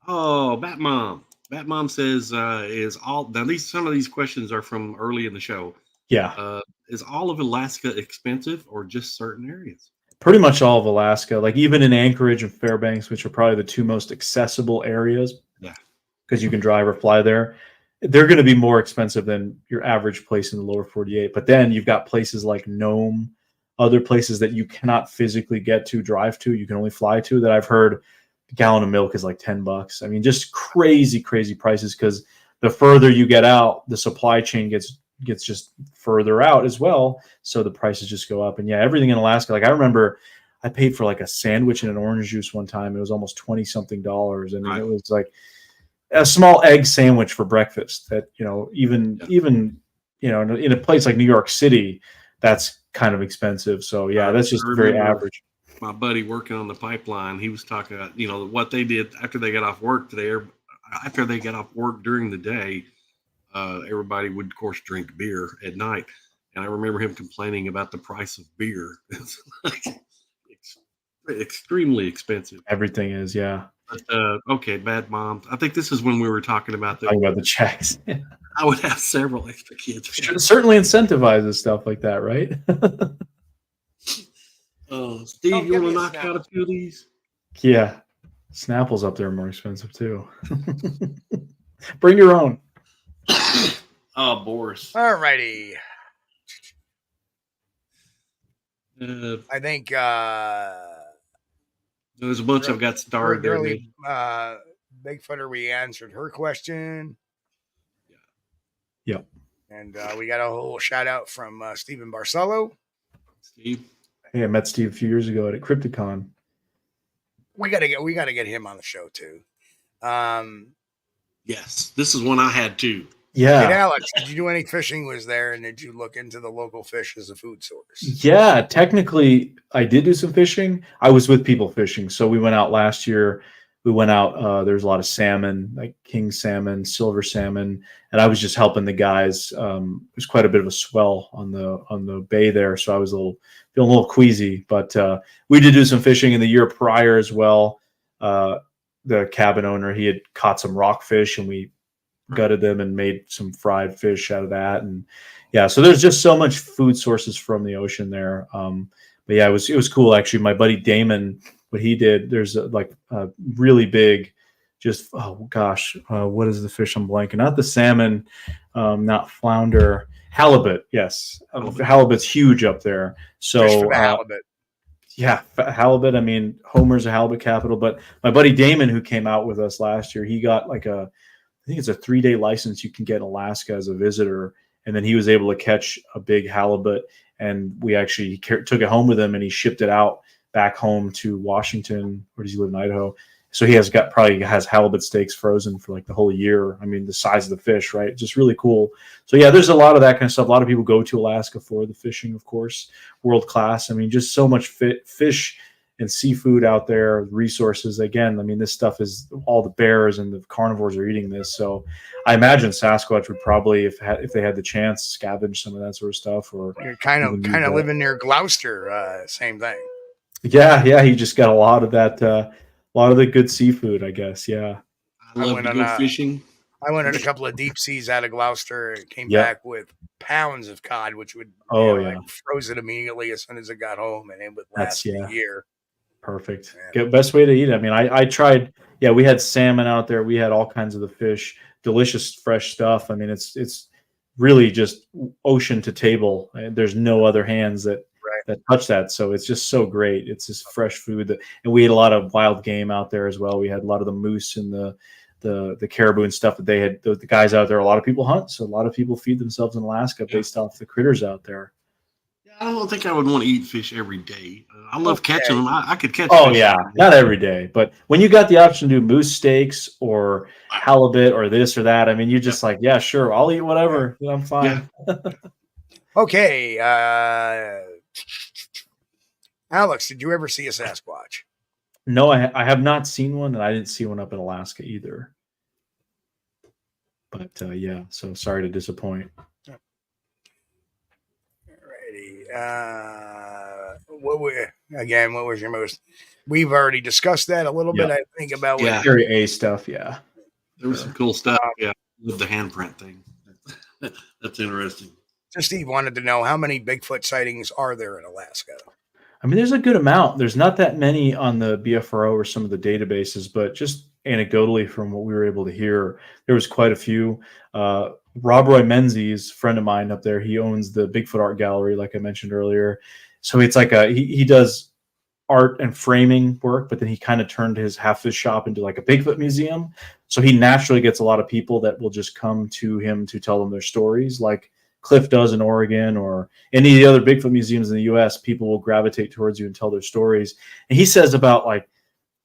Oh, Batmom says is all now these some of these questions are from early in the show. Yeah, Is all of Alaska expensive or just certain areas? pretty much all of Alaska. Like even in Anchorage and Fairbanks, which are probably the two most accessible areas. Yeah. Because you can drive or fly there. They're going to be more expensive than your average place in the lower 48. But then you've got places like Nome, other places that you cannot physically get to, drive to, you can only fly to, that I've heard a gallon of milk is like $10. I mean, just crazy, crazy prices, because the further you get out, the supply chain gets just further out as well. So the prices just go up. And yeah, everything in Alaska, like I remember I paid for like a sandwich and an orange juice one time. It was almost 20 something dollars. I mean, Right. it was like a small egg sandwich for breakfast that, you know, even, you know, in a place like New York City, that's kind of expensive. So yeah, that's just I very remember average. My buddy working on the pipeline, he was talking about, you know, what they did after they got off work there. After they got off work during the day, everybody would, of course, drink beer at night. And I remember him complaining about the price of beer. It's like extremely expensive. Everything is, yeah. But, okay, Bad Mom. I think this is when we were talking about Talking about the checks. I would have several extra kids. Certainly incentivizes stuff like that, right? Steve, Oh, you give want to me a knock snap. out a few of these? Yeah. Snapples up there are more expensive too. Bring your own. Oh, Boris. All righty. Uh, I think there's a bunch I've got started there. early Bigfooter, we answered her question. Yep. And we got a whole shout out from Stephen Barcelo. Steve. Hey, I met Steve a few years ago at Crypticon. We gotta get him on the show too. Yes, this is one I had too. Yeah. Hey, Alex, did you do any fishing? Was there, and did you look into the local fish as a food source? Yeah, technically, I did do some fishing. I was with people fishing. So we went out last year. We went out. There's a lot of salmon, like king salmon, silver salmon, and I was just helping the guys. There's quite a bit of a swell on the bay there, so I was feeling a little queasy. But we did do some fishing in the year prior as well. The cabin owner, he had caught some rockfish, and we gutted them and made some fried fish out of that. And yeah, so there's just so much food sources from the ocean there. But yeah, it was cool actually. My buddy Damon, what he did, there's like a really big, just oh gosh, what is the fish I'm blanking? Not the salmon, not flounder, halibut. Yes, halibut's huge up there. So Fish for the halibut. yeah, halibut. I mean, Homer's a halibut capital. But my buddy Damon, who came out with us last year, he got like I think it's a 3-day license you can get in Alaska as a visitor. And then he was able to catch a big halibut, and we actually took it home with him, and he shipped it out back home to Washington. Where does he live in Idaho? So he probably has halibut steaks frozen for like the whole year. I mean, the size of the fish, right? Just really cool. So yeah, there's a lot of that kind of stuff. A lot of people go to Alaska for the fishing, of course, world class. I mean, just so much fish and seafood out there, resources. Again, I mean, this stuff is all the bears and the carnivores are eating this. So I imagine Sasquatch would probably, if they had the chance, scavenge some of that sort of stuff. Or You're kind of living near Gloucester, same thing. Yeah, he just got a lot of that, a lot of the good seafood, I guess. Yeah. I love to go fishing. I went on a couple of deep seas out of Gloucester and came back with pounds of cod, which would I froze it immediately as soon as it got home, and it would last a year. Perfect. Best way to eat it. I mean, I tried. Yeah, we had salmon out there. We had all kinds of the fish, delicious fresh stuff. I mean, it's really just ocean to table. There's no other hands that touch that. So it's just so great. It's just fresh food. And we had a lot of wild game out there as well. We had a lot of the moose and the caribou and stuff that they had. The guys out there, a lot of people hunt. So a lot of people feed themselves in Alaska based off the critters out there. I don't think I would want to eat fish every day. I love catching them. I could catch Oh, fish yeah. Not every day. But when you got the option to do moose steaks or halibut or this or that, I mean, you're just like, yeah, sure. I'll eat whatever. I'm fine. Okay. Alex, did you ever see a Sasquatch? No, I have not seen one, and I didn't see one up in Alaska either. But yeah, so sorry to disappoint. Alrighty. What was your most? We've already discussed that a little bit. I think about Yeah. Area A stuff. Yeah, There was some cool stuff. Yeah, with the handprint thing. That's interesting. So Steve wanted to know how many Bigfoot sightings are there in Alaska? I mean, there's a good amount. There's not that many on the BFRO or some of the databases, but just anecdotally from what we were able to hear, there was quite a few. Rob Roy Menzies, friend of mine up there, he owns the Bigfoot Art Gallery, like I mentioned earlier. So it's like he does art and framing work, but then he kind of turned half his shop into like a Bigfoot museum. So he naturally gets a lot of people that will just come to him to tell them their stories, like Cliff does in Oregon or any of the other Bigfoot museums in the US. People will gravitate towards you and tell their stories. And he says about like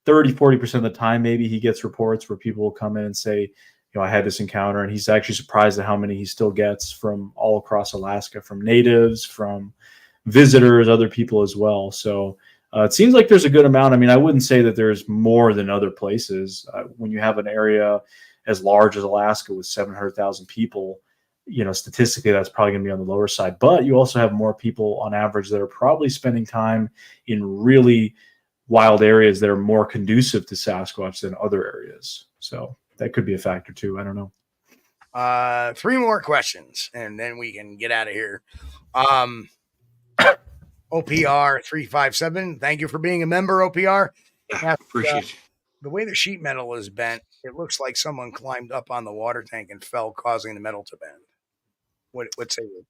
30-40% of the time, maybe he gets reports where people will come in and say, you know, I had this encounter, and he's actually surprised at how many he still gets from all across Alaska, from natives, from visitors, other people as well. So it seems like there's a good amount. I mean, I wouldn't say that there's more than other places. When you have an area as large as Alaska with 700,000 people, you know, statistically, that's probably going to be on the lower side. But you also have more people on average that are probably spending time in really wild areas that are more conducive to Sasquatch than other areas. So that could be a factor too. I don't know. 3 more questions, and then we can get out of here. OPR 357. Thank you for being a member, OPR. Appreciate you. The way the sheet metal is bent, it looks like someone climbed up on the water tank and fell, causing the metal to bend. What say you?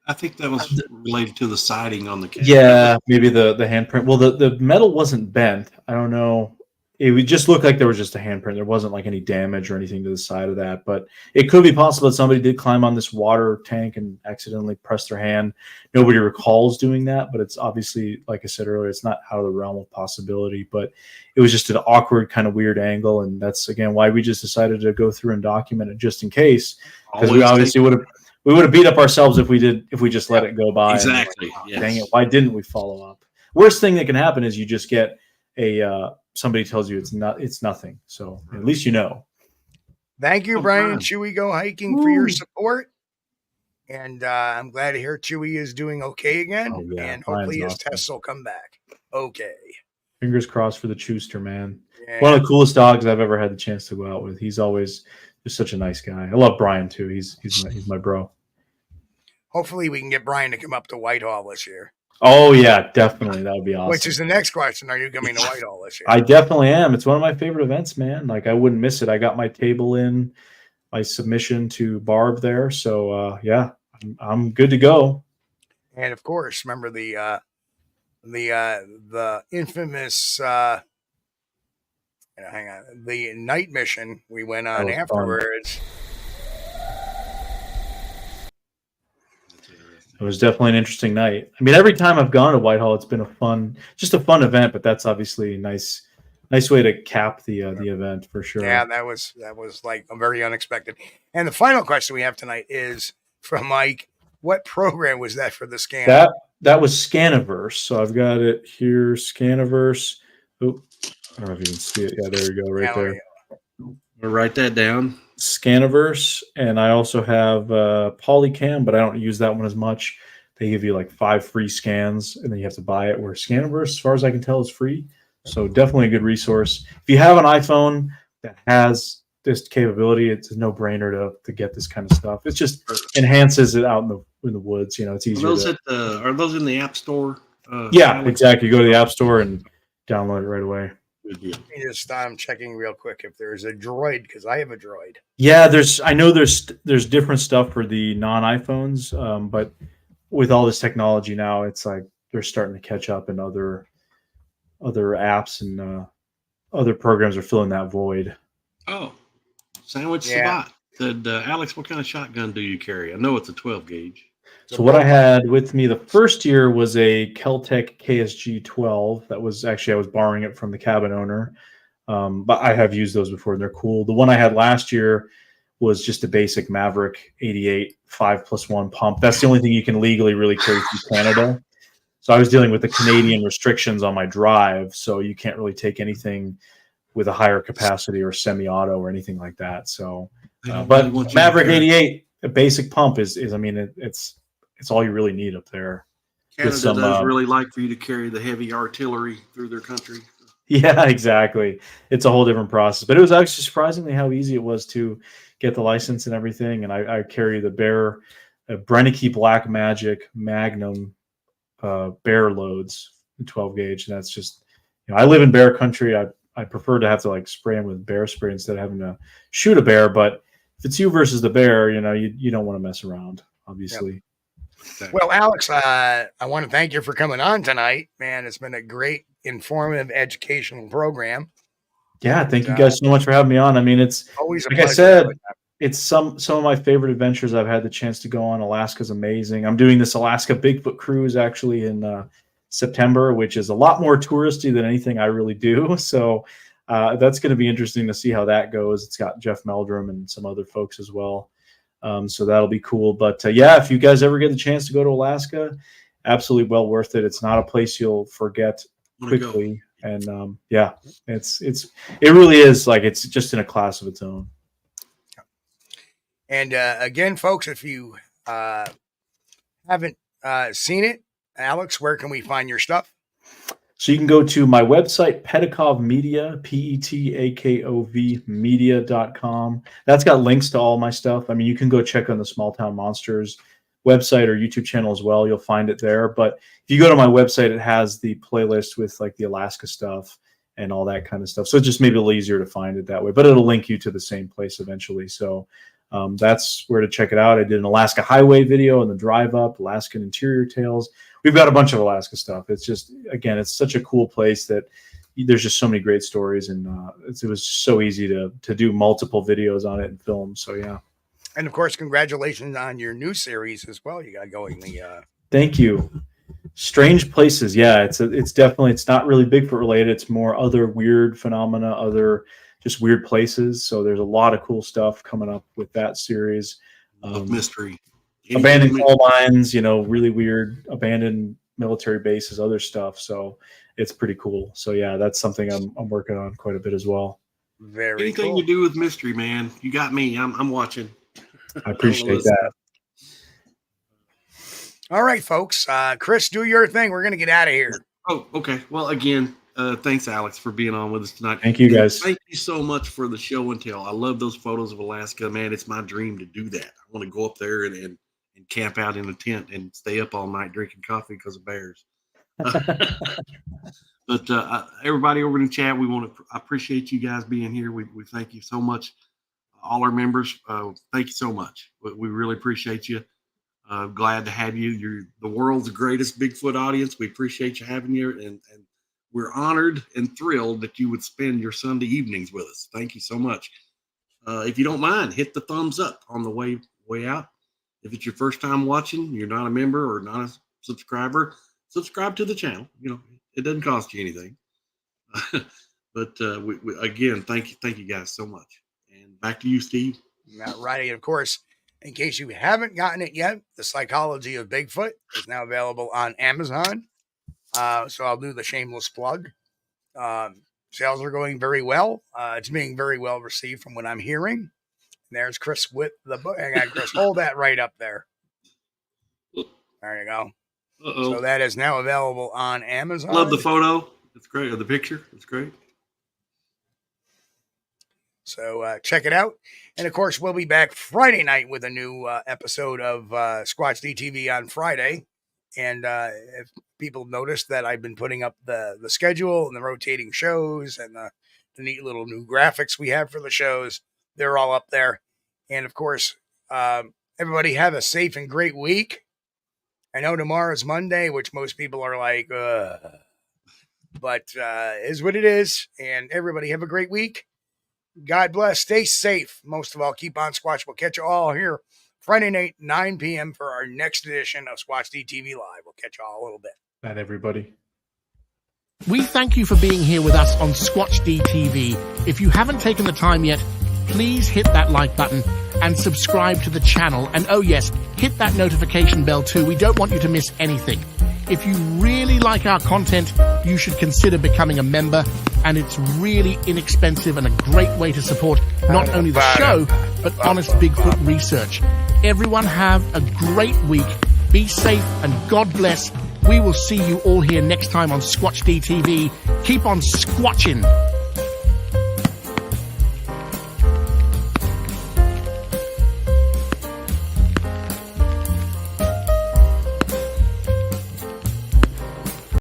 I think that was related to the siding on the cab. Yeah, maybe the handprint. Well, the metal wasn't bent. I don't know. It would just look like there was just a handprint. There wasn't like any damage or anything to the side of that. But it could be possible that somebody did climb on this water tank and accidentally press their hand. Nobody recalls doing that, but it's obviously, like I said earlier, it's not out of the realm of possibility. But it was just an awkward, kind of weird angle, and that's again why we just decided to go through and document it just in case, because we obviously would have beat up ourselves if we just let it go by. Exactly. Like, yes. Dang it! Why didn't we follow up? Worst thing that can happen is you just get somebody tells you it's nothing. So at least you know. Thank you, Brian Chewy Go Hiking, for your support. And I'm glad to hear Chewy is doing okay again. Oh, yeah. And hopefully Brian's his tests will come back okay. Fingers crossed for the Chooster, man. Yeah. One of the coolest dogs I've ever had the chance to go out with. He's always just such a nice guy. I love Brian too. He's my bro. Hopefully we can get Brian to come up to Whitehall this year. Oh yeah, definitely. That would be awesome. Which is the next question. Are you coming to Whitehall this year? I definitely am. It's one of my favorite events, man. Like I wouldn't miss it. I got my table in, my submission to Barb there. So yeah, I'm good to go. And of course, remember the infamous hang on, the night mission we went on afterwards. Fun. It was definitely an interesting night. I mean, every time I've gone to Whitehall, it's been a fun event. But that's obviously a nice way to cap the event for sure. Yeah, that was like a very unexpected. And the final question we have tonight is from Mike. What program was that for the scan? That was Scaniverse. So I've got it here. Scaniverse. Oh, I don't know if you can see it. Yeah, there you go, right there. We'll write that down. Scaniverse, and I also have Polycam, but I don't use that one as much. They give you like 5 free scans, and then you have to buy it. Where Scaniverse, as far as I can tell, is free. So definitely a good resource. If you have an iPhone that has this capability, it's a no-brainer to get this kind of stuff. It just enhances it out in the woods. You know, it's easier. Are those in the App Store? Yeah, exactly. You go to the App Store and download it right away. I'm checking real quick if there's a Droid, because I have a Droid. Yeah, I know there's different stuff for the non-iPhones, but with all this technology now, it's like they're starting to catch up, and other apps and other programs are filling that void. Oh, Sandwich Sabat said, Alex, what kind of shotgun do you carry? I know it's a 12 gauge. So what I had with me the first year was a Keltec KSG 12. That was actually, I was borrowing it from the cabin owner. But I have used those before and they're cool. The one I had last year was just a basic Maverick 88 5+1 pump. That's the only thing you can legally really carry through Canada. So I was dealing with the Canadian restrictions on my drive, so you can't really take anything with a higher capacity or semi-auto or anything like that. So, but Maverick 88, a basic pump is I mean, it's all you really need up there. Canada does really like for you to carry the heavy artillery through their country. Yeah, exactly. It's a whole different process, but it was actually surprisingly how easy it was to get the license and everything. And I carry the Bear Brenneke Black Magic Magnum Bear loads, 12 gauge. And that's just, I live in bear country. I prefer to have to like spray them with bear spray instead of having to shoot a bear. But if it's you versus the bear, you don't want to mess around, obviously. Yep. Well, Aleks, I want to thank you for coming on tonight, man. It's been a great, informative, educational program. Yeah, thank you guys so much for having me on. I mean, it's always a like pleasure. I said, it's some of my favorite adventures I've had the chance to go on. Alaska's amazing. I'm doing this Alaska Bigfoot cruise actually in September, which is a lot more touristy than anything I really do. So that's going to be interesting to see how that goes. It's got Jeff Meldrum and some other folks as well. So that'll be cool. But yeah, if you guys ever get the chance to go to Alaska, absolutely well worth it. It's not a place you'll forget quickly. And yeah, it really is like, it's just in a class of its own. And again, folks, if you haven't seen it, Aleks, where can we find your stuff? So you can go to my website, Petakov Media, Petakov media.com. That's got links to all my stuff. I mean, you can go check on the Small Town Monsters website or YouTube channel as well. You'll find it there. But if you go to my website, it has the playlist with like the Alaska stuff and all that kind of stuff. So it's just maybe a little easier to find it that way, but it'll link you to the same place eventually. So that's where to check it out. I did an Alaska Highway video and the drive up, Alaskan Interior Tales. We've got a bunch of Alaska stuff. It's just, again, it's such a cool place that there's just so many great stories, and it was so easy to do multiple videos on it and film. So yeah. And of course, congratulations on your new series as well. You got going. Thank you. Strange Places. Yeah, it's definitely, it's not really Bigfoot related. It's more other weird phenomena, other just weird places. So there's a lot of cool stuff coming up with that series. Mystery. Abandoned coal mines, really weird abandoned military bases, other stuff. So it's pretty cool. So yeah, that's something I'm working on quite a bit as well. Very Anything cool. to do with mystery, man. You got me. I'm watching. I appreciate that. All right, folks. Chris, do your thing. We're going to get out of here. Oh, okay. Well, again, thanks, Aleks, for being on with us tonight. Thank you, guys. Thank you so much for the show and tell. I love those photos of Alaska, man. It's my dream to do that. I want to go up there and camp out in a tent and stay up all night drinking coffee because of bears. But everybody over in the chat, I appreciate you guys being here. We thank you so much. All our members, thank you so much. We really appreciate you. Glad to have you. You're the world's greatest Bigfoot audience. We appreciate you having you, and we're honored and thrilled that you would spend your Sunday evenings with us. Thank you so much. If you don't mind, hit the thumbs up on the way out. If it's your first time watching, you're not a member or not a subscriber, subscribe to the channel. It doesn't cost you anything. But we again, thank you guys so much. And back to you, Steve. All righty. Of course, in case you haven't gotten it yet, The Psychology of Bigfoot is now available on Amazon. So I'll do the shameless plug. Sales are going very well. It's being very well received from what I'm hearing. There's Chris with the book. I got Chris. Hold that right up there. There you go. Uh-oh. So that is now available on Amazon. Love the photo. It's great. Or the picture. It's great. So check it out. And of course, we'll be back Friday night with a new episode of Squatch-D TV on Friday. And if people notice that I've been putting up the schedule and the rotating shows and the neat little new graphics we have for the shows, they're all up there. And of course, everybody have a safe and great week. I know tomorrow's Monday, which most people are like, but is what it is. And everybody have a great week. God bless. Stay safe. Most of all, keep on Squatch. We'll catch you all here Friday night, 9 p.m. for our next edition of Squatch-D TV Live. We'll catch you all a little bit. Bye, everybody. We thank you for being here with us on Squatch-D TV. If you haven't taken the time yet, please hit that like button and subscribe to the channel. And oh yes, hit that notification bell too. We don't want you to miss anything. If you really like our content, you should consider becoming a member, and it's really inexpensive and a great way to support not only the show, but honest Bigfoot research. Everyone have a great week. Be safe and God bless. We will see you all here next time on Squatch-D TV. Keep on squatching.